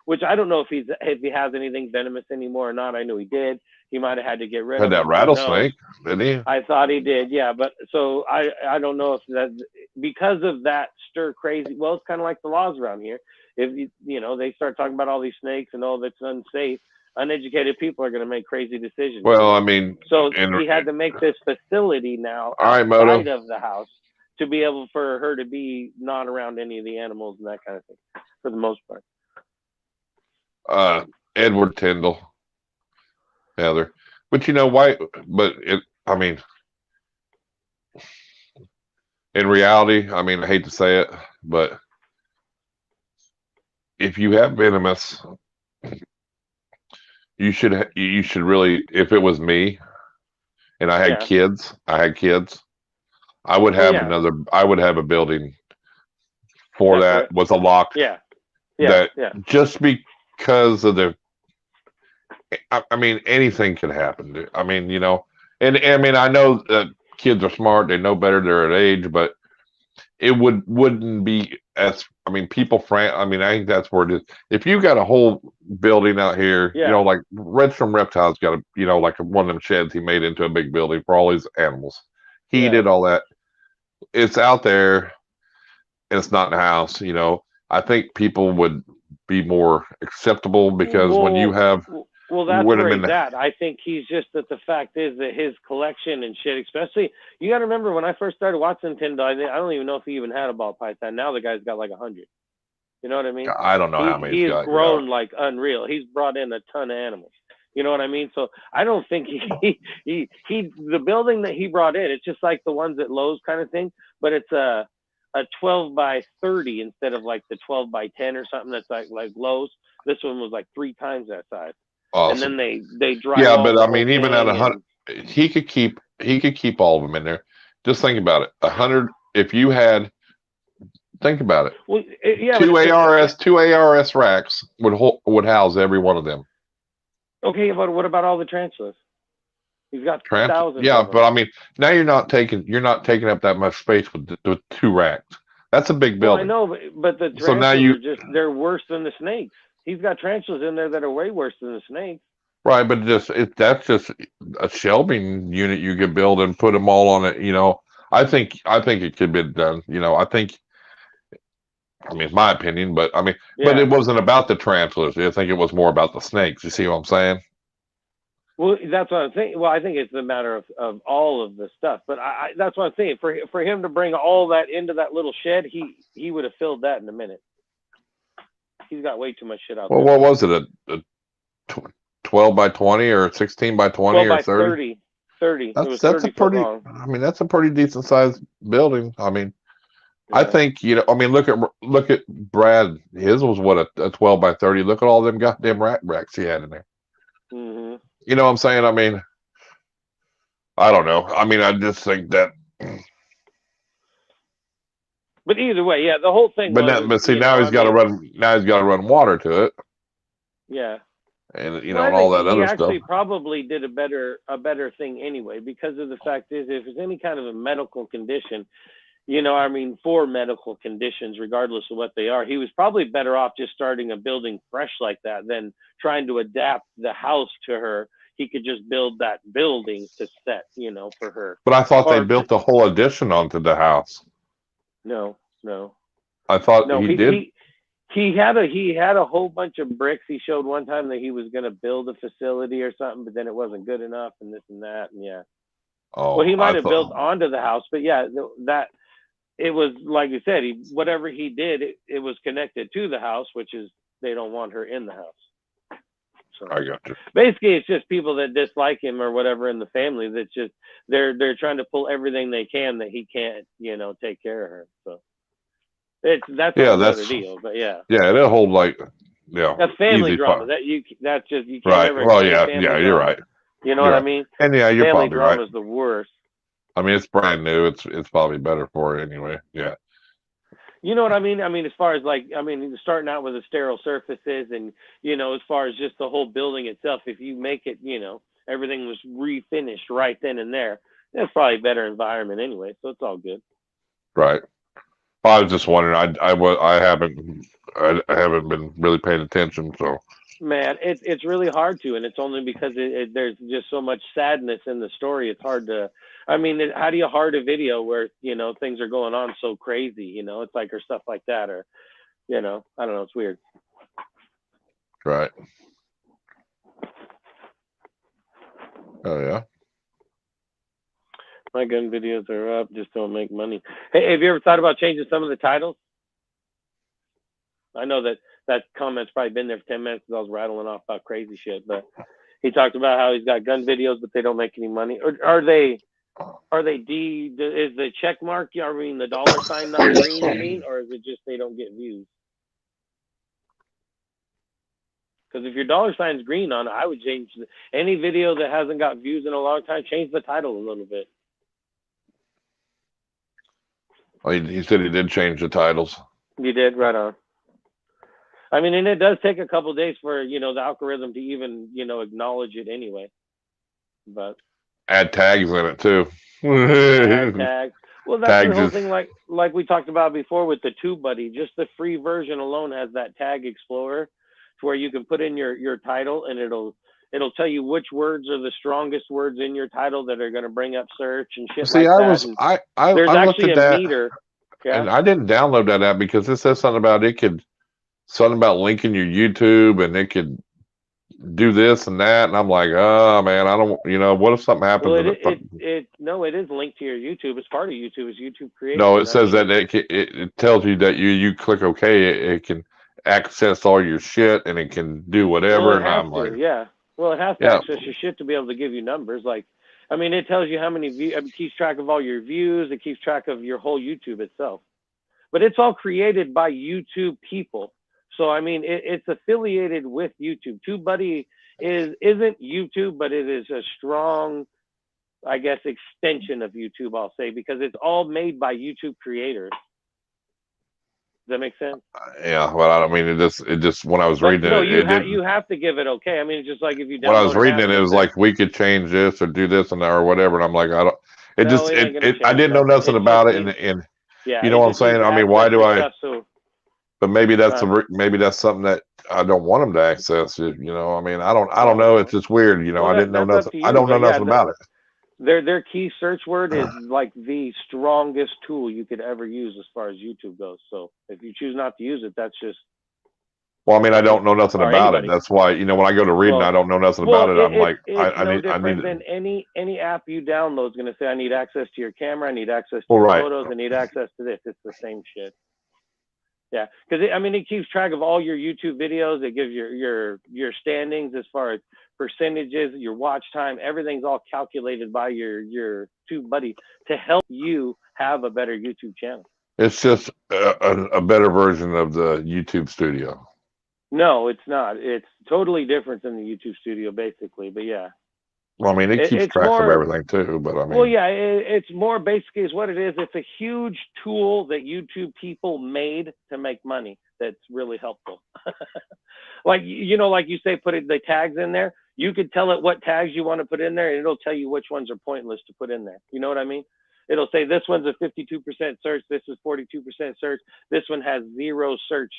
which I don't know if he has anything venomous anymore or not. I know he did. He might have had to get rid Had of that them. Who knows? rattlesnake, didn't he? I thought he did, yeah. But so I don't know if that because of that stir crazy. Well, it's kind of like the laws around here. If they start talking about all these snakes and all that's unsafe, uneducated people are going to make crazy decisions. Well, I mean, so he had to make this facility now outside Moto. of the house to be able for her to be not around any of the animals and that kind of thing, for the most part. Edward Tyndall, Heather. But why? But I mean, in reality, I mean, I hate to say it, but if you have venomous, you should really. If it was me, and I had kids, I would have I would have a building for separate. that with a lock. Yeah. Just because of I mean, anything could happen. I mean, and I mean, I know that kids are smart; they know better. They're at age, but it wouldn't be as. I mean, I mean, I think that's where it is. If you got a whole building out here, like Red from Reptiles got like one of them sheds he made into a big building for all his animals. He did all that. It's out there. It's not in the house. I think people would be more acceptable because when you have. Well, that's where he's at. I think he's just that the fact is that his collection and shit, especially, you got to remember when I first started watching Tyndall, I don't even know if he even had a ball python. Now the guy's got like 100. You know what I mean? I don't know how many he's grown like unreal. He's brought in a ton of animals. You know what I mean? So I don't think he the building that he brought in, it's just like the ones at Lowe's kind of thing, but it's a 12 by 30 instead of like the 12 by 10 or something that's like Lowe's. This one was like 3 times that size. Awesome. And then they drive. Yeah, but I mean, even at 100, he could keep all of them in there. Just think about it. 100. If you had, think about it. Well, yeah, two ARS racks would house every one of them. Okay, but what about all the tarantulas? He's got thousands. Yeah, but I mean, now you're not taking up that much space with 2 racks. That's a big building. Well, I know, but the tarantulas now they're worse than the snakes. He's got tarantulas in there that are way worse than the snakes. Right, but that's just a shelving unit you could build and put them all on it. I think it could be done. I mean, it's my opinion, but I mean, but it wasn't about the tarantulas. I think it was more about the snakes. You see what I'm saying? Well, that's what I'm saying. Well, I think it's a matter of all of the stuff. But that's what I'm saying. For him to bring all that into that little shed, he would have filled that in a minute. He's got way too much shit out there. Well, what was it? A 12 by 20 or 16 by 20 or 30? 30. That's a pretty. Long. I mean, that's a pretty decent sized building. I mean, I think I mean, look at Brad. His was what a 12 by 30. Look at all them goddamn racks he had in there. Mm-hmm. You know what I'm saying? I mean, I don't know. I mean, I just think that. But either way, yeah, the whole thing. But see, now he's got to run. Now he's got to run water to it. Yeah. And and all that other stuff. He actually probably did a better thing anyway, because of the fact is, if there's any kind of a medical condition, I mean, for medical conditions, regardless of what they are, he was probably better off just starting a building fresh like that than trying to adapt the house to her. He could just build that building to set, for her. But I thought they built the whole addition onto the house. No. I thought he did. He had a whole bunch of bricks. He showed one time that he was going to build a facility or something, but then it wasn't good enough, and this and that, and yeah. Oh, well, he might have built onto the house, but yeah, that it was like you said. Whatever he did, it was connected to the house, which is they don't want her in the house. So I got you. Basically, it's just people that dislike him or whatever in the family. That's just they're trying to pull everything they can that he can't, take care of her. So that's another deal. But yeah, it'll hold that's family drama. That's just you can't right. ever. Well, you're right. You know what I mean? And yeah, you're family probably right. Family drama is the worst. I mean, it's brand new. It's probably better for it anyway. Yeah. You know what I mean? I mean, as far as starting out with the sterile surfaces and, as far as just the whole building itself, if you make it, everything was refinished right then and there, that's probably a better environment anyway. So it's all good. Right. I was just wondering. I haven't been really paying attention. So Man, it's really hard to, and it's only because there's just so much sadness in the story. It's hard to. I mean, how do you heart a video where things are going on so crazy? It's like or stuff like that, or I don't know. It's weird. right. Oh yeah. My gun videos are up, just don't make money. Hey, have you ever thought about changing some of the titles? I know that comment's probably been there for 10 minutes because I was rattling off about crazy shit, but he talked about how he's got gun videos, but they don't make any money. Or are they is the check mark, I mean, the dollar sign not green, you mean? Or is it just they don't get views? Because if your dollar sign's green on it, I would change any video that hasn't got views in a long time, change the title a little bit. Well, he said he did change the titles. You did, right on. I mean, and it does take a couple of days for the algorithm to even acknowledge it anyway. But add tags in it too. Add tags. Well, that's tags the whole thing. Like we talked about before with the TubeBuddy. Just the free version alone has that tag explorer, to where you can put in your title and it'll tell you which words are the strongest words in your title that are going to bring up search and shit. See, like that. There's I actually looked at a that, meter. Yeah. and I didn't download that app because it says something about linking your YouTube, and it could do this and that, and I'm like, oh man, I don't, what if something happens? Well, it is linked to your YouTube. It's part of YouTube. It's YouTube Creation. No, it says that it tells you that you click OK, it can access all your shit and it can do whatever. Well, and I'm like, yeah. Well, it has to access your shit to be able to give you numbers. Like, I mean, it tells you how many views. It keeps track of all your views. It keeps track of your whole YouTube itself. But it's all created by YouTube people. So I mean, it's affiliated with YouTube. TubeBuddy isn't YouTube, but it is a strong, I guess, extension of YouTube. I'll say, because it's all made by YouTube creators. Does that make sense? Yeah, well, I don't mean it. Just when I was reading it, you have to give it okay. I mean, it's just like if you download. When I was reading it was like we could change this or do this and that or whatever, and I'm like, I don't. I didn't know nothing about it, and yeah, you know what I'm saying. I mean, why do I? But maybe that's something that I don't want them to access. I mean, I don't know. It's just weird. I didn't know nothing. I don't know nothing about it. Their key search word is like the strongest tool you could ever use as far as YouTube goes. So if you choose not to use it, that's just. Well, I mean, I don't know nothing about it. That's why, when I go to reading, I don't know nothing about it. I'm like, I need. Than any app you download is going to say, I need access to your camera, I need access to your photos, I need access to this. It's the same shit. Yeah, because it keeps track of all your YouTube videos. It gives your standings as far as percentages, your watch time. Everything's all calculated by your TubeBuddy to help you have a better YouTube channel. It's just a better version of the YouTube Studio. No, it's not. It's totally different than the YouTube Studio, basically. But yeah. Well, I mean, it keeps track of everything too, but I mean. Well, yeah, it's more basically is what it is. It's a huge tool that YouTube people made to make money. That's really helpful. like you say, put the tags in there. You could tell it what tags you want to put in there, and it'll tell you which ones are pointless to put in there. You know what I mean? It'll say this one's a 52% search. This is 42% search. This one has 0 search,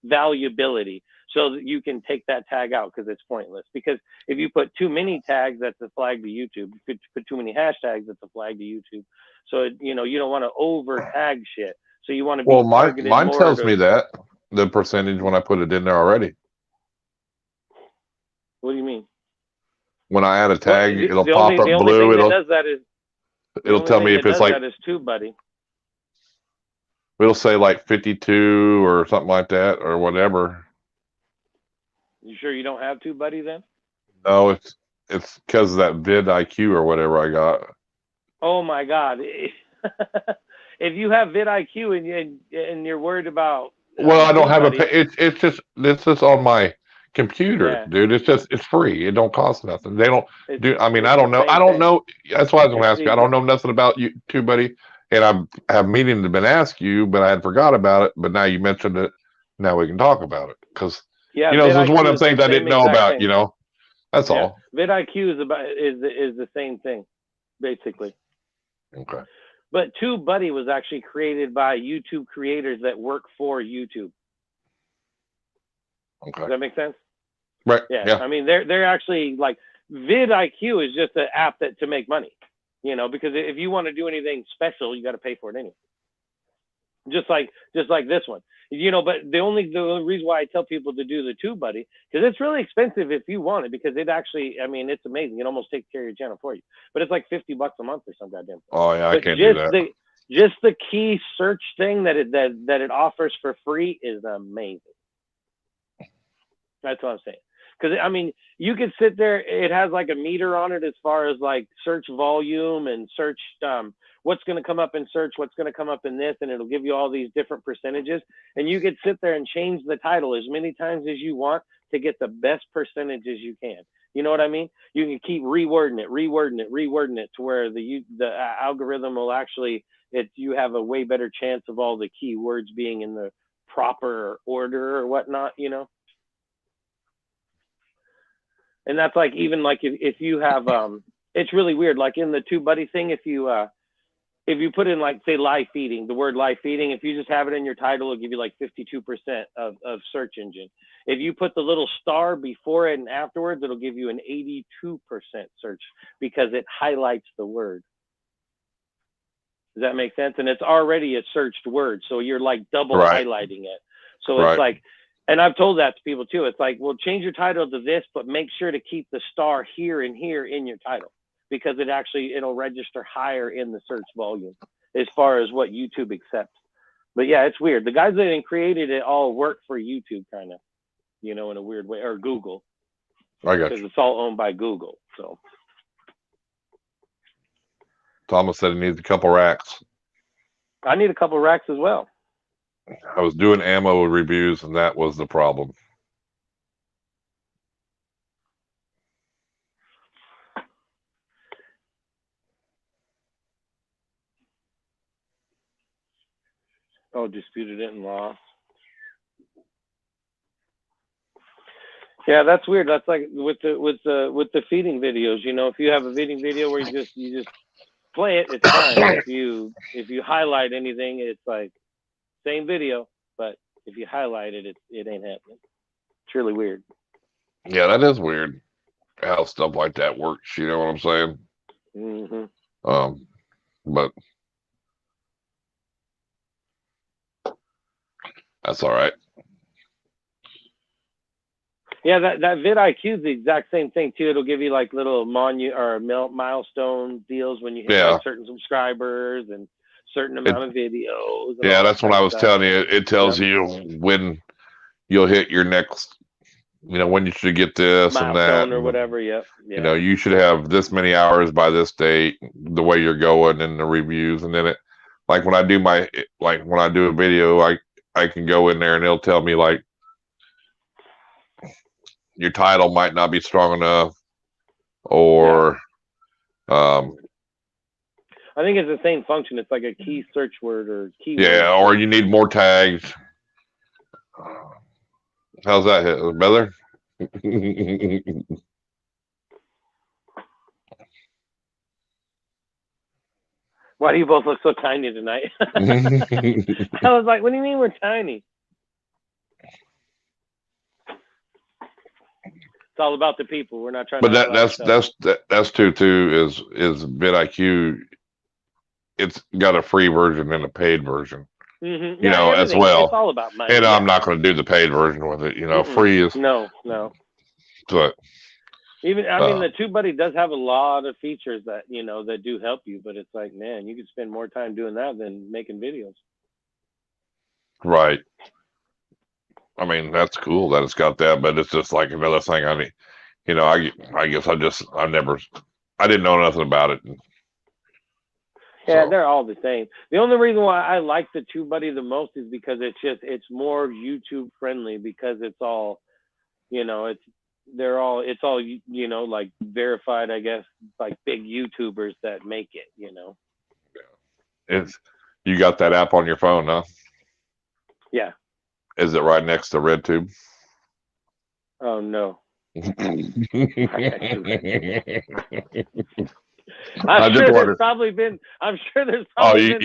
valuability. So that you can take that tag out because it's pointless. Because if you put too many tags, that's a flag to YouTube. If you put too many hashtags, that's a flag to YouTube. So, you don't want to over tag shit. So you want to be targeted. Mine tells me that the percentage when I put it in there already. What do you mean? When I add a tag, it'll pop up blue. It'll tell me if it's like. That is TubeBuddy. It'll say like 52 or something like that or whatever. You sure you don't have TubeBuddy then? No, it's because of that vidIQ or whatever I got. Oh my God! If you have vidIQ and you're worried about. Well, I don't have it's just on my computer, dude. It's free. It don't cost nothing. They don't do. I mean, I don't know. I don't know. That's why I was going to ask you. I don't know nothing about you, TubeBuddy, and I have meaning to been ask you, but I had forgot about it. But now you mentioned it. Now we can talk about it because. Yeah, this is one of the things I didn't know about. Thing. That's all. vidIQ is the same thing, basically. Okay. But TubeBuddy was actually created by YouTube creators that work for YouTube. Okay. Does that make sense? Right. Yeah. Yeah. I mean, they're actually like vidIQ is just an app to make money, you know, because if you want to do anything special, you got to pay for it anyway. Just like this one, you know. But the only reason why I tell people to do the TubeBuddy, because it's really expensive if you want it, because it actually, I mean, it's amazing. It almost takes care of your channel for you. But it's like $50 a month or some goddamn thing. Oh yeah, I But can't do that. Just the key search thing that it offers for free is amazing. That's what I'm saying. Because I mean, you could sit there. It has like a meter on it as far as like search volume and search what's going to come up in search, what's going to come up in this, and it'll give you all these different percentages. And you could sit there and change the title as many times as you want to get the best percentages you can. You know what I mean? You can keep rewording it to where the algorithm will actually you have a way better chance of all the keywords being in the proper order or whatnot. You know. And that's like, even like if you have it's really weird, like in the TubeBuddy thing, if you put in like, say, live feeding, the word live feeding, if you just have it in your title, it'll give you like 52% of search engine. If you put the little star before it and afterwards, it'll give you an 82% search, because it highlights the word. Does that make sense? And it's already a searched word, so you're like double highlighting it. So it's like, and I've told that to people too. It's like, well, change your title to this, but make sure to keep the star here and here in your title, because it'll register higher in the search volume as far as what YouTube accepts. But yeah, it's weird. The guys that created it all work for YouTube, kind of, you know, in a weird way, or Google. I got you. Because it's all owned by Google. So Thomas said he needs a couple racks. I need a couple racks as well. I was doing ammo reviews, and that was the problem. Oh, disputed it and lost. Yeah, that's weird. That's like with the feeding videos. You know, if you have a feeding video where you just play it, it's fine. If you highlight anything, it's like same video, but if you highlight it, it ain't happening. It's really weird. Yeah, that is weird how stuff like that works. You know what I'm saying? Mm-hmm. But that's all right. Yeah, that vidIQ is the exact same thing too. It'll give you like little milestone deals when you hit like certain subscribers and certain amount of videos. Yeah, that's what I was telling you. It tells you when you'll hit your next, you know, when you should get this milestone and that or whatever. Yep. Yeah. You know, you should have this many hours by this date, the way you're going in the reviews. And then like when I do a video, I can go in there and it'll tell me like, your title might not be strong enough, or I think it's the same function. It's like a key search word or keyword. Yeah, or you need more tags. How's that hit, brother? Why do you both look so tiny tonight? I was like, what do you mean we're tiny? It's all about the people. We're not trying. But that's too is vidIQ. It's got a free version and a paid version. Mm-hmm. You know, as well. It's all about money. And I'm not going to do the paid version with it. You know, free is no. But even I mean, the TubeBuddy does have a lot of features that that do help you. But it's like, man, you could spend more time doing that than making videos. Right. I mean, that's cool that it's got that, but it's just like another thing. I mean, I guess I didn't know nothing about it. Yeah, they're all the same. The only reason why I like the TubeBuddy the most is because it's more YouTube friendly, because it's all, it's all like verified, I guess, like big YouTubers that make it, Yeah. You got that app on your phone, huh? Yeah. Is it right next to RedTube? Oh no. I I'm just sure wondered. there's probably been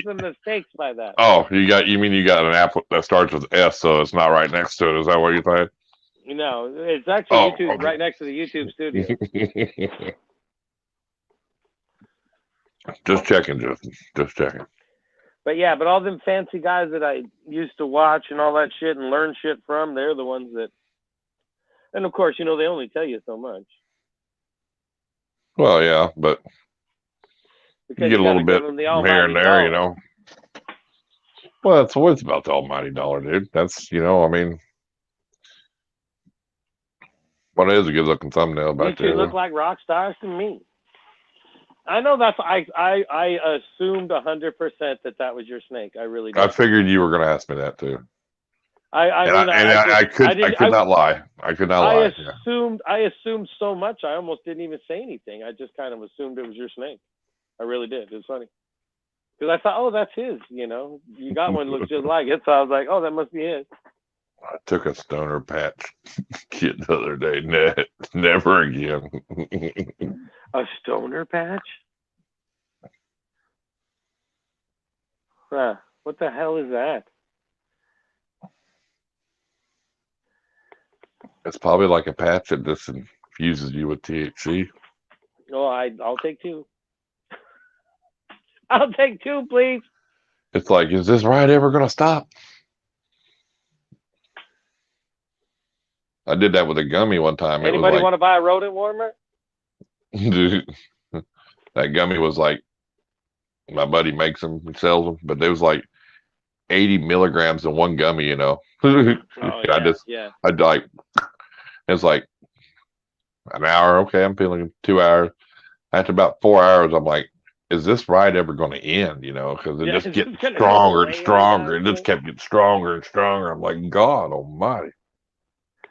some mistakes by that. Oh, you mean you got an app that starts with S, so it's not right next to it? Is that what you think? No, it's actually Oh, YouTube okay. right next to the YouTube studio. Just checking, Justin. Just checking. But yeah, but all them fancy guys that I used to watch and all that shit and learn shit from, they're the ones that. And of course, they only tell you so much. Well, yeah, but Because you get a little bit them the here and almighty there, dollar. Well, it's always about the almighty dollar, dude. That's, I mean, what is a good looking thumbnail You back two there? look like rock stars to me. I know that's I assumed 100% that was your snake. I really did. I figured you were going to ask me that too. I could not lie. I could not lie. I assumed so much. I almost didn't even say anything. I just kind of assumed it was your snake. I really did. It was funny because I thought, oh, that's his. You got one looks just like it, so I was like, oh, that must be his. I took a stoner patch kid the other day. Never again. A stoner patch? Huh. What the hell is that? It's probably like a patch that just infuses you with THC. Oh, I'll take two. I'll take two, please. It's like, is this ride ever going to stop? I did that with a gummy one time. Anybody want to buy a rodent warmer? Dude, that gummy was like, my buddy makes them, he sells them, but there was like 80 milligrams in one gummy, Oh, yeah, I'd like, it's like an hour. Okay, I'm feeling 2 hours. After about 4 hours, I'm like, is this ride ever going to end? Because it just gets stronger and stronger. It just kept getting stronger and stronger. I'm like, God almighty.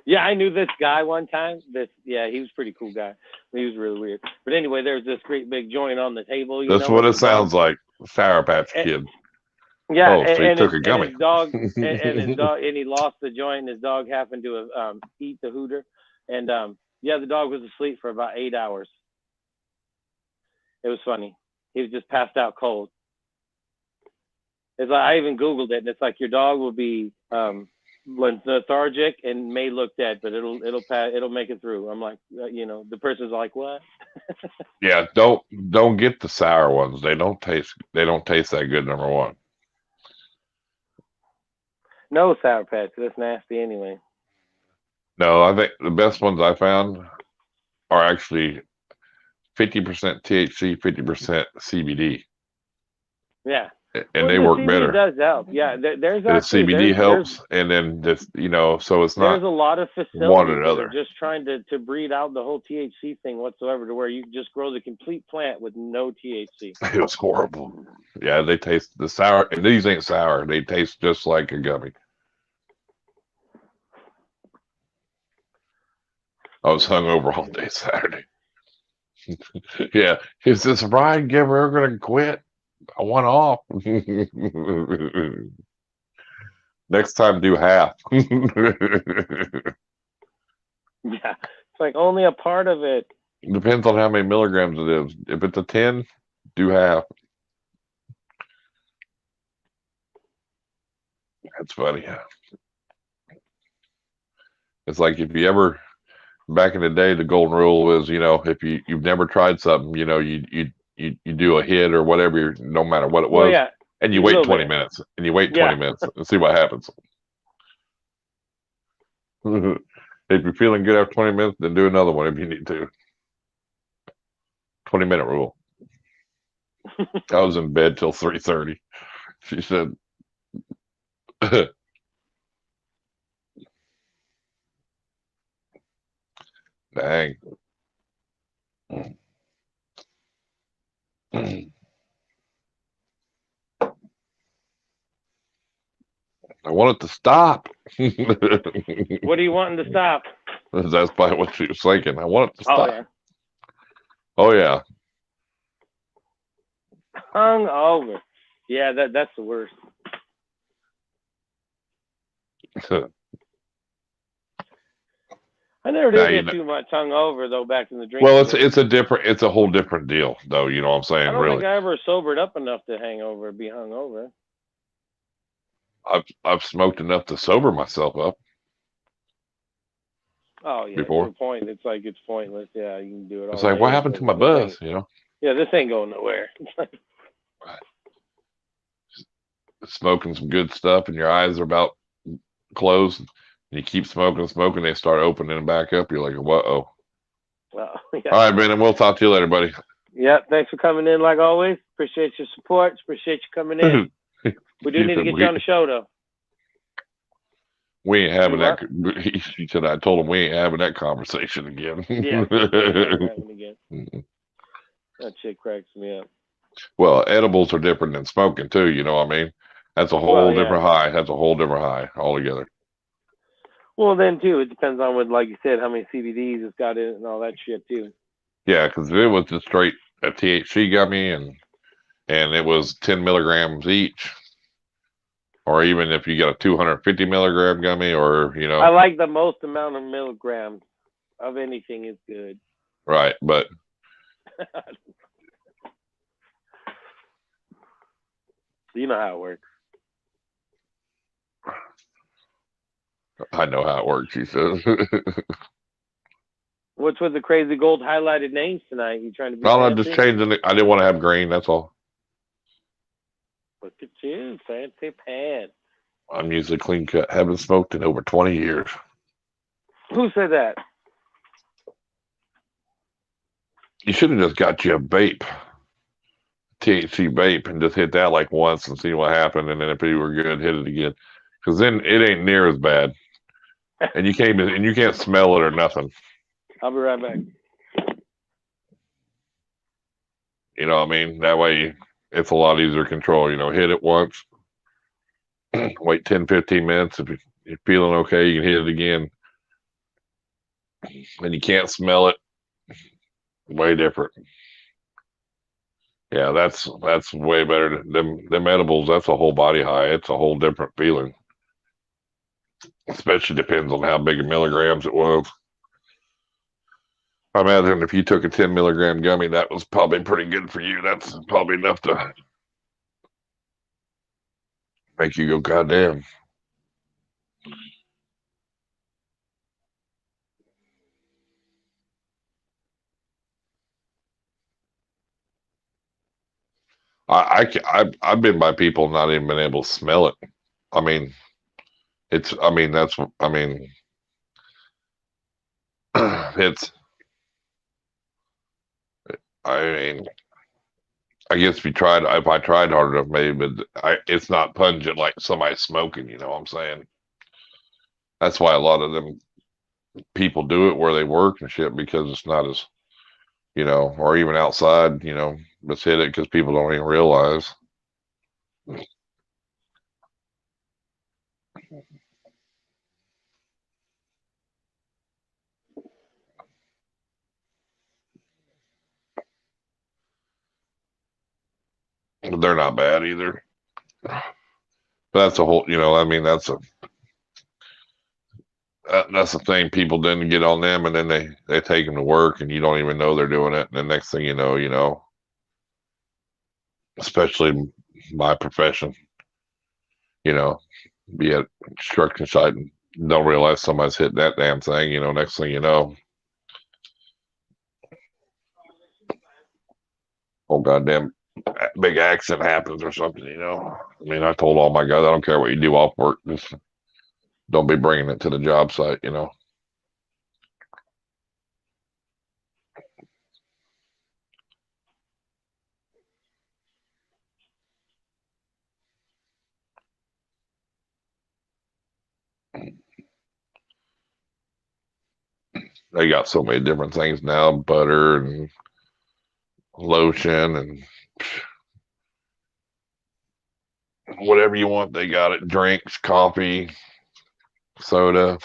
Yeah, I knew this guy one time. He was a pretty cool guy. He was really weird. But anyway, there's this great big joint on the table. That's what it sounds like. Sour Patch Kid. Yeah, so he took a gummy. And his dog, and he lost the joint. And his dog happened to eat the hooter, and the dog was asleep for about 8 hours. It was funny. He was just passed out cold. It's like I even Googled it, and it's like your dog will be lethargic and may look dead, but it'll make it through. I'm like, the person's like, what? Yeah, don't get the sour ones. They don't taste that good. Number one. No Sour Patch. That's nasty anyway. No, I think the best ones I found are actually 50% THC, 50% CBD. Yeah. And they work CBD better. Does help. Yeah, there's actually CBD helps, and then just so it's not. There's a lot of facilities that are just trying to breed out the whole THC thing whatsoever, to where you just grow the complete plant with no THC. It was horrible. Yeah, they taste the sour. And these ain't sour. They taste just like a gummy. I was hungover all day Saturday. Yeah, is this ride ever going to quit? I want off. Next time, do half. Yeah, it's like only a part of it. Depends on how many milligrams it is. If it's a 10, do half. That's funny. It's like if you ever, back in the day, the golden rule is, if you've never tried something, you do a hit or whatever, no matter what it was, and you wait 20 minutes, and you wait 20 minutes and see what happens. If you're feeling good after 20 minutes, then do another one if you need to. 20-minute rule. I was in bed till 3:30. She said, dang. I want it to stop. What are you wanting to stop? That's probably what she was thinking. I want it to stop. Yeah. Oh, yeah. Hung over. Yeah, that's the worst. I never Now did you get know. too much hungover though back in the Well, drinking days. it's a whole different deal though. You know what I'm I saying? don't Really, think I ever sobered up enough to be hungover. I've smoked enough to sober myself up Oh yeah, to before. a point. It's like it's pointless. Yeah, you can do it It's all like, what day, happened but to my this buzz? ain't. You know, Yeah, this ain't going nowhere. smoking some good stuff, and your eyes are about closed. And you keep smoking, they start opening back up. You're like, whoa. Well, All yeah. right, Brandon, we'll talk to you later, buddy. Yeah, thanks for coming in like always. Appreciate your support. Appreciate you coming in. We do He need to said, get you on the show though. we ain't Do having that. what? He said, I told him we ain't having that conversation again. Yeah, never happen again. That shit cracks me up. Well, edibles are different than smoking too. You know what I mean? That's a Well, whole yeah. different high. That's a whole different high altogether. Well, then too, it depends on what, like you said, how many CBDs it's got in it and all that shit too. Yeah, because it was just straight a THC gummy, and it was 10 milligrams each, or even if you get a 250 milligram gummy, or I like the most amount of milligrams of anything is good. right. But You know how it works. I know how it works. He says. What's with the crazy gold highlighted names tonight? You trying to be No, I'm just fancy? changing it. I didn't want to have green. That's all. Look at you, fancy pants. I'm usually clean cut. Haven't smoked in over 20 years. Who said that? You should have just got you a vape, THC vape, and just hit that like once and see what happened. And then if you were good, hit it again. Because then it ain't near as bad, and you can't smell it or nothing. I'll be right back. You know what I mean? That way, it's a lot easier to control. Hit it once, wait 10, 15 minutes. If you're feeling okay, you can hit it again, and you can't smell it. Way different. Yeah, that's way better. Them edibles, that's a whole body high. It's a whole different feeling. Especially depends on how big in milligrams it was. I imagine if you took a 10 milligram gummy, that was probably pretty good for you. That's probably enough to make you go, God damn. I've been by people not even been able to smell it. I mean, I mean, it's, I mean, I guess if I tried hard enough, maybe, but it's not pungent like somebody smoking, you know what I'm saying? That's why a lot of them people do it where they work and shit because it's not as, or even outside, just hit it because people don't even realize. They're not bad either. But that's a whole, I mean, that's the thing. People then get on them, and then they take them to work, and you don't even know they're doing it. And the next thing especially my profession, you know, be at construction site and don't realize somebody's hitting that damn thing. Next thing you know, oh goddamn, big accident happens or something. I mean, I told all my guys, I don't care what you do off work, just don't be bringing it to the job site. They got so many different things now, butter and lotion and whatever you want. They got it. Drinks, coffee, soda.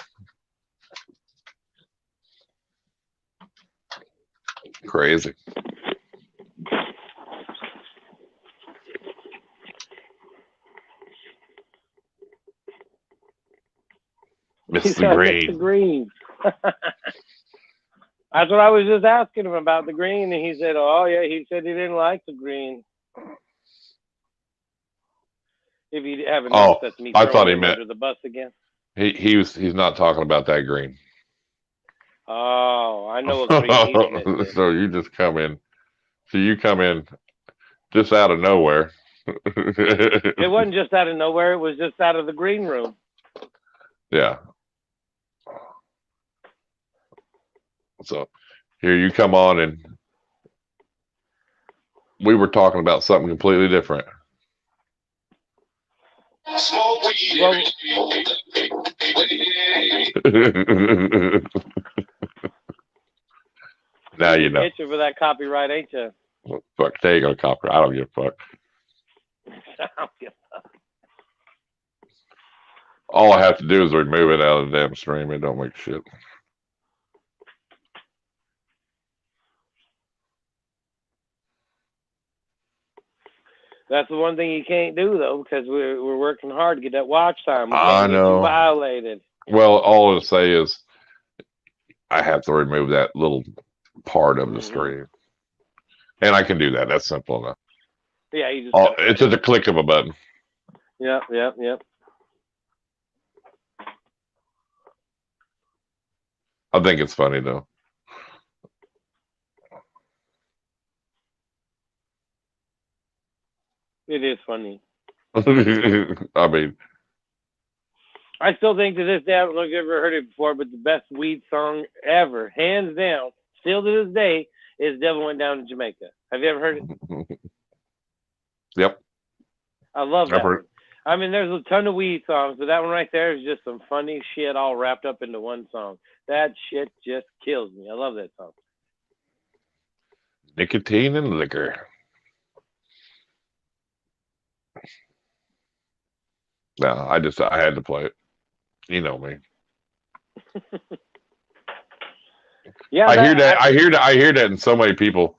Crazy. Miss the I missed the green. green. That's what I was just asking him about the green, and he said, "Oh yeah," he said he didn't like the green. If you haven't Oh, noticed, that's me I thought throwing he him meant under the bus again. he's not talking about that green. Oh, I know what green he's missing. So you just come in. So you come in just out of nowhere. It wasn't just out of nowhere; it was just out of the green room. Yeah. So here you come on, and we were talking about something completely different. Well, Now you you're know. itching for that copyright, ain't you? Well, fuck, they ain't gonna copy. I don't give a fuck. All I have to do is remove it out of the damn stream. It don't make shit. That's the one thing you can't do though, because we're working hard to get that watch time. We I can't get know. you violated. Well, all I'll say is I have to remove that little part of the stream, and I can do that. That's simple enough. Yeah, you just. It's just a click of a button. Yep. I think it's funny though. It is funny. I mean, I still think to this day, I don't know if you've ever heard it before, but the best weed song ever, hands down, still to this day, is "Devil Went Down to Jamaica." Have you ever heard it? Yep. I love that one. I mean, there's a ton of weed songs, but that one right there is just some funny shit all wrapped up into one song. That shit just kills me. I love that song. Nicotine and liquor. No, I had to play it. You know me. Yeah, I hear that in so many people.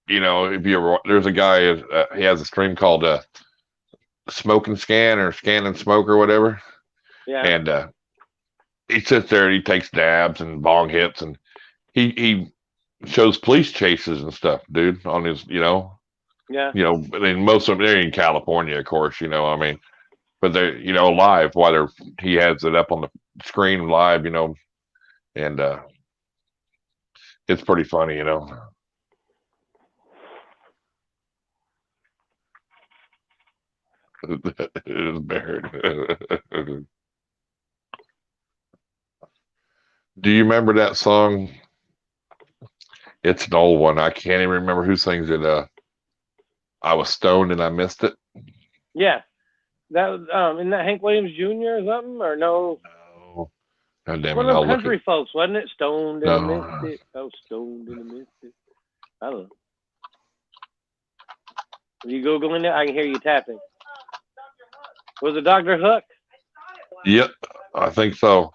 You know, if you ever, there's a guy, he has a stream called Smoke and Scan or Scan and Smoke or whatever. Yeah. And he sits there and he takes dabs and bong hits, and he shows police chases and stuff, dude, on his, Yeah. I mean, most of them, they're in California, of course, I mean, but they're, live while he has it up on the screen live, and it's pretty funny, It is Baird. Do you remember that song? It's an old one. I can't even remember who sings it. I was stoned and I missed it. Yeah. That was isn't that Hank Williams Jr. or something? Or no? No. God damn One it, of them country folks, wasn't it? Stoned and I missed it. I was stoned and I missed it. I don't know. Are you Googling it? I can hear you tapping. Was it Dr. Hook? Yep, I think so.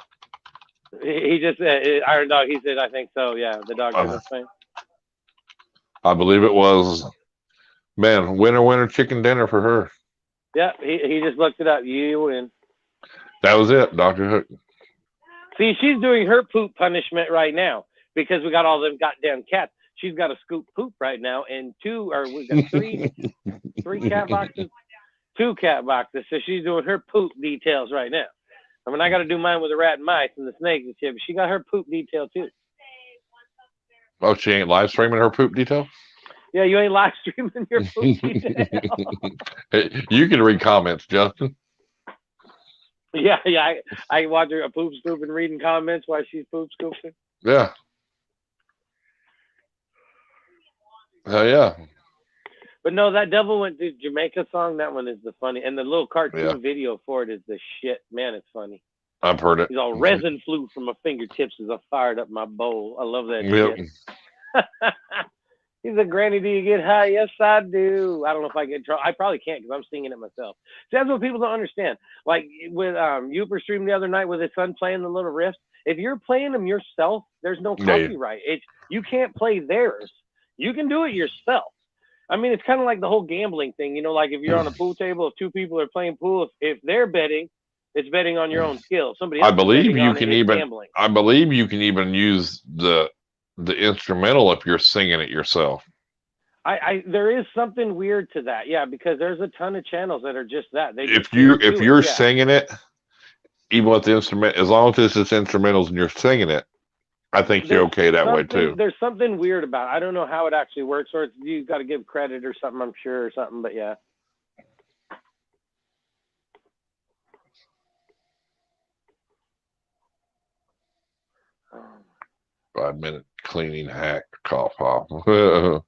He just said, Irondogg, he said, I think so. Yeah, the Dr. Hook thing. I believe it was, man, winner, chicken dinner for her. Yeah, he just looked it up. You win. That was it, Dr. Hook. See, she's doing her poop punishment right now because we got all them goddamn cats. She's got to scoop poop right now, and we got three cat boxes, 2 cat boxes. So she's doing her poop details right now. I mean, I got to do mine with the rat and mice and the snakes and shit, but she got her poop detail too. Oh, she ain't live streaming her poop detail? Yeah, you ain't live streaming your poop detail. Hey, you can read comments, Justin. Yeah, I watch her poop scoop and reading comments while she's poop scooping. Yeah. Hell yeah. But no, that Devil Went to Jamaica song, that one is the funny. And the little cartoon video for it is the shit. Man, it's funny. I've heard it. He's all resin flew from my fingertips as I fired up my bowl. I love that shit. He's a granny, do you get high? Yes, I do. I don't know if I get in trouble. I probably can't because I'm singing it myself. See, that's what people don't understand. Like with Uber stream the other night with his son playing the little riffs. If you're playing them yourself, there's no copyright. You can't play theirs. You can do it yourself. I mean, it's kind of like the whole gambling thing. Like if you're on a pool table, if 2 people are playing pool, if they're betting, it's betting on your own skill. Somebody else I believe you can even. I believe you can even use the the instrumental if you're singing it yourself. There is something weird to that, yeah, because there's a ton of channels that are just that. They just If you're singing it, even with the instrument, as long as it's instrumentals and you're singing it, I think you're okay that way too. There's something weird about it. I don't know how it actually works, or you got to give credit or something, I'm sure, or something, but yeah. Um, 5-minute cleaning hack, cough off.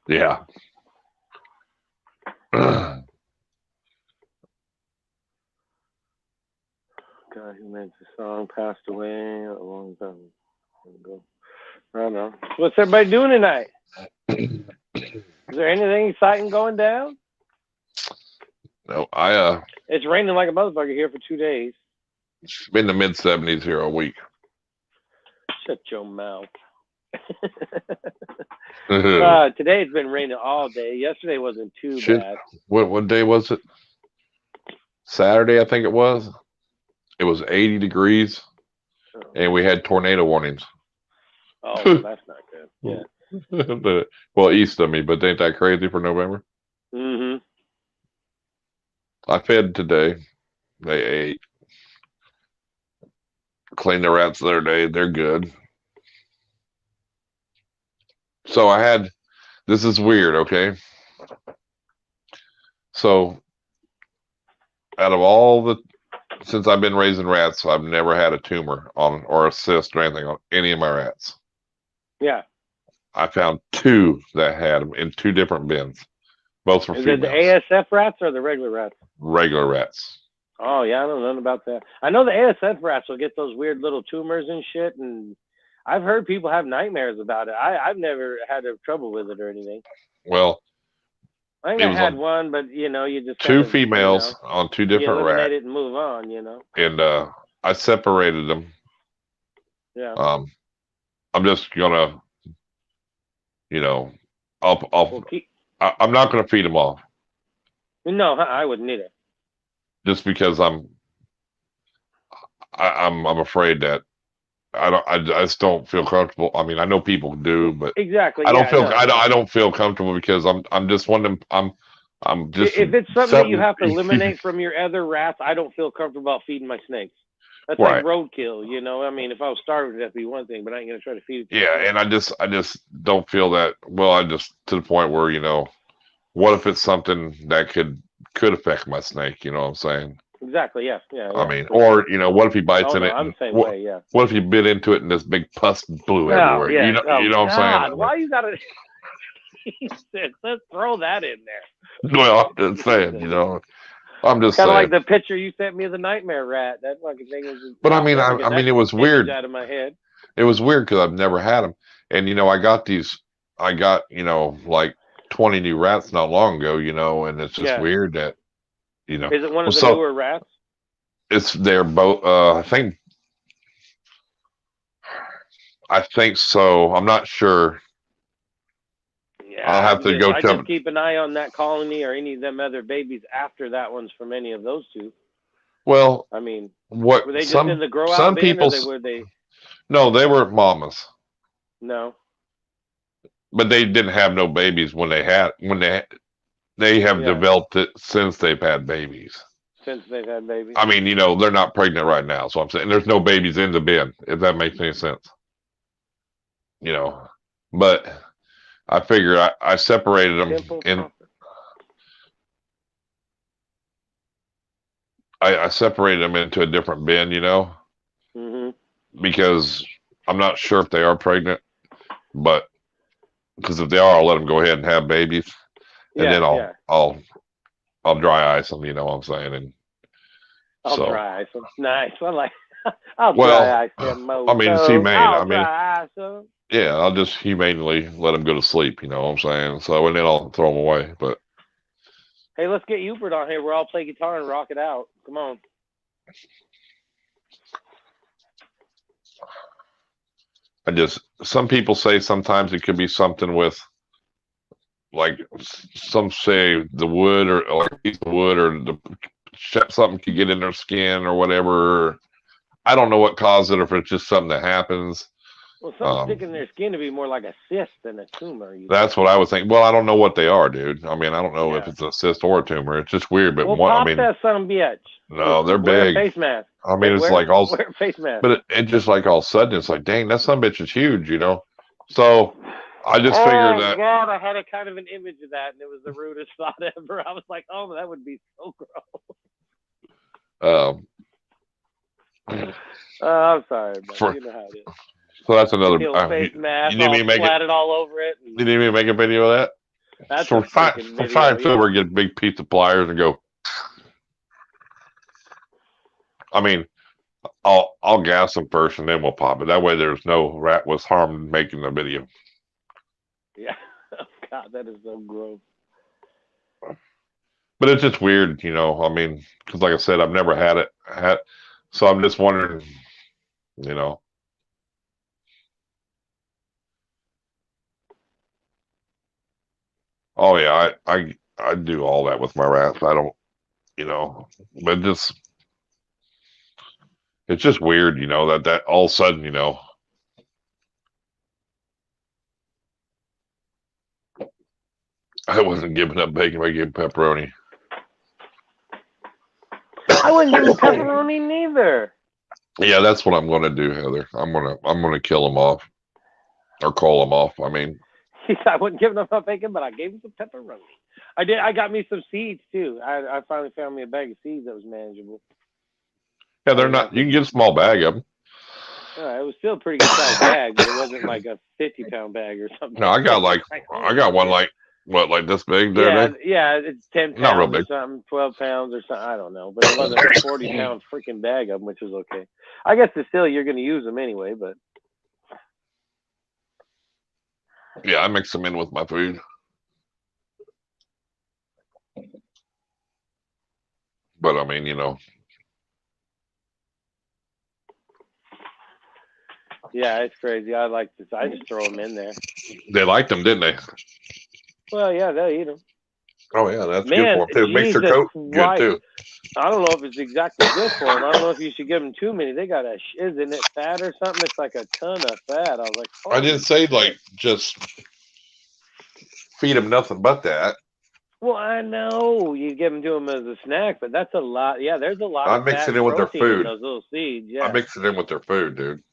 Yeah. guy who made the song passed away a long time ago. I don't know. What's everybody doing tonight? Is there anything exciting going down? No, it's raining like a motherfucker here for 2 days. It's been the mid-70s here all week. Shut your mouth. Today it's been raining all day. Yesterday wasn't too bad. What day was it? Saturday, I think it was. It was 80 degrees, and we had tornado warnings. Oh, well, that's not good. Yeah. Well, east of me, but ain't that crazy for November? Mm-hmm. I fed today. They ate. Cleaned the rats the other day. They're good. So I had, this is weird, okay? So out of all the, since I've been raising rats, I've never had a tumor on or a cyst or anything on any of my rats. Yeah. I found 2 that had them in 2 different bins. Both were females. Is it the ASF rats or the regular rats? Regular rats. Oh, yeah, I don't know nothing about that. I know the ASF rats will get those weird little tumors and shit, and I've heard people have nightmares about it. I've never had trouble with it or anything. Well, I think I had one, but you just 2 females on 2 different rats. Eliminate it and move on, And I separated them. Yeah. I'm just gonna, I'm not gonna feed them all. No, I wouldn't either. Just because I'm afraid that I just don't feel comfortable. I mean, I know people do, but exactly. I don't feel comfortable because I'm just one of them. I'm just. If it's something that you have to eliminate from your other rats, I don't feel comfortable about feeding my snakes. That's like roadkill, I mean, if I was starving, that'd be one thing, but I ain't gonna try to feed it. Yeah, and I just don't feel that. Well, I just to the point where what if it's something that could affect my snake? You know what I'm saying? Exactly. Yeah. I mean, or what if he bites in it? I'm the same way. Yeah. What if you bit into it and this big pus blew everywhere? Yeah. You know what I'm saying? Why you gotta? Let's throw that in there. Well, I'm just saying. I'm just kind saying. of like the picture you sent me of the nightmare rat. That fucking thing was. But I mean, it was weird. Out of my head. It was weird because I've never had them, and I got like 20 new rats not long ago, and it's just weird that. Is it one of the newer rats? They're both. I think so. I'm not sure. Yeah, I'll have to go. I just keep an eye on that colony or any of them other babies after that one's from any of those 2. Well, I mean, what were they just in the grow out? Some people. Were they? No, they were mamas. No. But they didn't have no babies when they have developed it since they've had babies. Since they've had babies. I mean, they're not pregnant right now, so I'm saying there's no babies in the bin, if that makes any sense. But I figured I separated them I separated them into a different bin, because I'm not sure if they are pregnant, but because if they are, I'll let them go ahead and have babies, and then I'll dry ice them. You know what I'm saying? And I'll dry ice them. Nice. I'll dry ice them. I mean, it's humane. Dry ice them. Yeah, I'll just humanely let them go to sleep. You know what I'm saying? So and then I'll throw them away. But hey, let's get Hubert on here. We'll all play guitar and rock it out. Come on. Some people say sometimes it could be something with, like, some say the wood or a piece of wood or something could get in their skin or whatever. I don't know what caused it, or if it's just something that happens. Well, something sticking in their skin to be more like a cyst than a tumor. That's what I was thinking. Well, I don't know what they are, dude. I mean, I don't know if Yeah. it's a cyst or a tumor. It's just weird. But Well, what, I pop mean, that son of a bitch. no, they're Wear a big. face mask. I mean, it's like all, wear a face mask. but it just like all of a sudden, it's like, dang, that son of a bitch is huge, you know? So I just figured that. Oh, God, I had a kind of an image of that, and it was the rudest thought ever. I was like, oh, that would be so gross. I'm sorry, but you know how it is. So that's another. Face mask, you need me to make it all over it. You need me to make a video of that? That's so a freaking video. Find Silver, get a big piece of pliers and go. I mean, I'll gas them first and then we'll pop it. That way, there's no rat was harmed making the video. Yeah. Oh, God, that is so gross. But it's just weird, you know. I mean, because like I said, I've never had it. So I'm just wondering, you know. Oh yeah, I do all that with my rats. I don't, you know, but it's just weird, you know, that all of a sudden, you know. I wasn't giving up bacon. I gave pepperoni. I wouldn't give pepperoni neither. Yeah, that's what I'm going to do, Heather. I'm gonna kill them off, or call them off. I mean, I wouldn't give them up bacon, but I gave them some pepperoni. I did. I got me some seeds too. I finally found me a bag of seeds that was manageable. Yeah, they're not. You can get a small bag of them. It was still a pretty good sized bag, but it wasn't like a 50-pound bag or something. No, I got one like this big there. Yeah, it's 10 pounds not real big. or something, 12 pounds or something. I don't know, but it wasn't a 40-pound freaking bag of them, which was okay. I guess it's still you're going to use them anyway, but. Yeah, I mix them in with my food. But I mean, you know. Yeah, it's crazy. I like this. I just throw them in there. They liked them, didn't they? Well, yeah, they'll eat them. Oh yeah, that's good for them too. It makes their coat good too. I don't know if it's exactly good for them. I don't know if you should give them too many. They got isn't it fat or something? It's like a ton of fat. I was like, I didn't say like just feed them nothing but that. Well, I know you give them to them as a snack, but that's a lot. Yeah, there's a lot. I mix it in with their food. Those little seeds. Yeah, I mix it in with their food, dude.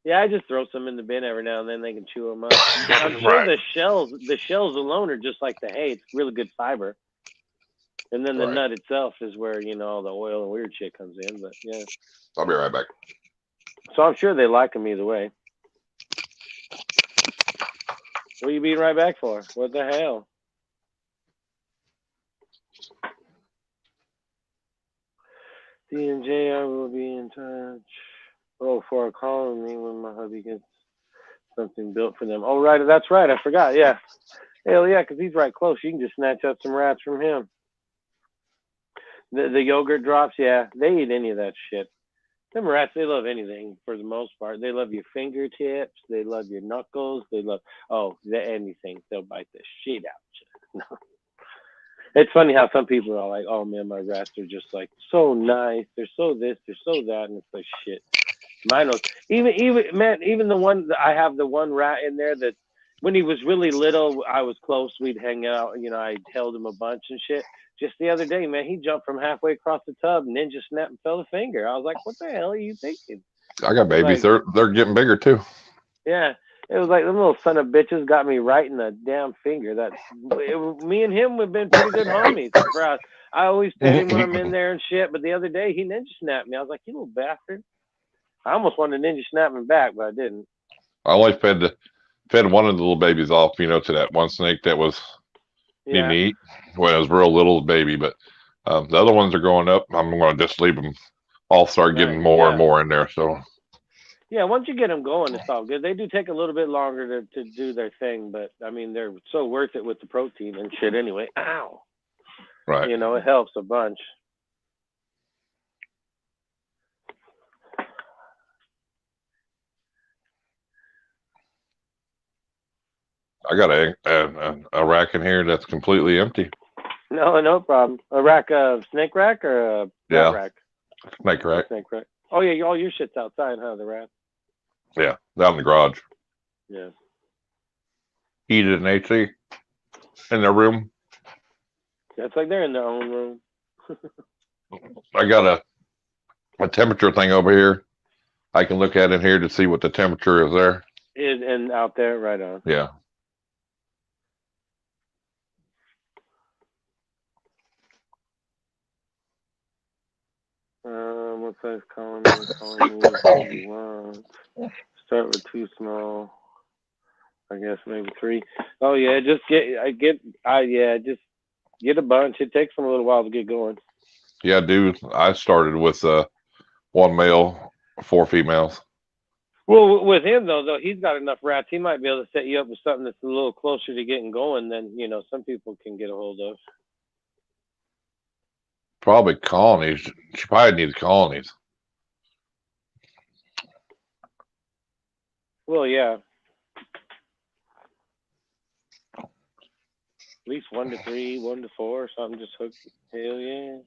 Yeah, I just throw some in the bin every now and then. They can chew them up. I'm sure the shells alone are just like the hay. It's really good fiber. And then the nut itself is where, you know, all the oil and weird shit comes in. But yeah. I'll be right back. So I'm sure they like them either way. What are you being right back for? What the hell? D&J, I will be in touch. Oh, for calling me when my hubby gets something built for them. Oh, right. That's right. I forgot. Yeah. Hell yeah, because he's right close. You can just snatch up some rats from him. The yogurt drops, yeah. They eat any of that shit. Them rats, they love anything for the most part. They love your fingertips. They love your knuckles. They love, anything. They'll bite the shit out of you. It's funny how some people are like, oh, man, my rats are just like so nice. They're so this, they're so that. And it's like, shit. Mine was, even the one, I have the one rat in there that when he was really little, I was close. We'd hang out. You know, I held him a bunch and shit. Just the other day, man, he jumped from halfway across the tub, ninja snapped and fell a finger. I was like, what the hell are you thinking? I got babies. Like, they're getting bigger too. Yeah. It was like them little son of bitches got me right in the damn finger. Me and him have been pretty good homies. I always pet him when I'm in there and shit. But the other day, he ninja snapped me. I was like, you little bastard. I almost wanted to ninja snap him back, but I didn't. I always fed one of the little babies off, you know, to that one snake that was needing to eat when it was real little baby. But the other ones are growing up. I'm going to just leave them all start getting more and more in there. So. Yeah, once you get them going, it's all good. They do take a little bit longer to do their thing, but, I mean, they're so worth it with the protein and shit anyway. Ow. Right. You know, it helps a bunch. I got a rack in here that's completely empty. No problem. A rack of snake rack or a rat rack? Snake rack. Snake rack. Oh yeah, all your shit's outside, huh? The rats. Yeah, down in the garage. Yeah. Heated and AC in their room. Yeah, it's like they're in their own room. I got a temperature thing over here. I can look at in here to see what the temperature is there. And out there, right on. Yeah. What size colony? Colony you want? Start with 2 small. I guess maybe 3. Oh yeah, just just get a bunch. It takes them a little while to get going. Yeah, dude. I started with 1 male, 4 females. Well, with him though, he's got enough rats. He might be able to set you up with something that's a little closer to getting going than some people can get a hold of. Probably colonies. She probably needs colonies. Well, yeah. At least 1 to 3, 1 to 4, or something. Just hook. Hell yeah.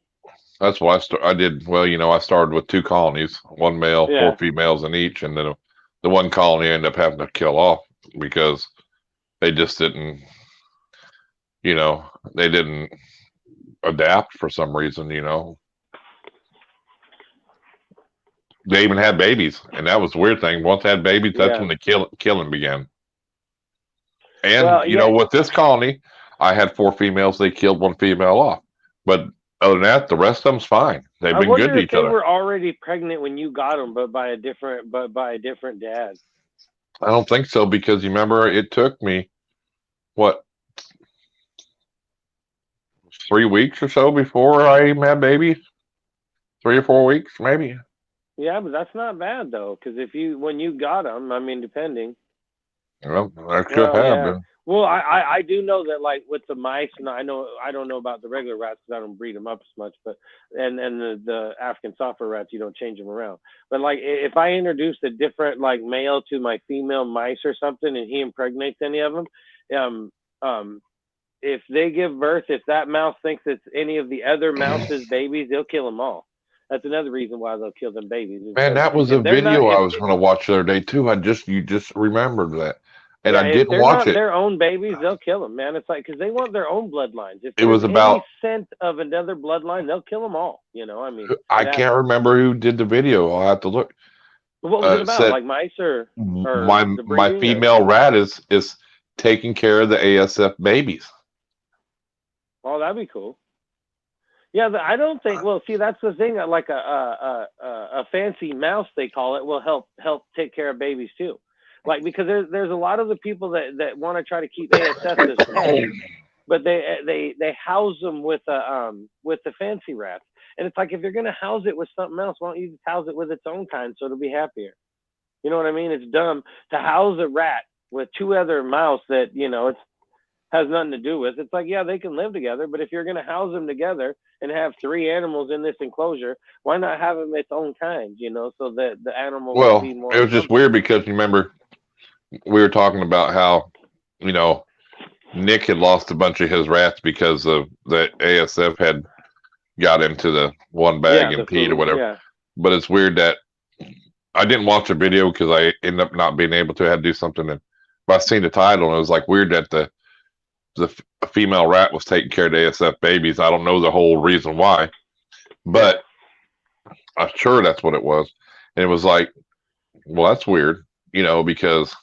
That's what I did. Well, I started with 2 colonies, 1 male, 4 Yeah. females in each, and then the one colony I ended up having to kill off because they just didn't, they didn't adapt for some reason. They even had babies, and that was the weird thing. Once they had babies, that's Yeah. when the killing began. And Well, with this colony, I had 4 females. They killed 1 female off, but other than that, the rest of them's fine. They've I been wonder good to if each they other. were already pregnant when you got them, but by a different dad. I don't think so because you remember it took me what 3 weeks or so before I even had babies. 3 or 4 weeks, maybe. Yeah, but that's not bad though, because when you got them, I mean, depending. Well, I could Well, have yeah. been. Well, I do know that like with the mice, and I don't know about the regular rats because I don't breed them up as much, but and the African software rats, you don't change them around. But like if I introduced a different like male to my female mice or something, and he impregnates any of them, if they give birth, if that mouse thinks it's any of the other mouse's babies, they'll kill them all. That's another reason why they'll kill them babies. Man, that was a If they're not, video I was going to watch the other day too. You just remembered that, and I if didn't they're watch not it. their own babies, they'll kill them, man. It's like because they want their own bloodlines. If It was there's any about. scent of another bloodline, they'll kill them all. I mean, I can't remember who did the video. I'll have to look. What was it about? Said Like mice or the my breeding? female rat is taking care of the ASF babies. Oh, that'd be cool. Yeah, I don't think. Well, see, that's the thing. Like a fancy mouse, they call it, will help take care of babies too. Like because there's a lot of the people that want to try to keep ASF as pets, but they house them with the fancy rats. And it's like if you're gonna house it with something else, why don't you just house it with its own kind so it'll be happier? You know what I mean? It's dumb to house a rat with 2 other mouse that it has nothing to do with. It's like, yeah, they can live together, but if you're gonna house them together and have 3 animals in this enclosure, why not have them its own kind? So that the animal will be more. It was just weird because you remember we were talking about how Nick had lost a bunch of his rats because of the ASF had got into the one bag and peed or whatever. Yeah. But it's weird that I didn't watch the video because I ended up not being able to. I had to do something. But I seen the title and it was like weird that the female rat was taking care of the ASF babies. I don't know the whole reason why, but I'm sure that's what it was. And it was like, well, that's weird, because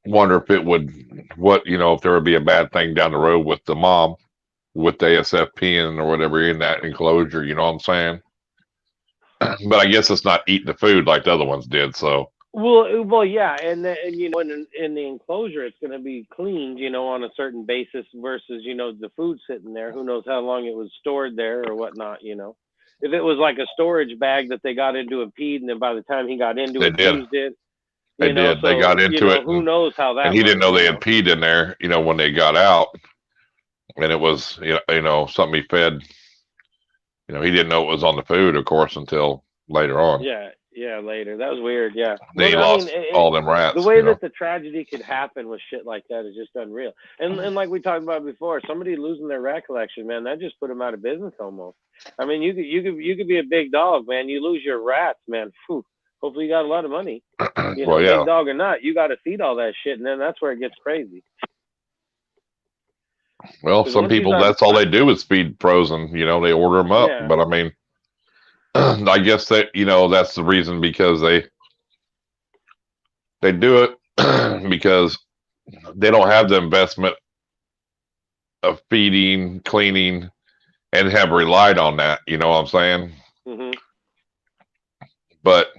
wonder if it would, if there would be a bad thing down the road with the mom with the ASF peeing or whatever in that enclosure, you know what I'm saying? But I guess it's not eating the food like the other ones did. So well, yeah, and in the enclosure, it's going to be cleaned, on a certain basis versus the food sitting there. Who knows how long it was stored there or whatnot, If it was like a storage bag that they got into and peed, and then by the time he got into it, used it. They did. So, they got into it. Who knows how that? And he didn't know they had peed in there, when they got out, and it was, something he fed. He didn't know it was on the food, of course, until later on. Yeah, Yeah, later. That was weird. Yeah. Then he lost all them rats. The way that the tragedy could happen with shit like that is just unreal. And like we talked about before, somebody losing their rat collection, man, that just put them out of business almost. I mean, you could be a big dog, man. You lose your rats, man. Whew. Hopefully, you got a lot of money. You know, big dog or not, you got to feed all that shit, and then that's where it gets crazy. Well, some people, that's all they do is feed frozen. You know, they order them up. Yeah. But I mean, I guess that, you know, that's the reason, because they do it because they don't have the investment of feeding, cleaning, and have relied on that. You know what I'm saying? Mm-hmm. But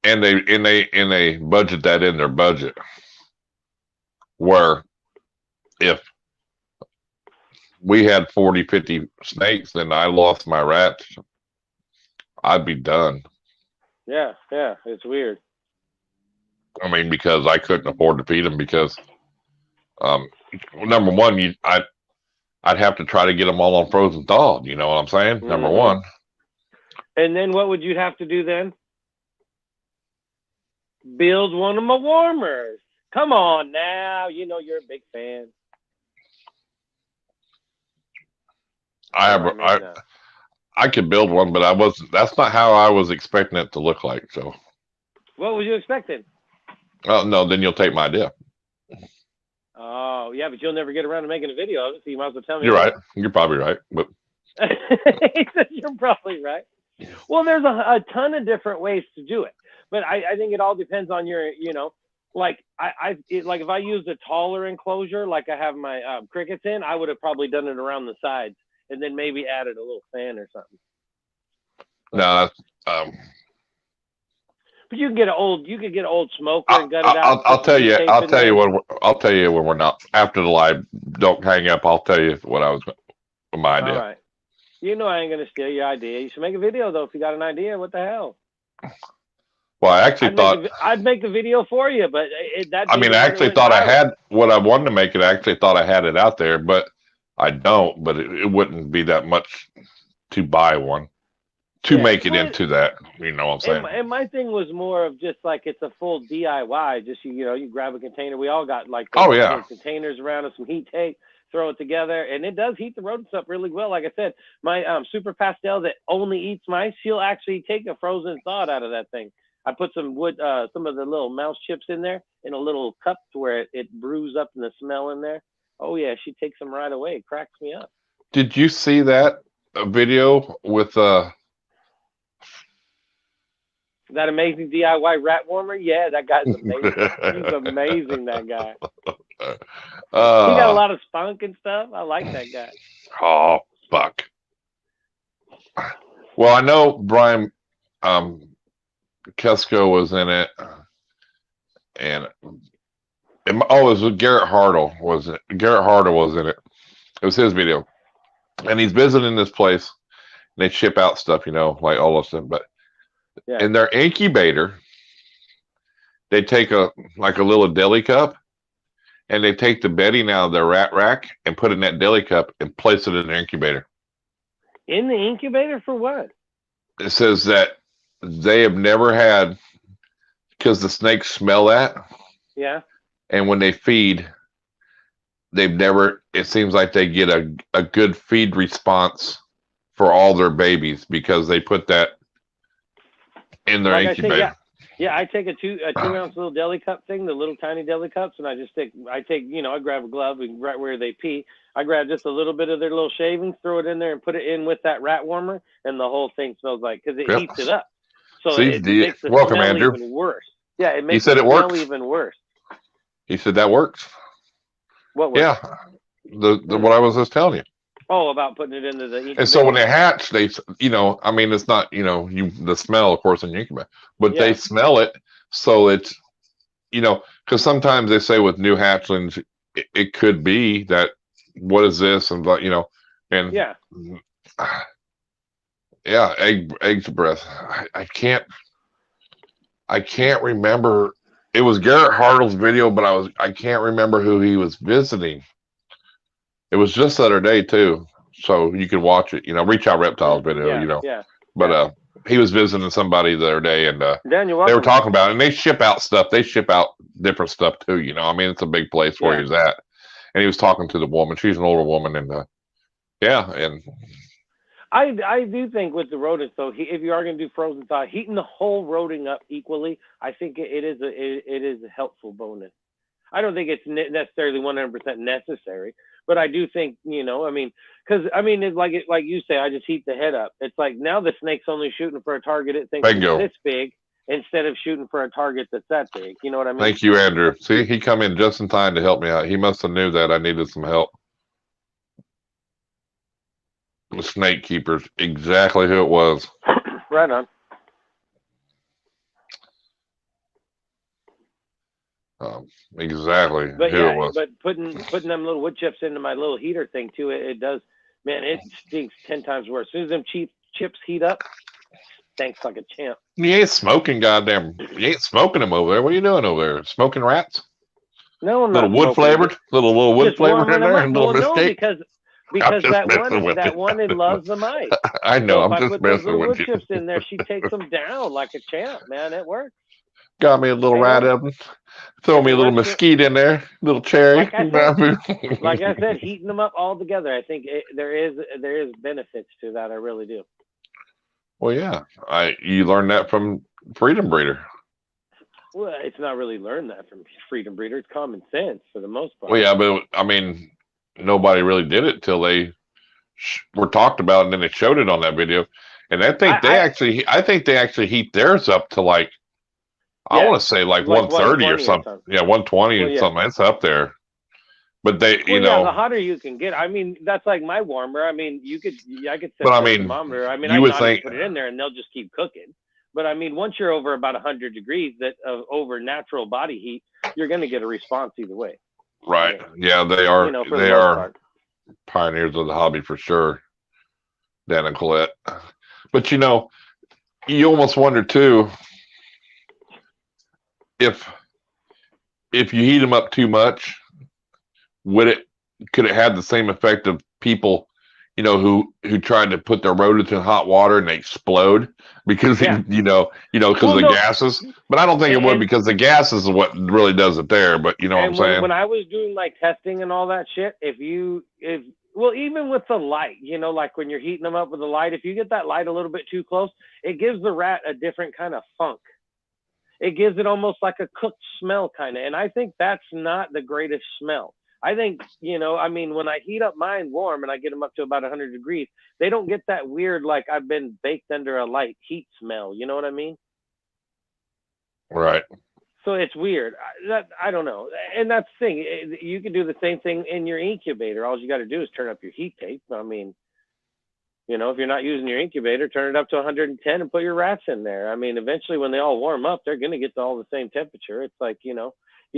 and they budget that in their budget, where if we had 40, 50 snakes and I lost my rats, I'd be done. Yeah, it's weird. I mean, because I couldn't afford to feed them, because number one, I'd have to try to get them all on frozen thawed. You know what I'm saying? Mm-hmm. Number one. And then what would you have to do then? Build one of my warmers. Come on now, you know you're a big fan. I could build one, but that's not how I was expecting it to look like. So, what was you expecting? Oh no, then you'll take my idea. Oh yeah, but you'll never get around to making a video of it, so you might as well tell me. You're right. You're probably right, but you're probably right. Well, there's a ton of different ways to do it, but I think it all depends on your, you know, like like if I used a taller enclosure, like I have my crickets in, I would have probably done it around the sides, and then maybe added a little fan or something. No, but you could get an old smoker and gut it out. I'll tell you when we're not after the live. Don't hang up. I'll tell you what my idea. All right. You know I ain't gonna steal your idea. You should make a video though if you got an idea. What the hell? Well, I actually thought I'd make the video for you, but I actually thought I had what I wanted to make it. I actually thought I had it out there, but I don't. But it wouldn't be that much to buy one to make it into that. You know what I'm saying? And my thing was more of just like it's a full DIY. Just you grab a container. We all got like containers around us, some heat tape. Throw it together, and it does heat the rodents up really well. Like I said, my super pastel that only eats mice, she'll actually take a frozen thawed out of that thing. I put some wood, some of the little mouse chips in there in a little cup to where it brews up in the smell in there. Oh yeah, she takes them right away. It cracks me up. Did you see that video with that amazing DIY rat warmer? Yeah, that guy's amazing. He's amazing, that guy. He got a lot of spunk and stuff. I like that guy. Oh, fuck. Well, I know Brian Kesko was in it. And it was Garrett Hartle, was it? Garrett Hartle was in it. It was his video. And he's visiting this place. And they ship out stuff, you know, like all of them. But in their incubator, they take a little deli cup, and they take the bedding out of their rat rack and put it in that deli cup and place it in the incubator. In the incubator for what? It says that they have never had, because the snakes smell that. Yeah. And when they feed, it seems like they get a good feed response for all their babies, because they put that in their incubator. I take a 2-ounce little deli cup thing, the little tiny deli cups, and I grab a glove and right where they pee, I grab just a little bit of their little shavings, throw it in there, and put it in with that rat warmer, and the whole thing smells like, because it heats it up. So it makes the smell Andrew. even worse. Yeah, it makes the smell even worse. He said that works. What works? Yeah, what I was just telling you. Oh, about putting it into the incubator. And so when they hatch, they, it's not, the smell, of course, in the incubator, but they smell it. So it's, because sometimes they say with new hatchlings, it could be that, what is this? And, and eggs breath. I can't remember. It was Garrett Hartle's video, but I can't remember who he was visiting. It was just the other day too, so you can watch it. Reach Out Reptiles video. But he was visiting somebody the other day, and Dan, you're they were welcome. talking about it, and they ship out stuff. They ship out different stuff too. You know, I mean, it's a big place where Yeah. he was at, and he was talking to the woman. She's an older woman, and yeah, and I do think with the rodents though, if you are going to do frozen thaw, heating the whole rodent up equally, I think it is a helpful bonus. I don't think it's necessarily 100% necessary, but I do think, you know, I mean, because I mean, it's like you say, I just heat the head up. It's like now the snake's only shooting for a target it thinks is bingo. this big instead of shooting for a target that's that big. You know what I mean? Thank you, Andrew. See, he come in just in time to help me out. He must have knew that I needed some help. The snake keeper's exactly who it was. Right on. Exactly But who yeah, it was. but putting them little wood chips into my little heater thing too, it does, man, it stinks 10 times worse. As soon as them chips heat up, stinks like a champ. You ain't smoking, goddamn. You ain't smoking them over there. What are you doing over there? Smoking rats? No, I'm Little not wood smoking. flavored, little wood Just flavor warming in them there, up. and little Well, no, mistake. because just that messing with one you. it loves the mice. I know. So if I'm I just put those messing little with wood you. chips in there, she takes them down like a champ, man. It works. Got me a little rat oven. Throw me a little mesquite in there, little cherry. Like I said, heating them up all together. I think there is benefits to that. I really do. Well, yeah. You learned that from Freedom Breeder. Well, it's not really learned that from Freedom Breeder. It's common sense for the most part. Well, yeah, but I mean, nobody really did it till they were talked about, and then they showed it on that video. And I think I think they actually heat theirs up to like, I want to say like 130 or something. Yeah, 120 or something. It's up there. But they, you know, the hotter you can get. I mean, that's like my warmer. I mean, I could set but I the mean, thermometer. I mean, you I would can think, put it in there and they'll just keep cooking. But I mean, once you're over about 100 degrees over natural body heat, you're going to get a response either way. Right. Yeah, they are. They are pioneers of the hobby for sure, Dan and Colette. But you know, you almost wonder too if you heat them up too much, could it have the same effect of people, you know, who tried to put their rodents in hot water and they explode because you know because of the gases. But I don't think it would, because the gases is what really does it there. But you know what I'm saying? When I was doing like testing and all that shit, well, even with the light, you know, like when you're heating them up with the light, if you get that light a little bit too close, it gives the rat a different kind of funk. It gives it almost like a cooked smell kind of. And I think that's not the greatest smell. I think, you know, I mean, when I heat up mine warm and I get them up to about 100 degrees, they don't get that weird, like I've been baked under a light heat smell. You know what I mean? Right. So it's weird. I don't know. And that's the thing. You can do the same thing in your incubator. All you got to do is turn up your heat tape. I mean, you know, if you're not using your incubator, turn it up to 110 and put your rats in there. I mean, eventually when they all warm up, they're going to get to all the same temperature. It's like, you know,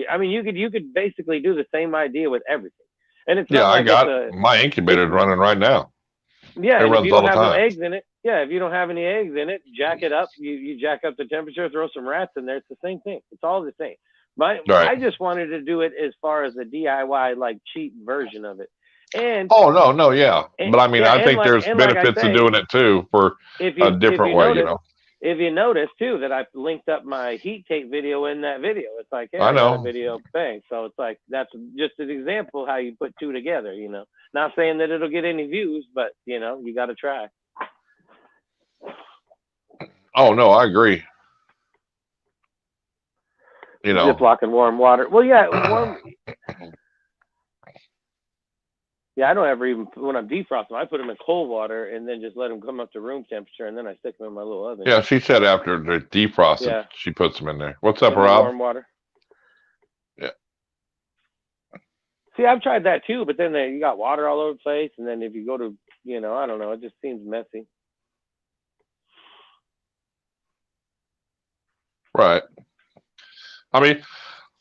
I mean, you could basically do the same idea with everything. And it's not like I got my incubator running right now. Yeah, it runs if you all don't the have time. no eggs in it, if you don't have any eggs in it, jack it up. You jack up the temperature, throw some rats in there. It's the same thing. It's all the same. I just wanted to do it as far as a DIY, like cheap version of it. And no, yeah. But I mean, I think there's benefits to doing it too for a different way, you know. If you notice too that I linked up my heat tape video in that video, it's like, hey, I know. got a video thing. So it's like, that's just an example how you put two together, you know. Not saying that it'll get any views, but you know, you got to try. Oh no, I agree. You know, Ziploc and warm water. Well, yeah, warm. Yeah, I don't ever even, when I'm defrosting them, I put them in cold water and then just let them come up to room temperature, and then I stick them in my little oven. Yeah, she said after they're defrosted, she puts them in there. What's up, Rob? Warm water. Yeah. See, I've tried that too, but then you got water all over the place, and then if you go to, you know, I don't know, it just seems messy. Right. I mean,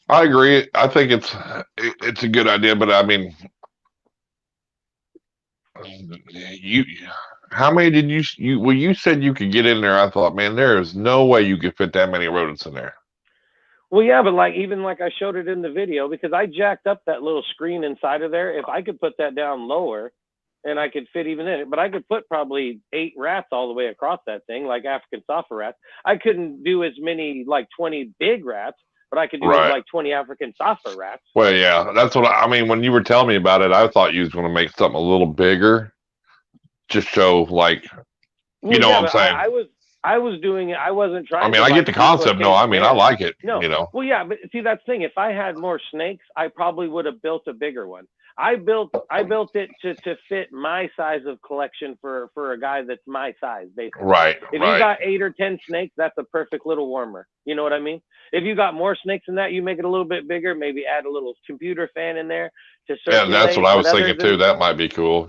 I agree. I think it's a good idea, but I mean, how many did you said you could get in there? I thought, man, there is no way you could fit that many rodents in there. Well, yeah, but even like I showed it in the video, because I jacked up that little screen inside of there. If I could put that down lower, and I could fit even in it. But I could put probably 8 rats all the way across that thing, like African sofa rats. I couldn't do as many like 20 big rats, but I could do Right. like 20 African sofa rats. Well, yeah, that's what I mean. When you were telling me about it, I thought you was going to make something a little bigger, just show like, Well, what yeah, I'm but saying. I was doing it. I wasn't I trying mean, to I get like the concept. No, duplicate I mean, I theirs. like it. No. Well, yeah, but see, that's the thing. If I had more snakes, I probably would have built a bigger one. I built it to fit my size of collection for a guy that's my size, basically. Right. If right. you got 8 or 10 snakes, that's a perfect little warmer. You know what I mean? If you got more snakes than that, you make it a little bit bigger. Maybe add a little computer fan in there to circulate. Yeah, that's what I was thinking too. That might be cool.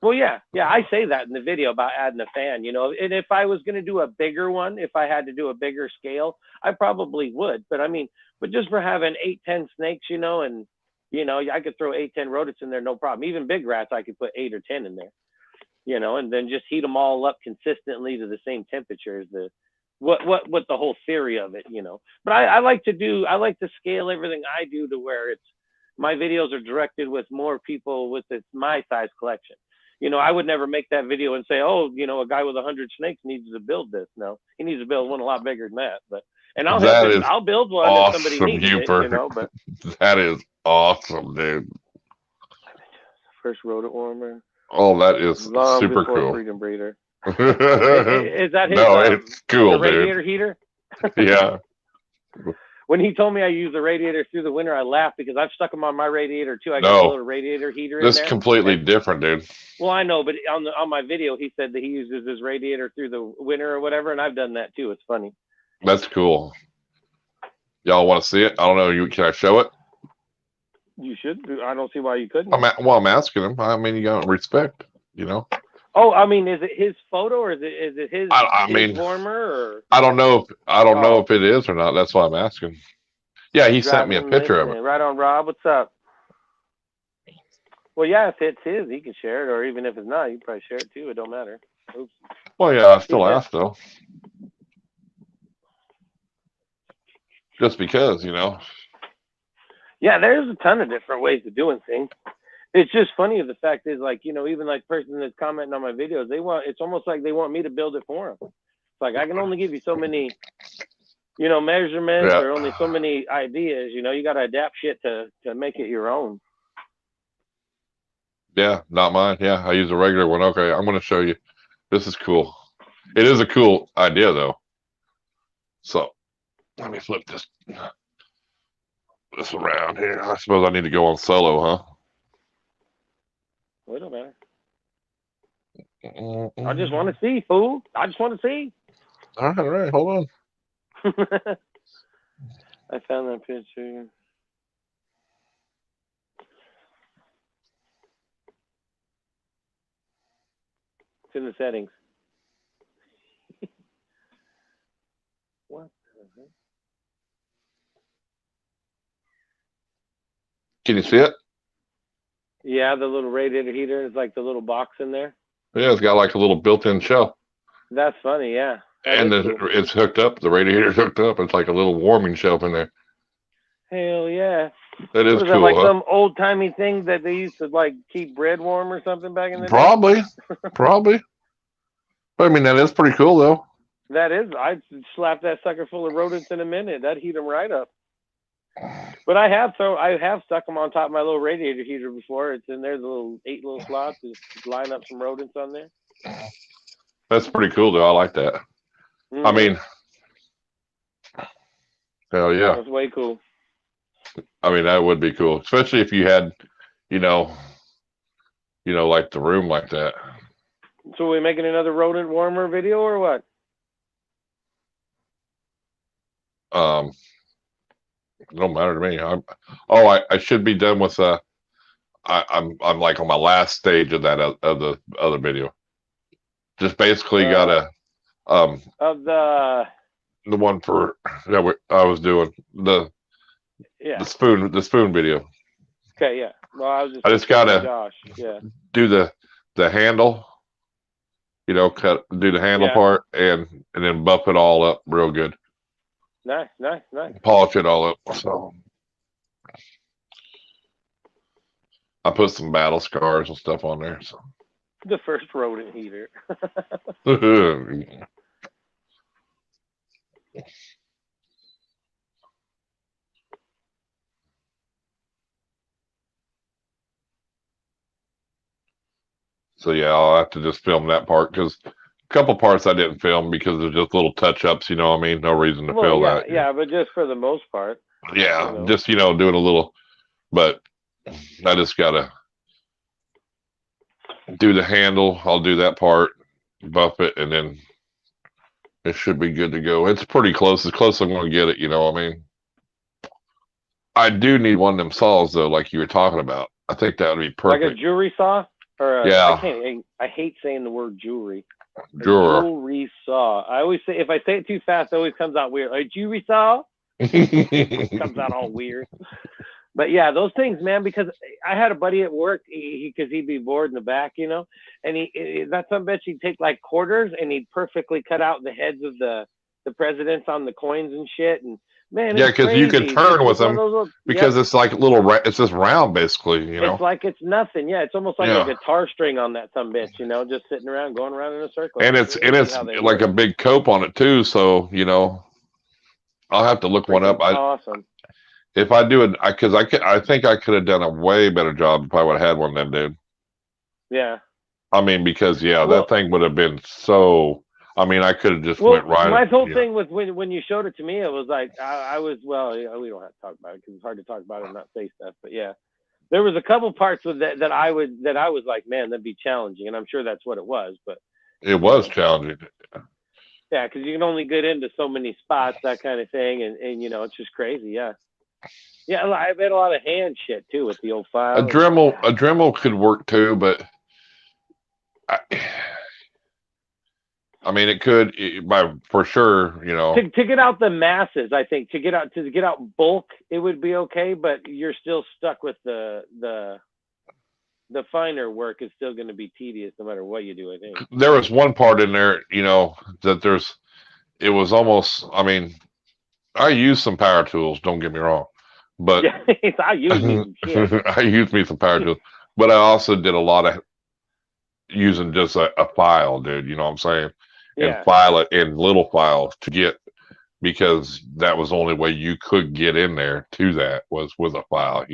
Well, yeah, I say that in the video about adding a fan, and if I was going to do a bigger one, if I had to do a bigger scale, I probably would. But I mean, just for having 8, 10 snakes, and I could throw 8, 10 rodents in there, no problem. Even big rats, I could put 8 or 10 in there, and then just heat them all up consistently to the same temperature as what the whole theory of it, But I like to scale everything I do to where my videos are directed with more people with my size collection. I would never make that video and say, oh, a guy with 100 snakes needs to build this. No, he needs to build one a lot bigger than that. And I'll help him. I'll build one if somebody needs it. But that is awesome, dude. First rodent warmer. Oh, that is long super before cool. Freedom Breeder. Is that his? No, it's cool, the radiator heater. Yeah. When he told me I use the radiator through the winter, I laughed because I've stuck them on my radiator too. I got a little radiator heater in there. This is completely different, dude. Well, I know, but on my video, he said that he uses his radiator through the winter or whatever, and I've done that too. It's funny. That's cool. Y'all want to see it? I don't know. Can I show it? You should. I don't see why you couldn't. I'm asking him. I mean, you got respect, Oh, I mean, is it his photo or is it his? I mean, warmer or? I don't know. Know if it is or not. That's why I'm asking. Yeah, he sent me a picture of it. Right on, Rob. What's up? Well, yeah, if it's his, he can share it, or even if it's not, you can probably share it too. It don't matter. Oops. Well, yeah, I still ask though. Just because, Yeah, there's a ton of different ways of doing things. It's just funny. The fact is, like, even like person that's commenting on my videos, it's almost like they want me to build it for them. It's like, I can only give you so many, measurements or only so many ideas. You got to adapt shit to make it your own. Yeah, not mine. Yeah, I use a regular one. Okay, I'm going to show you. This is cool. It is a cool idea, though. So, let me flip this around here. I suppose I need to go on solo, huh? Well, it don't matter. I just want to see, fool. I just want to see. All right. Hold on. I found that picture. It's in the settings. What the heck? Can you see it? Yeah, the little radiator heater is like the little box in there. Yeah, it's got like a little built-in shelf. That's funny, yeah. And it's hooked up. The radiator's hooked up. It's like a little warming shelf in there. Hell yeah. That is cool. That like some old-timey thing that they used to like keep bread warm or something back in the day? Probably. But I mean, that is pretty cool, though. That is. I'd slap that sucker full of rodents in a minute. That'd heat them right up. But I have stuck them on top of my little radiator heater before. It's in there, the 8 little slots. Just line up some rodents on there. That's pretty cool, though. I like that. I mean, hell yeah. That's way cool. I mean, that would be cool, especially if you had, like the room like that. So we making another rodent warmer video or what? It don't matter to me. I should be done with I'm like on my last stage of that of the other video. Just basically gotta of the one for that I was doing the spoon video. Okay, yeah. Well, I just gotta Josh. Yeah. Do the handle, do the handle part and then buff it all up real good. Nice. Polish it all up. So I put some battle scars and stuff on there. So The first rodent eater. So yeah, I'll have to just film that part because a couple parts I didn't film because there's just little touch ups. You know what I mean? No reason to Well, film yeah, that. yeah, but just for the most part, Yeah, just doing a little. But I just gotta do the handle. I'll do that part, buff it, and then it should be good to go. It's pretty close. As close as I'm going to get it. You know what I mean? I do need one of them saws though, like you were talking about. I think that would be perfect. Like a jewelry saw, or yeah. I hate saying the word jewelry. Drawer. Jewelry saw. I always say if I say it too fast, it always comes out weird. Like jewelry saw comes out all weird. But yeah, those things, man. Because I had a buddy at work, because he'd be bored in the back, and that some bitch he'd take like quarters and he'd perfectly cut out the heads of the presidents on the coins and shit. And man, yeah, because you can turn with them because it's like a little. It's just round, basically. It's like it's nothing. Yeah, it's almost like a guitar string on that some bitch. Just sitting around, going around in a circle. And it's like a big cope on it too. So I'll have to look one up. Awesome. If I do it, because I think I could have done a way better job if I would have had one of them, dude. Yeah. I mean, because that thing would have been so. I mean, I could have just went right. My whole thing was when you showed it to me, it was like I was we don't have to talk about it because it's hard to talk about it and not say stuff. But yeah, there was a couple parts with that I was like, man, that'd be challenging, and I'm sure that's what it was. But it was challenging. Yeah, because you can only get into so many spots, that kind of thing, and it's just crazy. Yeah. Yeah, I've had a lot of hand shit too with the old file. A Dremel could work too, but I mean, it could for sure. To get out the masses, I think to get out bulk, it would be okay, but you're still stuck with the finer work is still going to be tedious no matter what you do. I think there was one part in there, that it was almost. I mean, I used some power tools. Don't get me wrong. But I use me some shit. I used me some power tools, but I also did a lot of using just a file, dude. You know what I'm saying? Yeah. And file it in little files because that was the only way you could get in there to that was with a file.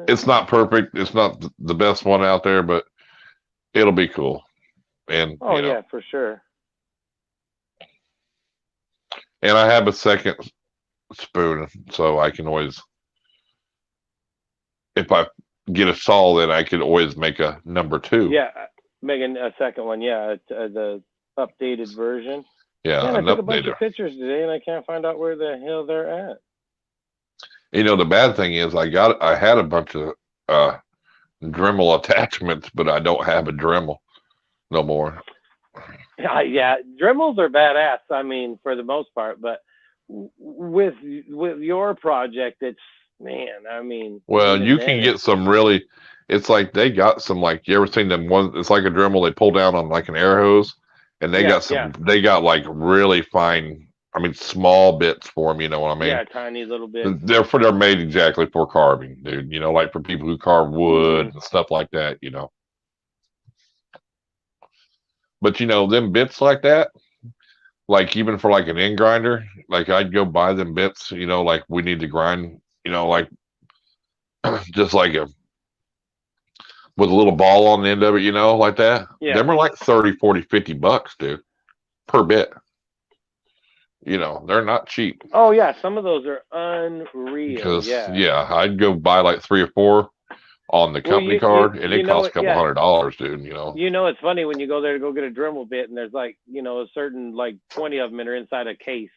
It's not perfect. It's not the best one out there, but it'll be cool. And yeah, for sure. And I have a second spoon, so I can always, if I get a saw, then I could always make a number 2. Yeah, making a second one. Yeah, the updated version. Yeah, I took a bunch of pictures today, and I can't find out where the hell they're at. The bad thing is I had a bunch of Dremel attachments, but I don't have a Dremel no more. Yeah, Dremels are badass. I mean, for the most part, but with your project, it's I mean. Well, you can get some really. It's like they got some you ever seen them one? It's like a Dremel they pull down on like an air hose, and they got some. Yeah. They got like really fine. I mean, small bits for them. You know what I mean? Yeah, tiny little bits. They're made exactly for carving, dude. Like for people who carve wood and stuff like that. But them bits like that, like even for like an end grinder, like I'd go buy them bits, like we need to grind, like just like with a little ball on the end of it, like that. Yeah. Them are like 30, 40, $50, dude, per bit. They're not cheap. Oh yeah, some of those are unreal. Because I'd go buy like 3 or 4 on the company card, and it costs a couple $100, dude. It's funny when you go there to go get a Dremel bit, and there's like a certain 20 of them are inside a case.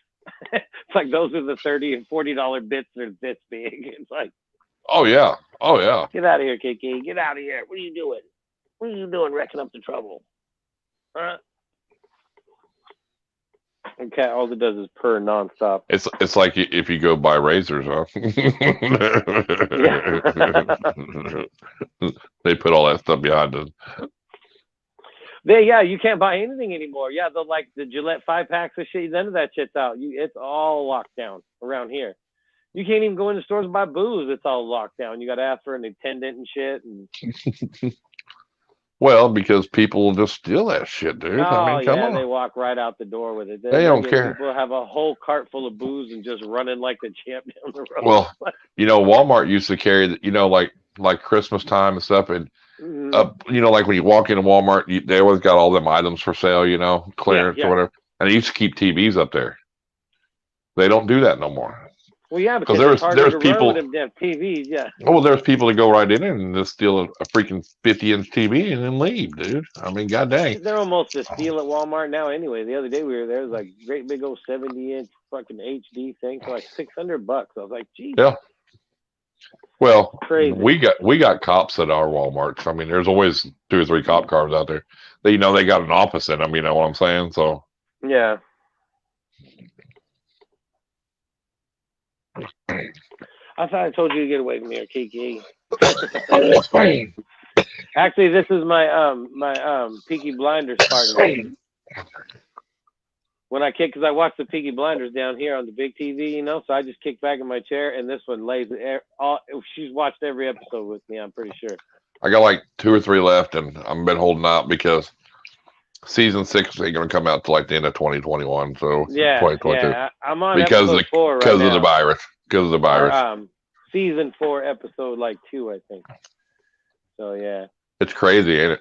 It's like those are the $30 and $40 bits that are this big. It's like, oh yeah, get out of here, KK, get out of here. What are you doing? What are you doing, wrecking up the trouble? Huh? Okay, all it does is purr nonstop. It's like if you go buy razors, huh? They put all that stuff behind it. You can't buy anything anymore. Yeah, the Gillette 5-packs of shit. None of that shit's out. It's all locked down around here. You can't even go into stores and buy booze. It's all locked down. You got to ask for an attendant and shit. And Well, because people will just steal that shit, dude. I oh mean, come yeah, they on. walk right out the door with it. They They'll don't get care. people have a whole cart full of booze and just running like the champ down the road. Well, Walmart used to carry, like Christmas time and stuff, and like when you walk into Walmart, they always got all them items for sale, clearance or whatever, and they used to keep TVs up there. They don't do that no more. Well, yeah, because it's harder to people, run with them damn TVs, yeah. Oh, there's people that go right in and just steal a freaking 50-inch TV and then leave, dude. I mean, god dang. They're almost a steal at Walmart now anyway. The other day we were there, it was like great big old 70-inch fucking HD thing for like $600. I was like, geez. Yeah. Well, crazy. we got cops at our Walmarts. I mean, there's always 2 or 3 cop cars out there. They they got an office in them. You know what I'm saying? So yeah. I thought I told you to get away from me, or Kiki. Actually, this is my Peaky Blinders partner. When I kick, because I watch the Peaky Blinders down here on the big TV, so I just kick back in my chair, and this one lays she's watched every episode with me, I'm pretty sure. I got like 2 or 3 left, and I've been holding out because season 6 ain't gonna come out till like the end of 2021. So yeah, 2022. Yeah, I'm on episode 4 right because now. of the virus. Because of the virus. Or, season 4, episode 2, I think. So yeah. It's crazy, ain't it?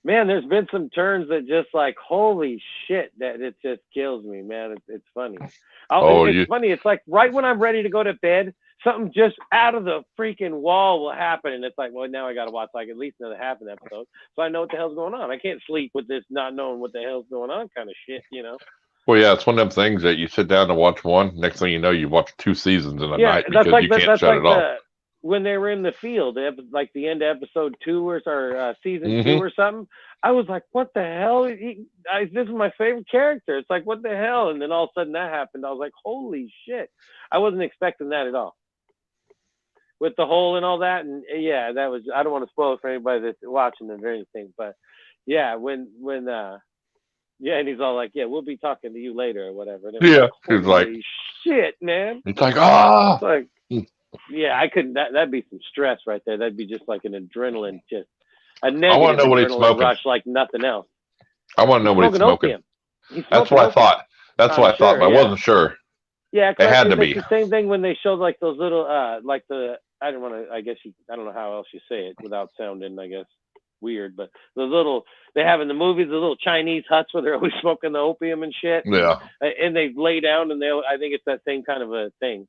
Man, there's been some turns that just like, holy shit, that it just kills me, man. It's funny. It's funny. It's like right when I'm ready to go to bed, something just out of the freaking wall will happen. And it's like, well, now I got to watch like at least another half an episode. So I know what the hell's going on. I can't sleep with this not knowing what the hell's going on kind of shit, Well, yeah, it's one of them things that you sit down to watch one. Next thing you know, you watch 2 seasons in a night because you can't shut it off. When they were in the field, like the end of episode 2 or season 2 or something, I was like, what the hell? This is my favorite character. It's like, what the hell? And then all of a sudden that happened. I was like, holy shit. I wasn't expecting that at all. With the hole and all that. And yeah, that was, I don't want to spoil it for anybody that's watching it or anything. But yeah, and he's all like, yeah, we'll be talking to you later or whatever. And yeah. He's like, shit, man. It's like, ah. It's like, yeah, I couldn't. That'd be some stress right there. That'd be just like an adrenaline, just a negative I want to know what he's adrenaline smoking. rush like nothing else. I want to know what he's smoking. That's what I thought. That's what I thought, but I wasn't sure. Yeah, it had to be the same thing when they showed like those little, like the. I don't want to. I guess I don't know how else you say it without sounding, I guess, weird. But the little they have in the movies, the little Chinese huts where they're always smoking the opium and shit. Yeah. And they lay down and I think it's that same kind of a thing.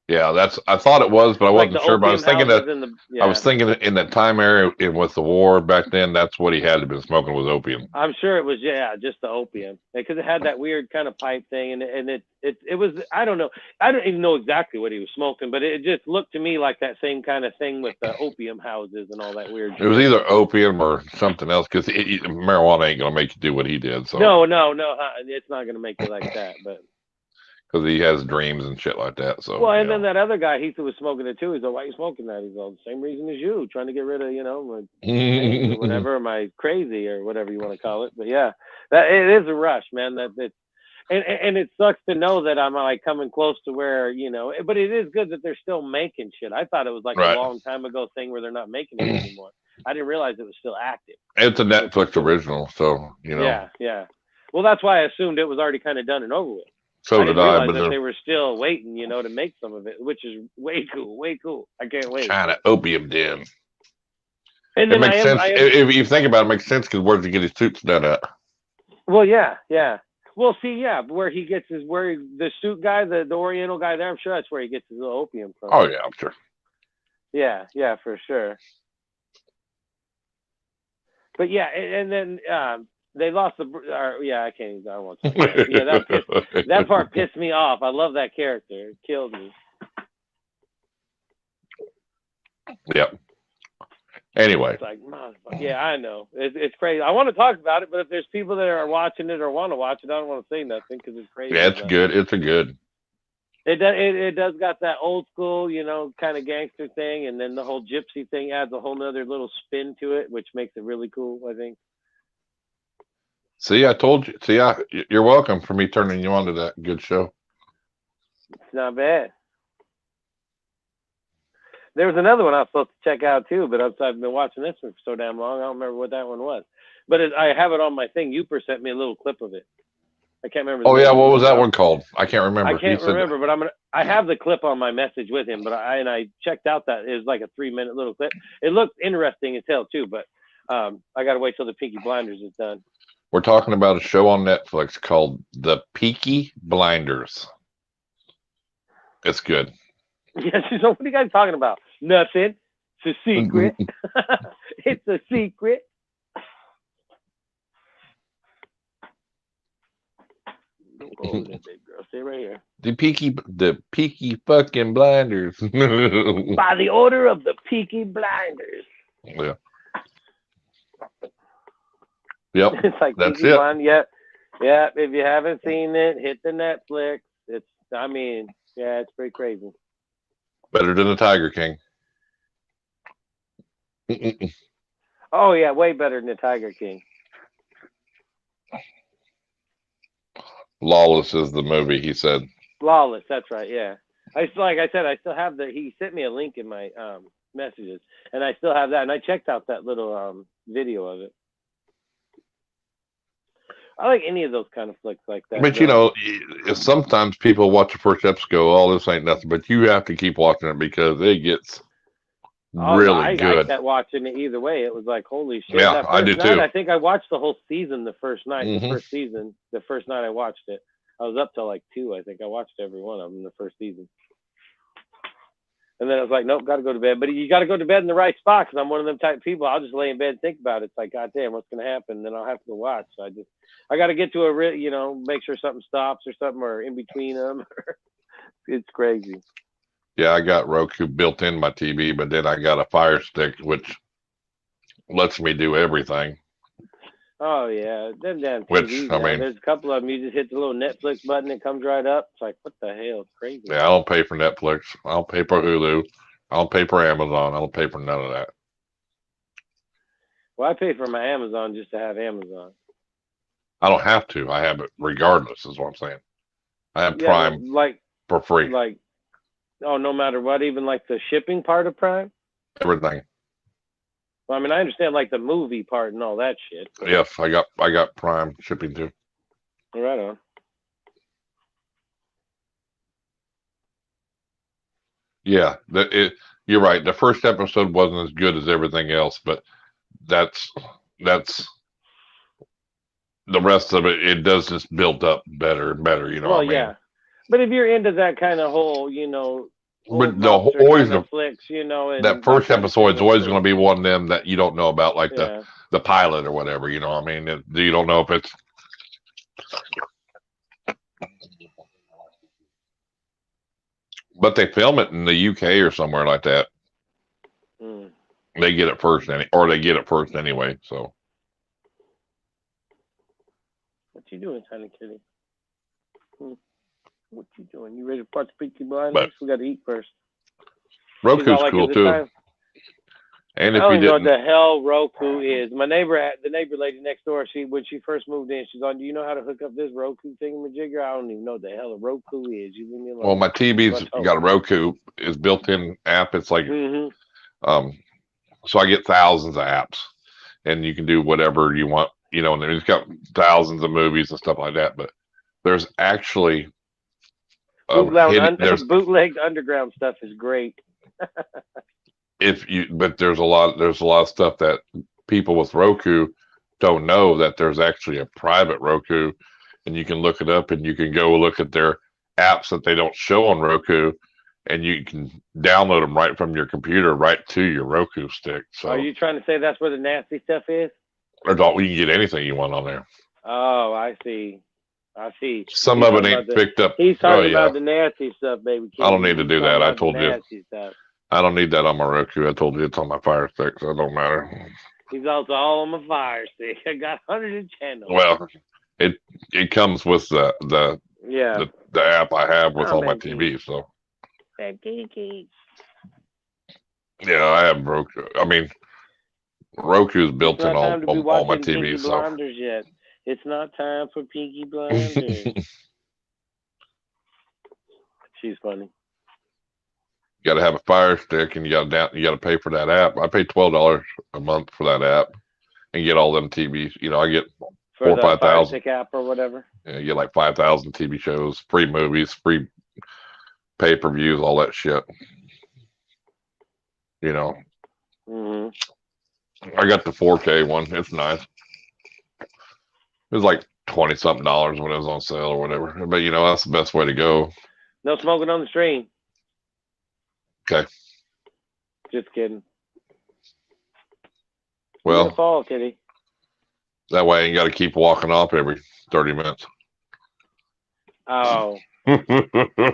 Yeah, I thought it was, but I wasn't sure. But I was thinking I was thinking in that time area with the war back then, that's what he had to been smoking was opium. I'm sure it was, just the opium, because it had that weird kind of pipe thing, and it was, I don't know, I don't even know exactly what he was smoking, but it just looked to me like that same kind of thing with the opium houses and all that weird shit. It was either opium or something else, because marijuana ain't gonna make you do what he did. So no, it's not gonna make you like that, but. Because he has dreams and shit like that. So and then that other guy, he was smoking it too. He's like, "Why are you smoking that?" He's all the same reason as you, trying to get rid of, my whatever, my crazy or whatever you want to call it. But yeah, that it is a rush, man. And it sucks to know that I'm like coming close to where but it is good that they're still making shit. I thought it was like a long time ago thing where they're not making it anymore. I didn't realize it was still active. It's a Netflix original, so Yeah. Well, that's why I assumed it was already kind of done and over with. So I didn't realize but that they were still waiting, to make some of it, which is way cool. I can't wait. China opium den. And it makes sense. If you think about it, it makes sense because where'd he get his suits done at? Well, yeah. Well, see, where he gets the suit guy, the Oriental guy there, I'm sure that's where he gets his little opium from. Oh, yeah, I'm sure. Yeah, for sure. But yeah, and then they lost I won't say that. Yeah, that part pissed me off. I love that character. It killed me. Yep. Anyway. It's like, yeah, I know. It's crazy. I want to talk about it, but if there's people that are watching it or want to watch it, I don't want to say nothing because it's crazy. Yeah, it's good. It's a good. It does got that old school, kind of gangster thing, and then the whole gypsy thing adds a whole nother little spin to it, which makes it really cool, I think. See, I told you. See, you're welcome for me turning you on to that good show. It's not bad. There was another one I was supposed to check out too, but I've been watching this one for so damn long, I don't remember what that one was. But I have it on my thing. Youper sent me a little clip of it. I can't remember the Oh name yeah, of what it. was that one called? I can't I remember. can't remember, but I have the clip on my message with him. But I checked out that it was like a 3-minute little clip. It looked interesting as hell too, but I got to wait till the Peaky Blinders is done. We're talking about a show on Netflix called The Peaky Blinders. It's good. Yeah, so what are you guys talking about? Nothing. It's a secret. It's a secret. Don't go over there, big girl. Stay right here. The Peaky fucking Blinders. By the order of the Peaky Blinders. Yeah. Yep. It's like that's Peaky it. Blinders. Yeah. If you haven't seen it, hit the Netflix. It's pretty crazy. Better than the Tiger King. Oh yeah, way better than the Tiger King. Lawless is the movie, he said. Flawless, that's right, yeah. Like I said, I still have he sent me a link in my messages, and I still have that, and I checked out that little video of it. I like any of those kind of flicks like that. But you know, sometimes people watch the first episode, go, "Oh, this ain't nothing," but you have to keep watching it because it gets really good. I kept watching it either way. It was like, holy shit! Yeah, that first I did night, too. I think I watched the whole season the first night. Mm-hmm. The first night I watched it, I was up till like 2. I think I watched every one of them the first season. And then I was like, nope, got to go to bed. But you got to go to bed in the right spot because I'm one of them type of people. I'll just lay in bed and think about it. It's like, God damn, what's going to happen? And then I'll have to go watch. So I got to get to make sure something stops or something or in between them. It's crazy. Yeah, I got Roku built in my TV, but then I got a Fire Stick, which lets me do everything. Oh, yeah. Them damn TVs. Which, I mean, there's a couple of them. You just hit the little Netflix button. It comes right up. It's like, what the hell? It's crazy. Yeah, I don't pay for Netflix. I don't pay for Hulu. I don't pay for Amazon. I don't pay for none of that. Well, I pay for my Amazon just to have Amazon. I don't have to. I have it regardless, is what I'm saying. I have Prime for free. No matter what, even like the shipping part of Prime? Everything. Well, I mean, I understand like the movie part and all that shit. Yes, I got Prime shipping too. Right on. Yeah, you're right. The first episode wasn't as good as everything else, but that's the rest of it. It does just build up better and better. You know what I mean? Yeah. But if you're into that kind of whole, but always the flicks, and that first episode is always going to be one of them that you don't know about, like the pilot or whatever. You know what I mean? You don't know if it's. But they film it in the UK or somewhere like that. Mm. They get it first, or they get it first anyway. So. What you doing, tiny kitty? What you doing? You ready to watch Peaky Blinders? We got to eat first. Roku's cool too. Time. And I if don't you even know didn't, what the hell Roku is. The neighbor lady next door, when she first moved in, she's on, do you know how to hook up this Roku thingamajigger? I don't even know what the hell a Roku is. You leave me alone. Well, my TV's got a Roku. It's built-in app. It's like, so I get thousands of apps, and you can do whatever you want. And it's got thousands of movies and stuff like that. But there's actually bootlegged underground stuff is great. But there's a lot of stuff that people with Roku don't know, that there's actually a private Roku, and you can look it up and you can go look at their apps that they don't show on Roku, and you can download them right from your computer right to your Roku stick. So are you trying to say that's where the nasty stuff is? You can get anything you want on there. Oh, I see. Some of it ain't picked up. He's talking about the nasty stuff, baby. I don't need to do that. I told you. I don't need that on my Roku. I told you it's on my Fire Stick, so it don't matter. He's also all on my Fire Stick. I got hundreds of channels. Well, it comes with the app I have with all my TV. So. Yeah, I have Roku. I mean, Roku's built in all my TV. So. Yet. It's not time for Peaky Blinders. She's funny. You got to have a Fire Stick, and you got to pay for that app. I pay $12 a month for that app, and get all them TVs. You know, I get For 4 or the 5 Fire thousand. Stick app or whatever. Yeah, you get like 5,000 TV shows, free movies, free pay-per-views, all that shit. You know, I got the 4K one. It's nice. It was like 20 something dollars when it was on sale or whatever. But you know, that's the best way to go. No smoking on the stream. Okay. Just kidding. Well, You're gonna fall, kitty. that way you got to keep walking off every 30 minutes. Oh. Are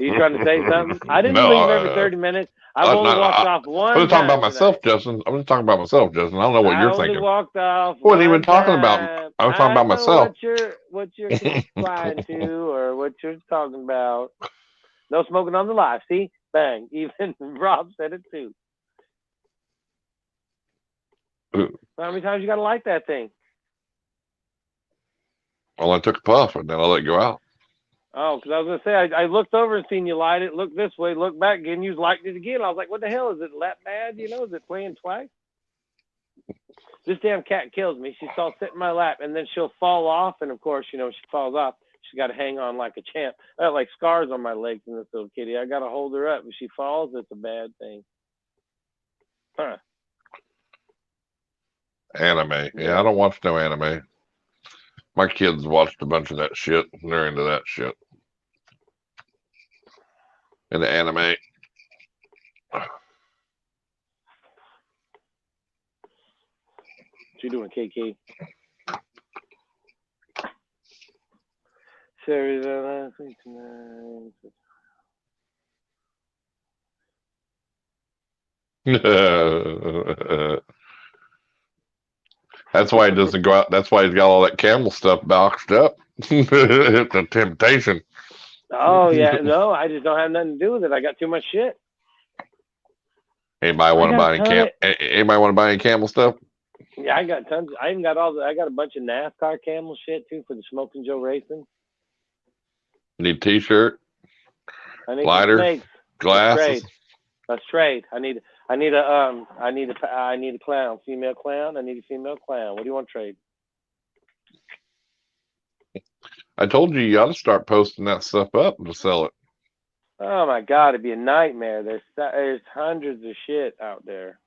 you trying to say something? I didn't No, leave every 30 minutes. I've only walked off one I'm just talking time about myself, tonight. Justin. I'm just talking about myself, Justin. I don't know what you're thinking. I only walked off I wasn't even one talking about. time. I was talking about myself. What you're replying to or what you're talking about. No smoking on the live. See? Bang. Even Rob said it too. How many times you got to light that thing? Well, I took a puff and then I let it go out. Oh, because I was gonna say I looked over and seen you light it. Looked this way, looked back again. You lighted it again. I was like, "What the hell is it? Lap bad? You know? Is it playing twice?" This damn cat kills me. She's all sit in my lap, and then she'll fall off. And of course, you know, she falls off. She's got to hang on like a champ. I got like scars on my legs in this little kitty. I got to hold her up. If she falls, it's a bad thing. Huh. Anime. Yeah, I don't watch no anime. My kids watched a bunch of that shit, and they're into that shit. Into anime. What you doing, KK? Series last week tonight. That's why he doesn't go out. That's why he's got all that camel stuff boxed up. It's a temptation. Oh yeah, no, I just don't have nothing to do with it. I got too much shit. Anybody want to buy any Anybody want to buy any camel stuff? Yeah, I got tons. I even got I got a bunch of NASCAR camel shit too for the Smoking Joe racing. Need a T-shirt, I need lighter, glasses. Let's trade. I need a clown, female clown. I need a female clown. What do you want to trade? I told you ought to start posting that stuff up to sell it. Oh my God, it'd be a nightmare. There's hundreds of shit out there.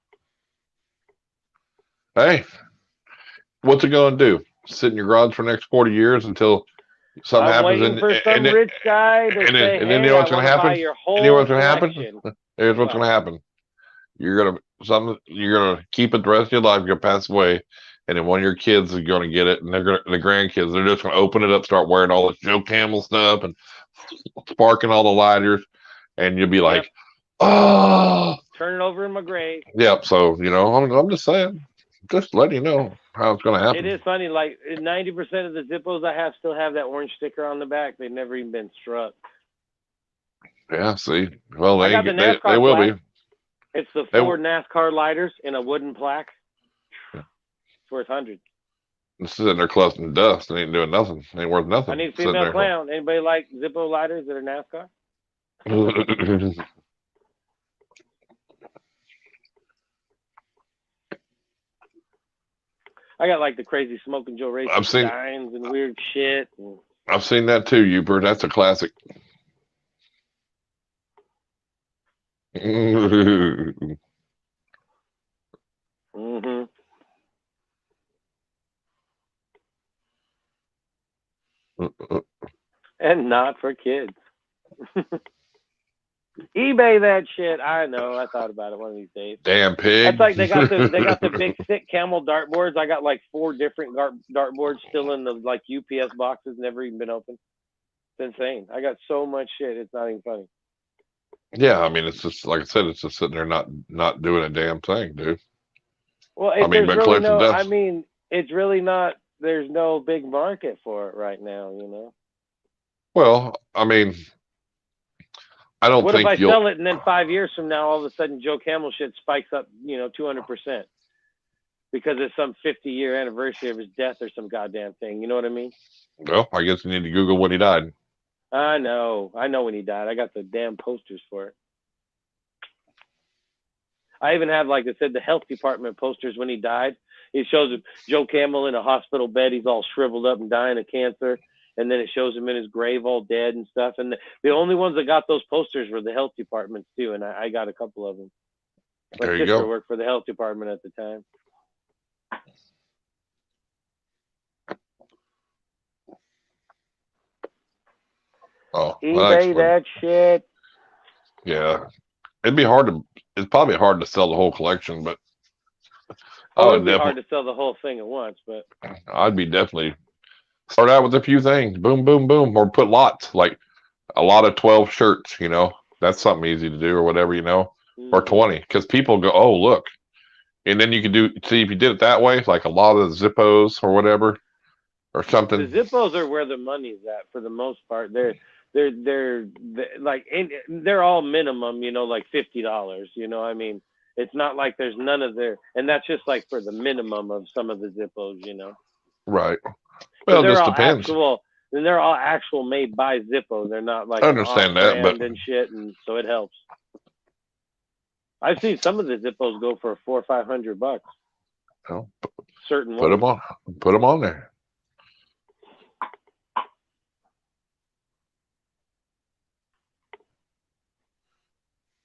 Hey, what's it going to do? Sit in your garage for the next 40 years until something happens? Waiting for some rich guy to say, and then you know what's going to happen? You know what's going to happen? Here's what's going to happen. You're gonna keep it the rest of your life. You're gonna pass away, and then one of your kids is gonna get it, and the grandkids, they're just gonna open it up, start wearing all this Joe Camel stuff and sparking all the lighters, and you'll be like, "Oh, turn it over in my grave." Yep. So you know, I'm just saying, just letting you know how it's gonna happen. It is funny. Like 90% of the Zippos I have still have that orange sticker on the back. They've never even been struck. Yeah. See, well, they the will be. It's the four NASCAR lighters in a wooden plaque. Yeah. It's worth hundreds. It's sitting there collecting dust. It ain't doing nothing. It ain't worth nothing. I need a female clown. Anybody like Zippo lighters that are NASCAR? I got like the crazy Smoking Joe racing signs and weird shit. I've seen that too, Hubert. That's a classic. Mm-hmm. And not for kids. eBay that shit. I know. I thought about it one of these days. Damn pig. That's like they got the big thick camel dartboards. I got like 4 different dartboards still in the like UPS boxes, never even been opened. It's insane. I got so much shit. It's not even funny. Yeah, I mean, it's just like I said, it's just sitting there not doing a damn thing, dude. Well, it's really not. There's no big market for it right now, you know. Well, I mean, I don't think. What if I sell it and then 5 years from now, all of a sudden Joe Camel shit spikes up, 200%? because it's some 50-year anniversary of his death or some goddamn thing. You know what I mean? Well, I guess you need to Google when he died. I know when he died. I got the damn posters for it. I even have, like I said, the health department posters when he died. It shows Joe Camel in a hospital bed. He's all shriveled up and dying of cancer. And then it shows him in his grave all dead and stuff. And the only ones that got those posters were the health departments too. And I got a couple of them. My There you sister go. worked for the health department at the time. Oh, eBay that shit. Yeah, it'd be hard to. It's probably hard to sell the whole collection, but It'd be hard to sell the whole thing at once. But I'd be definitely start out with a few things. Boom, boom, boom, or put lots like a lot of 12 shirts. That's something easy to do, or whatever. Or 20, because people go, oh look, and then you can see if you did it that way, like a lot of the Zippos or whatever, or something. The Zippos are where the money's at for the most part. They're like they're all minimum, like $50. I mean, it's not like there's none of their, and that's just like for the minimum of some of the Zippos, Right. Well, it just depends. And they're all actual made by Zippo. They're not like I understand that, but and shit, and so it helps. I've seen some of the Zippos go for $400 or $500. Well, Certain put ones. Put them on there.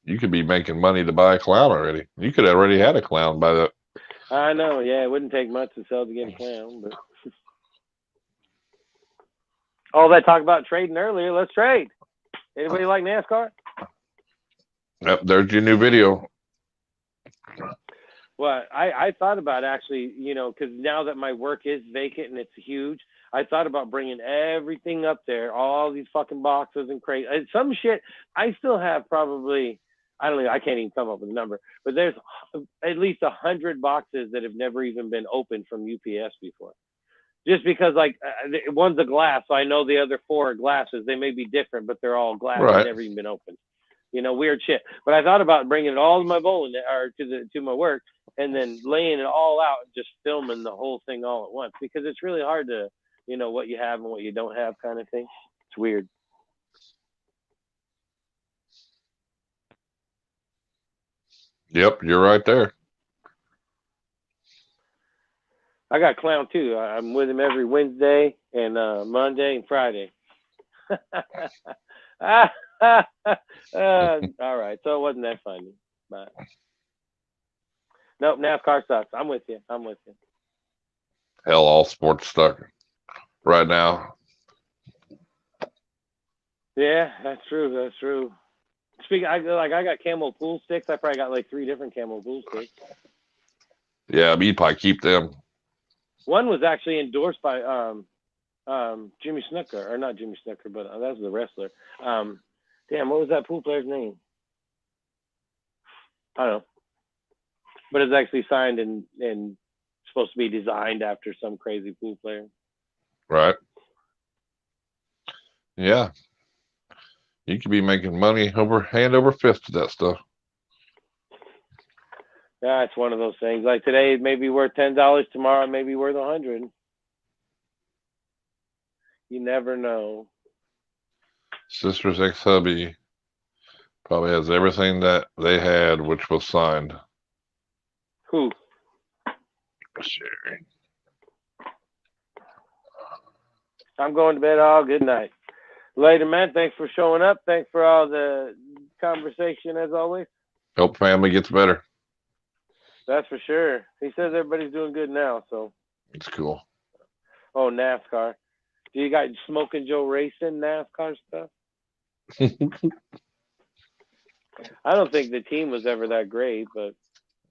You could be making money to buy a clown already. You could have already had a clown by that. I know, yeah. It wouldn't take much to sell to get a clown, but all that talk about trading earlier, let's trade. Anybody like NASCAR? Yep, there's your new video. Well, I thought about actually, because now that my work is vacant and it's huge, I thought about bringing everything up there, all these fucking boxes and crates. Some shit, I still have probably, I don't know, I can't even come up with a number, but there's at least 100 boxes that have never even been opened from UPS before. Just because, like, one's a glass, so I know the other 4 are glasses. They may be different, but they're all glass. Right. They've never even been opened. Weird shit. But I thought about bringing it all to my bowling or to my work, and then laying it all out and just filming the whole thing all at once, because it's really hard to, what you have and what you don't have kind of thing. It's weird. Yep, you're right there. I got Clown too. I'm with him every Wednesday and Monday and Friday. All right, so it wasn't that funny. But nope, NASCAR sucks. I'm with you. Hell, all sports stuck right now. Yeah, that's true. Speaking, I got Camel pool sticks. I probably got like 3 different Camel pool sticks. Yeah, but you'd probably keep them. One was actually endorsed by Jimmy Snuka, or not Jimmy Snuka, but that was the wrestler. Damn, what was that pool player's name? I don't know. But it's actually signed and supposed to be designed after some crazy pool player. Right. Yeah. You could be making money hand over fist with that stuff. Yeah, it's one of those things. Like today, it may be worth $10. Tomorrow, it may be worth $100. You never know. Sister's ex-hubby probably has everything that they had, which was signed. Who? Sherry. I'm going to bed. All good night. Later, man. Thanks for showing up. Thanks for all the conversation, as always. Hope family gets better. That's for sure. He says everybody's doing good now, so. It's cool. Oh, NASCAR. Do you got Smoking Joe Racing NASCAR stuff? I don't think the team was ever that great, but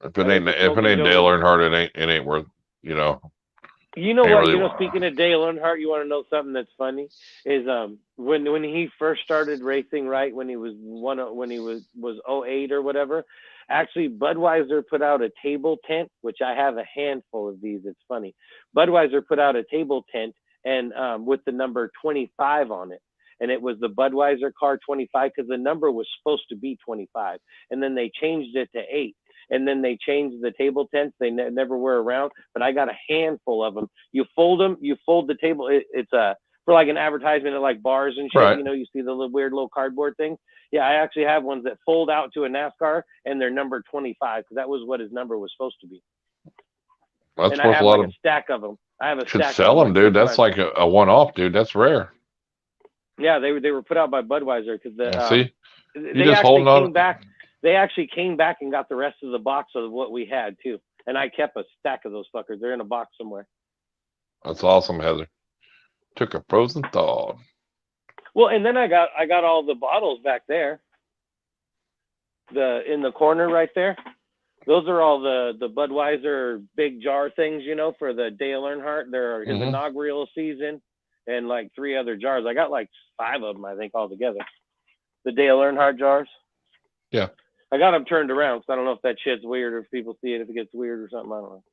if it ain't Dale Earnhardt, it ain't worth, You know what? Really speaking of Dale Earnhardt, you want to know something that's funny? Is when he first started racing, right? When he was 08 or whatever. Actually, Budweiser put out a table tent, which I have a handful of these. It's funny. Budweiser put out a table tent and with the number 25 on it. And it was the Budweiser car 25 because the number was supposed to be 25. And then they changed it to 8. and then they changed the table tents. They never were around, but I got a handful of them. You fold them, you fold the table. It's for like an advertisement at like bars and shit. Right. You know, you see the little weird little cardboard things. Yeah, I actually have ones that fold out to a NASCAR, and they're number 25 because that was what his number was supposed to be. That's and I worth have a lot like of. a stack of them. I have a Should stack sell of them, like dude. That's like a one-off, dude. That's rare. Yeah, they were put out by Budweiser because See, you they just actually holding on. came back. They actually came back and got the rest of the box of what we had too. And I kept a stack of those fuckers. They're in a box somewhere. That's awesome, Heather. Took a frozen thaw. Well, and then I got all the bottles back there. In the corner right there. Those are all the Budweiser big jar things, you know, for the Dale Earnhardt. They're his inaugural season, and like 3 other jars. I got like 5 of them, I think, all together. The Dale Earnhardt jars. Yeah. I got them turned around because I don't know if that shit's weird or if people see it, if it gets weird or something. I don't know.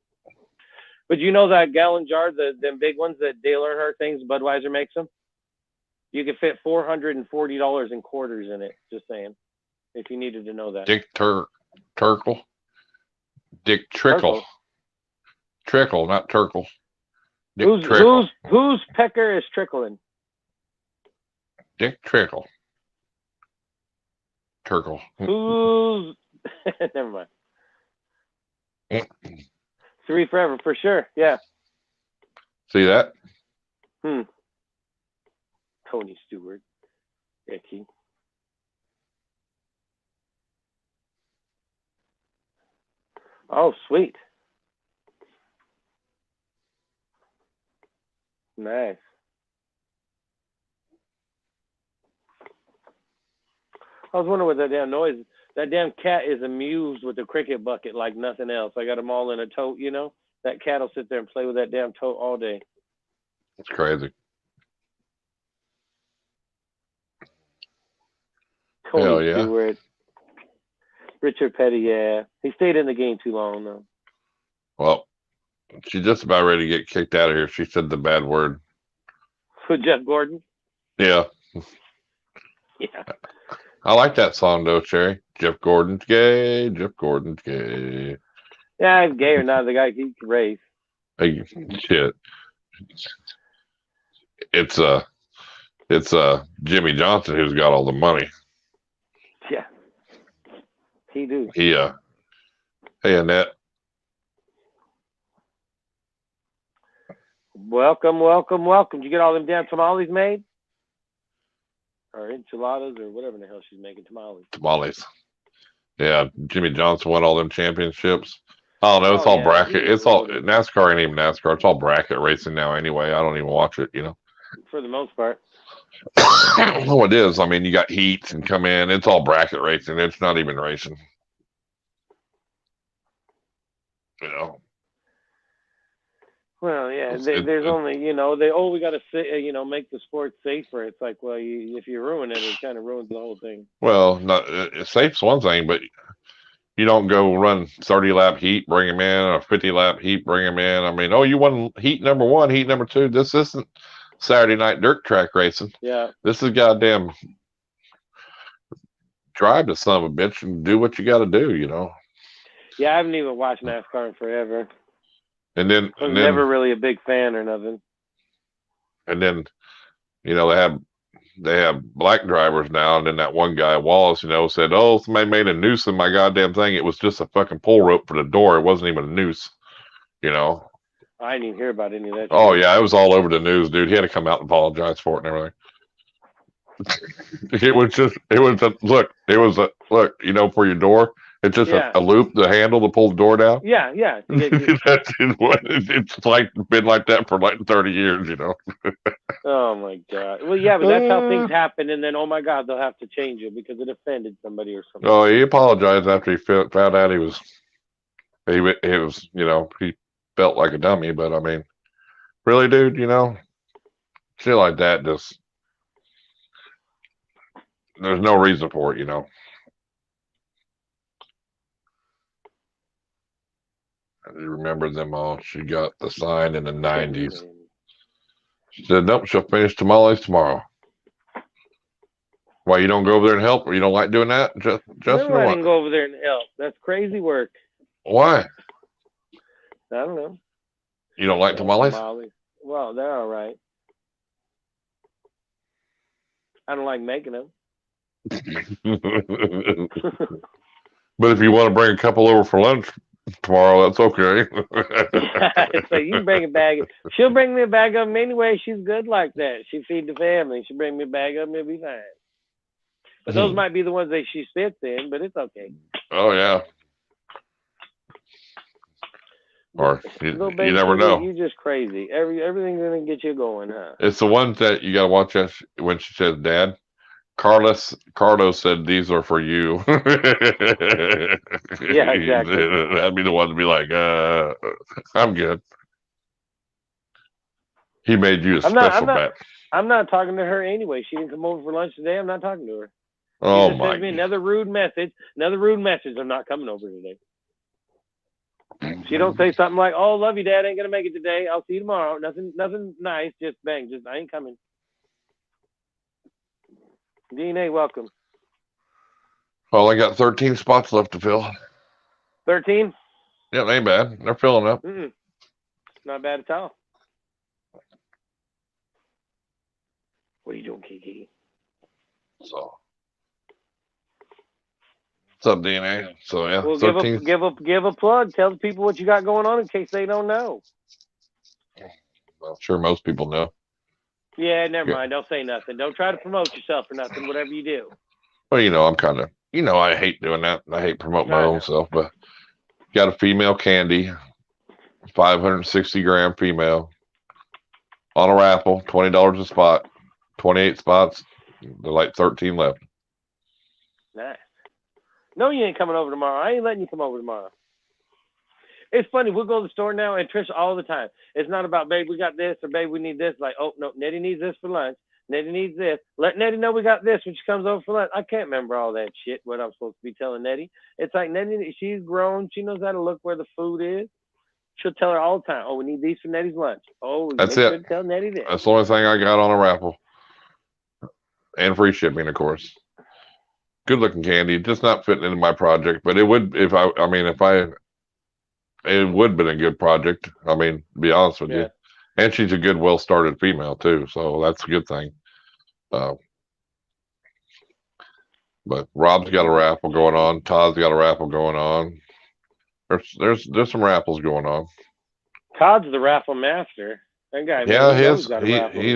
But you know that gallon jar, them big ones that Dale Earnhardt things, Budweiser makes them? You can fit $440 in quarters in it, just saying, if you needed to know that. Dick Turkle. Dick Trickle. Trickle, not Turkle. Dick Trickle. Whose pecker is trickling? Dick Trickle. Turkle. Who's never mind. 3 forever for sure. Yeah. See that? Tony Stewart. Icky. Oh, sweet. Nice. I was wondering what that damn noise is. That damn cat is amused with the cricket bucket like nothing else. I got them all in a tote, you know? That cat will sit there and play with that damn tote all day. It's crazy. Tony Stewart. Richard Petty, yeah. He stayed in the game too long, though. Well, she's just about ready to get kicked out of here. She said the bad word. For Jeff Gordon? Yeah. Yeah. I like that song, though, Cherry. Jeff Gordon's gay. Jeff Gordon's gay. Yeah, he's gay or not. The guy, he can race. Hey, shit. It's Jimmy Johnson who's got all the money. Yeah. He do. Hey, Annette. Welcome, welcome, welcome. Did you get all them damn tamales made? Or enchiladas or whatever the hell she's making, tamales. Yeah, Jimmy Johnson won all them championships. I don't know. It's all bracket. It's all NASCAR ain't even NASCAR. It's all bracket racing now anyway. I don't even watch it, you know. For the most part. No, it is. I mean, you got heats and come in. It's all bracket racing. It's not even racing. You know. Well, yeah, there's only, you know, we got to, you know, make the sport safer. It's like, well, if you ruin it, it kind of ruins the whole thing. Well, safe's one thing, but you don't go run 30-lap heat, bring him in, or 50-lap heat, bring him in. I mean, you won heat number 1, heat number 2. This isn't Saturday night dirt track racing. Yeah. This is goddamn drive the son of a bitch and do what you got to do, you know. Yeah, I haven't even watched NASCAR in forever. And then I was never really a big fan or nothing. And then, you know, they have black drivers now. And then that one guy, Wallace, you know, said, somebody made a noose in my goddamn thing. It was just a fucking pull rope for the door. It wasn't even a noose, you know. I didn't even hear about any of that. Oh, yeah, it was all over the news, dude. He had to come out and apologize for it and everything. Look, you know, for your door. It's just a loop, the handle to pull the door down. Yeah. That's what it's like been like that for like 30 years, you know. Oh my God. Well, yeah, but that's how things happen, and then oh my God, they'll have to change it because it offended somebody or something. Oh, he apologized after he found out he was, you know, he felt like a dummy. But I mean, really, dude, you know, shit like that, just there's no reason for it, you know. I remember them all. She got the sign in the 90s. She said, nope, she'll finish tamales tomorrow. Why, you don't go over there and help, or you don't like doing that? Justin, I didn't go over there and help. That's crazy work. Why? I don't know. You don't like tamales? Tamales. Well, they're all right. I don't like making them. But if you want to bring a couple over for lunch tomorrow, that's okay. So you can bring a bag. She'll bring me a bag of them anyway. She's good like that. She feed the family. She'll bring me a bag of them. It'll be fine. But those might be the ones that she spits in, but it's okay. Oh, yeah. Or you never know. You're just crazy. Everything's gonna get you going, huh? It's the ones that you got to watch when she says, "Dad." Carlos said, "These are for you." Yeah, exactly. That'd be the one to be like, "I'm good." He made you a special batch. I'm not talking to her anyway. She didn't come over for lunch today. I'm not talking to her. Oh she just sends me another rude message. I'm not coming over today. She don't say something like, "Oh, love you, Dad. Ain't gonna make it today. I'll see you tomorrow." Nothing nice. Just bang. Just I ain't coming. DNA, welcome. Well, I got 13 spots left to fill. 13? Yeah, they ain't bad. They're filling up. Not bad at all. What are you doing, Kiki? So, what's up, DNA? So yeah, well, 13. give a plug. Tell the people what you got going on in case they don't know. Well, I'm sure most people know. Yeah, never mind. Don't say nothing. Don't try to promote yourself or nothing. Whatever you do. Well, I'm kind of, I hate doing that. I hate promoting my own self, but got a female candy, 560-gram female on a raffle, $20 a spot, 28 spots. They're like 13 left. Nice. No, you ain't coming over tomorrow. I ain't letting you come over tomorrow. It's funny. We'll go to the store now, and Trish all the time. It's not about, babe, we got this, or babe, we need this. Like, oh, no, Nettie needs this for lunch. Nettie needs this. Let Nettie know we got this when she comes over for lunch. I can't remember all that shit, what I'm supposed to be telling Nettie. It's like Nettie, she's grown. She knows how to look where the food is. She'll tell her all the time, oh, we need these for Nettie's lunch. Oh, that's make it. Sure to tell Nettie this. That's the only thing I got on a raffle. And free shipping, of course. Good looking candy, just not fitting into my project, but it would it would have been a good project. I mean, to be honest with you. And she's a good, well started female too, so that's a good thing. But Rob's got a raffle going on, Todd's got a raffle going on. There's some raffles going on. Todd's the raffle master. That guy, yeah, man, he's got a raffle. He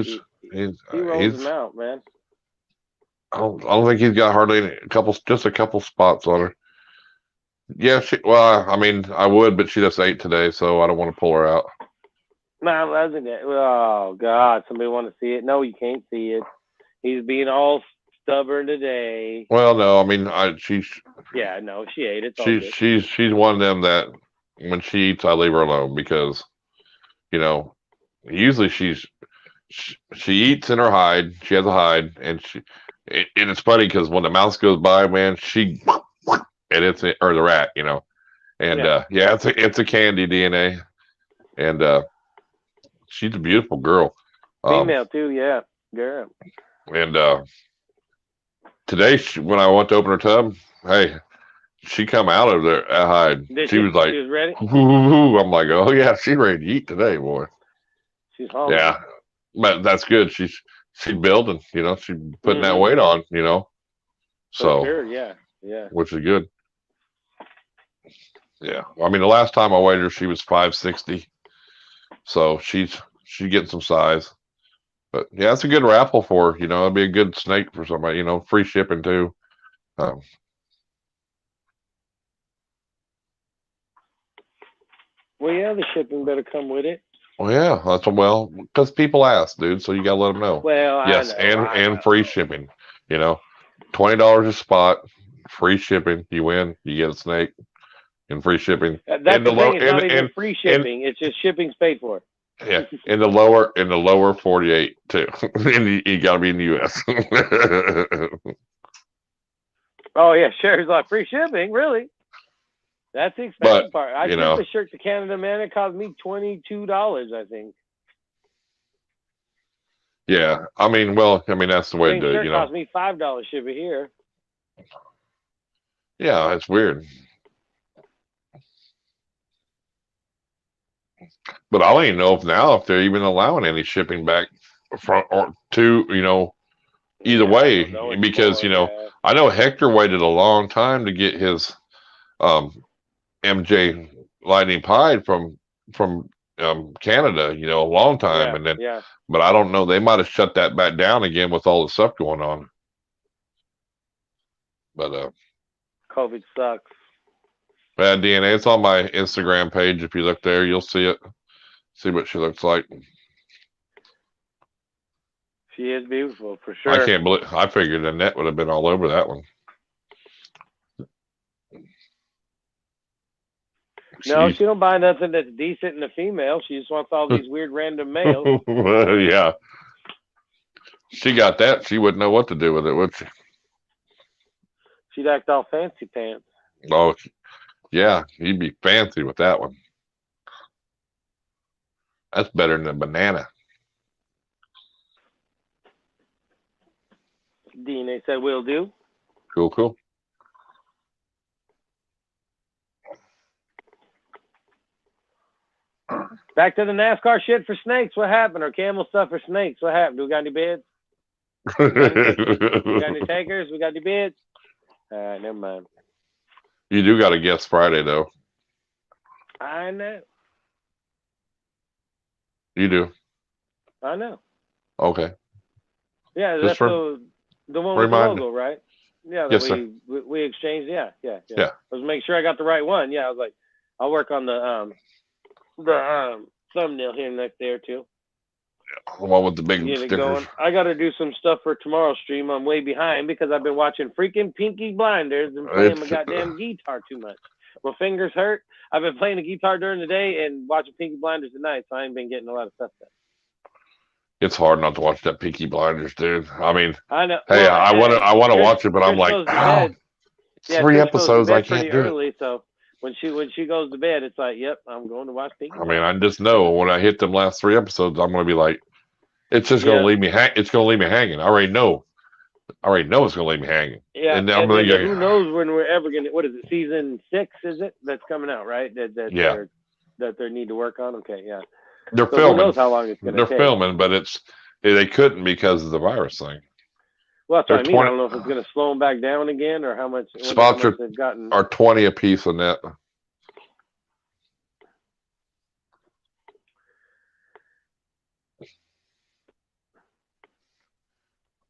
rolls them out, man. I don't think he's got hardly just a couple spots on her. Yeah, I mean, I would, but she just ate today, so I don't want to pull her out. No, wasn't it? Oh God, somebody want to see it? No, you can't see it. He's being all stubborn today. Well, no, I mean, Yeah, no, she ate it. She's one of them that when she eats, I leave her alone because, usually she eats in her hide. She has a hide, and it's funny because when the mouse goes by, man, and or the rat, and it's a candy, DNA, and she's a beautiful girl, female too, yeah, girl. And today, when I went to open her tub, hey, she come out of there at hide. She was like, she was ready. I'm like, oh yeah, she's ready to eat today, boy. She's hungry. Yeah, but that's good. She's building, she's putting that weight on, So, sure, yeah, which is good. Yeah, I mean, the last time I weighed her, she was 560, so she's getting some size. But yeah, it's a good raffle for her. It'd be a good snake for somebody. Free shipping too. Well, yeah, the shipping better come with it. Well, yeah, because people ask, dude. So you gotta let them know. Well, yes, and free shipping. $20 a spot, free shipping. You win, you get a snake, and free shipping. That's the thing. It's not even free shipping. It's just shipping's paid for. Yeah, in the lower 48 too. You gotta be in the U.S. Oh yeah, sure. It's like free shipping, really. That's the expensive part. I shipped the shirt to Canada, man. It cost me $22, I think. Yeah, I mean, that's the way to do it. It cost me $5 ship it here. Yeah, it's weird. But I don't even know if they're even allowing any shipping back from or to, either Yeah, I way, don't know because, anymore. Yeah. I know Hector waited a long time to get his MJ Lightning Pied from Canada, a long time, Yeah. and then, Yeah. but I don't know. They might have shut that back down again with all the stuff going on. But COVID sucks. bad DNA. It's on my Instagram page. If you look there, you'll see it. See what she looks like. She is beautiful for I sure. can't believe. I figured the net would have been all over that one. No, she don't buy nothing that's decent in a female. She just wants all these weird random males. Yeah. She got that. She wouldn't know what to do with it, would she? She'd act all fancy pants. Oh, yeah. You'd be fancy with that one. That's better than a banana. DNA said, "Will do." Cool, cool. Back to the NASCAR shit for snakes. What happened? Or camel stuff for snakes? What happened? Do we got any bids? We got any takers? We got any bids? All right, never mind. You do got a guest Friday, though. I know. You do. I know. Okay. Yeah, Just that's the one with the logo, right? Yeah, that yes, we exchanged. Yeah. Yeah. Let's make sure I got the right one. Yeah, I was like, I'll work on the thumbnail here next day or two. The one with the big Get it stickers. going. I got to do some stuff for tomorrow's stream. I'm way behind because I've been watching freaking Pinky Blinders and playing my goddamn guitar too much. My fingers hurt. I've been playing the guitar during the day and watching Pinky Blinders at night, so I ain't been getting a lot of stuff done. It's hard not to watch that Peaky Blinders, dude. I mean, I know. Hey, well, I want to watch it, but I'm like, yeah, 3 episodes, I pretty can't do early, so when she goes to bed, it's like, yep, I'm going to watch Pinky. I mean, I just know when I hit them last 3 episodes, I'm going to be like, it's just going to leave me it's going to leave me hanging. I already know it's going to leave me hanging. Yeah, and I'm really who knows when we're ever going to? What is it? Season 6 is it? That's coming out, right? That they need to work on. Okay, yeah. They're filming. Who knows how long it's going to take? They're filming, but they couldn't because of the virus thing. Well, that's what I mean. I don't know if it's going to slow them back down again or how much spots they've gotten. Are 20 a piece on that.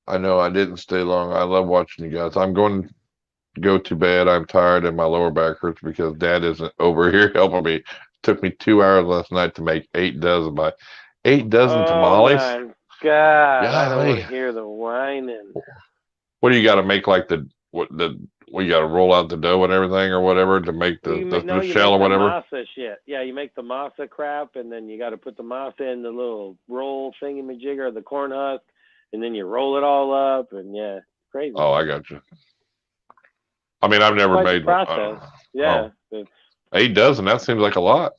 I know I didn't stay long. I love watching you guys. I'm going to go to bed. I'm tired and my lower back hurts because Dad isn't over here helping me. It took me 2 hours last night to make 8 dozen tamales. Oh my God! I don't want to hear the whining. What do you got to make like you got to roll out the dough and everything or whatever to make the shell or whatever? Masa shit. Yeah, you make the masa crap and then you got to put the masa in the little roll thingy-majigger, the corn husk, and then you roll it all up and yeah, crazy. Oh, I got you. I mean, I've never made process. Yeah. 8 dozen. That seems like a lot.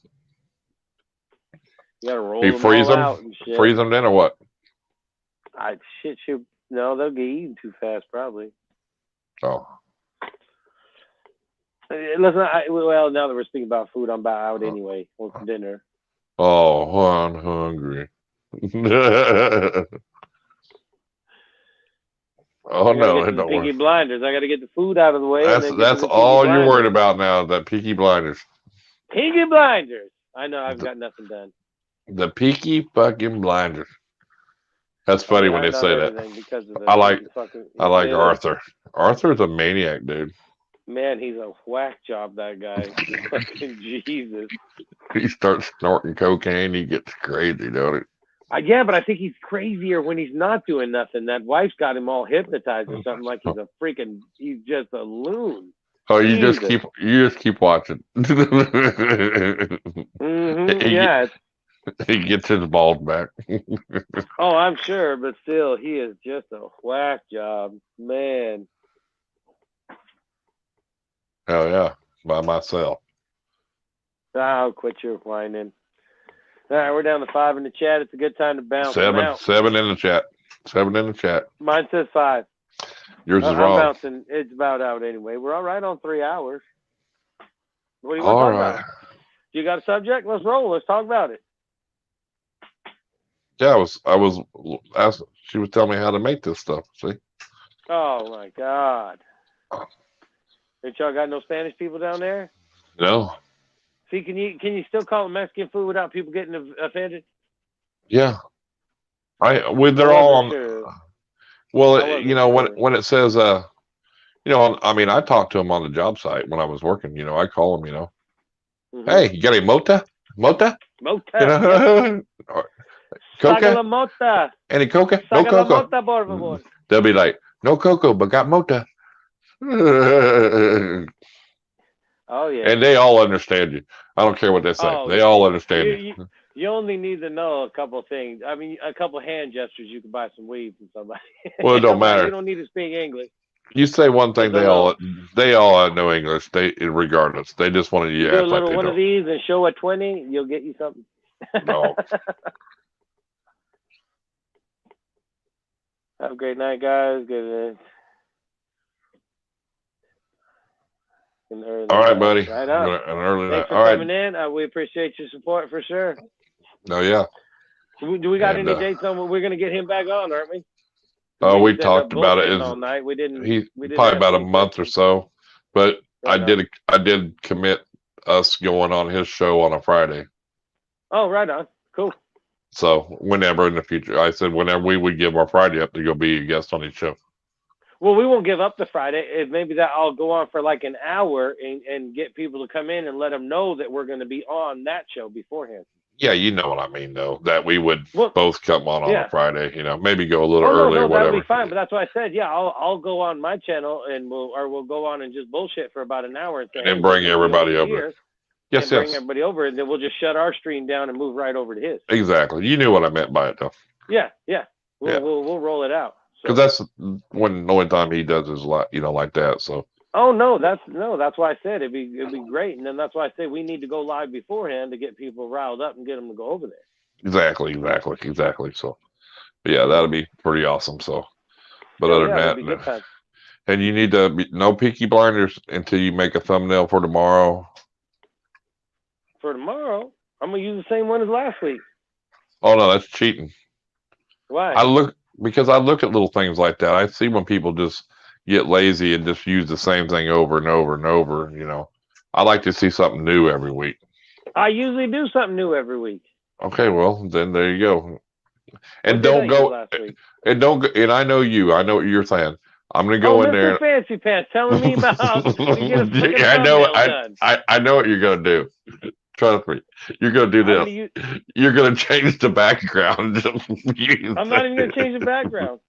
You gotta roll them all out and shit. Freeze them then or what? No, they'll get eaten too fast probably. Oh. Listen, well, now that we're speaking about food, I'm about out anyway. Want dinner? Oh, I'm hungry. Oh no, it don't Peaky Blinders. I got to get the food out of the way. That's all you're worried about now. That Peaky Blinders. Peaky Blinders. I know I've got nothing done. The Peaky fucking Blinders. That's funny when they say that. I like Arthur. Arthur's a maniac, dude. Man, he's a whack job. That guy. Fucking Jesus. He starts snorting cocaine. He gets crazy, don't it? Yeah, but I think he's crazier when he's not doing nothing. That wife's got him all hypnotized or something. Like he's just a loon. Oh, you just keep watching. Yeah. He gets his balls back. Oh, I'm sure, but still, he is just a whack job, man. Oh yeah, by myself. Oh, quit your whining. All right, we're down to 5 in the chat. It's a good time to bounce. 7 in the chat. 7 in the chat. Mine says 5. Yours is wrong. I'm bouncing. It's about out anyway. We're all right on 3 hours. What do you want all to talk right. You got a subject? Let's roll. Let's talk about it. Yeah, I was asked. She was telling me how to make this stuff. See? Oh my God. Ain't y'all got no Spanish people down there? No. See, can you still call it Mexican food without people getting offended? Yeah. They're I all wasn't on. sure. I Well, wasn't when it says I mean, I talked to them on the job site when I was working. I call them. Hey, you got any mota? Mota? Mota. Yep. Or Saga la coca? mota. Any coca? No Saga la coca. mota, por favor. They'll be like, no cocoa, but got mota. Oh yeah. And they all understand you. I don't care what they say. Oh, They all understand you only need to know a couple of things. I mean, a couple of hand gestures. You can buy some weed from somebody. Well, it don't matter. You don't need to speak English. You say one thing, Just a little. they all know English. Regardless, they just want You to do a act like little they one don't. of these and show a 20. You'll get you something. No. Have a great night, guys. Good. All right, buddy. Right on. An early Thanks night. for All coming right. in. We appreciate your support for sure. Oh yeah. Do we got any dates on when we're going to get him back on, aren't we? We talked about it. All night. We didn't. He We didn't probably have about a any month questions. or so, but Right I did commit us going on his show on a Friday. Oh, right on. Cool. So whenever in the future, I said whenever we would give our Friday up to go be a guest on his show. Well, we won't give up the Friday. Maybe that I'll go on for like an hour and get people to come in and let them know that we're going to be on that show beforehand. Yeah, you know what I mean, though. That we would both come on a Friday. Maybe go a little early or whatever. That'll be fine. But that's why I said, yeah, I'll go on my channel and we'll go on and just bullshit for about an hour and say, and bring everybody over. Yes, bring everybody over, and then we'll just shut our stream down and move right over to his. Exactly. You knew what I meant by it, though. Yeah. We'll roll it out. Because that's the only time he does his like that. So. Oh no, that's why I said it'd be great, and then that's why I say we need to go live beforehand to get people riled up and get them to go over there. Exactly. So, yeah, that'll be pretty awesome. So, but other than that, and you need to no peaky blinders until you make a thumbnail for tomorrow. For tomorrow, I'm gonna use the same one as last week. Oh no, that's cheating. Why? Because I look at little things like that. I see when people just get lazy and just use the same thing over and over and over. I like to see something new every week. I usually do something new every week. Okay, well then there you go. And don't go. And don't. And I know you. I know what you're saying. I'm gonna go in there. Fancy pants telling me about. I know what you're gonna do. Trust me. You're gonna do this. You're gonna change the background. I'm not even gonna change the background.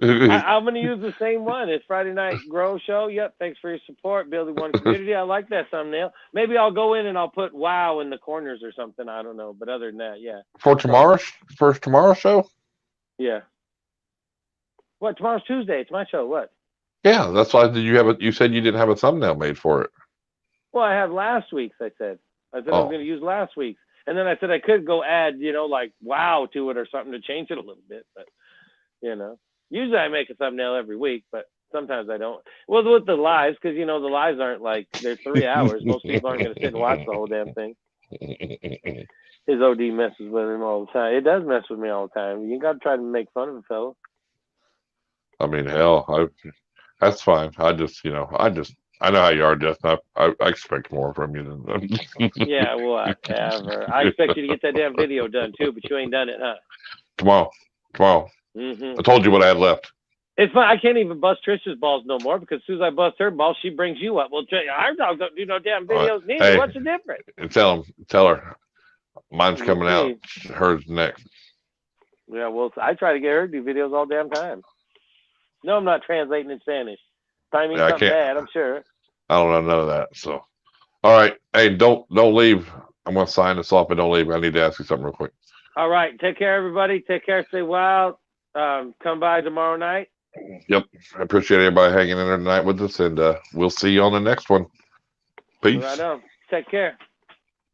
I'm going to use the same one. It's Friday Night Grow Show. Yep. Thanks for your support. Building one community. I like that thumbnail. Maybe I'll go in and I'll put wow in the corners or something. I don't know. But other than that, yeah. For tomorrow's show? Yeah. What? Tomorrow's Tuesday. It's my show. What? Yeah. That's why you said you didn't have a thumbnail made for it. Well, I have last week's, I said. I was going to use last week's. And then I said I could go add, like wow to it or something to change it a little bit. But, usually I make a thumbnail every week, but sometimes I don't. Well, with the lives, because, the lives aren't like, they're 3 hours. Most people aren't going to sit and watch the whole damn thing. His OD messes with him all the time. It does mess with me all the time. You got to try to make fun of a fellow. I mean, hell, that's fine. I know how you are, Justin. I expect more from you than yeah, whatever. I expect you to get that damn video done, too, but you ain't done it, huh? Tomorrow. Mm-hmm. I told you what I had left. It's fine. I can't even bust Trisha's balls no more because as soon as I bust her balls, she brings you up. Well, our dogs don't do no damn videos neither. Hey, what's the difference? Tell her. Mine's coming out. Hers next. Yeah, well, I try to get her to do videos all damn time. No, I'm not translating in Spanish. I mean something bad, I'm sure. I don't know none of that. So, all right. Hey, don't leave. I'm gonna sign this off, but don't leave. I need to ask you something real quick. All right. Take care, everybody. Take care. Stay wild. Come by tomorrow night. Yep. I appreciate everybody hanging in there tonight with us, and we'll see you on the next one. Peace. Right on. Take care.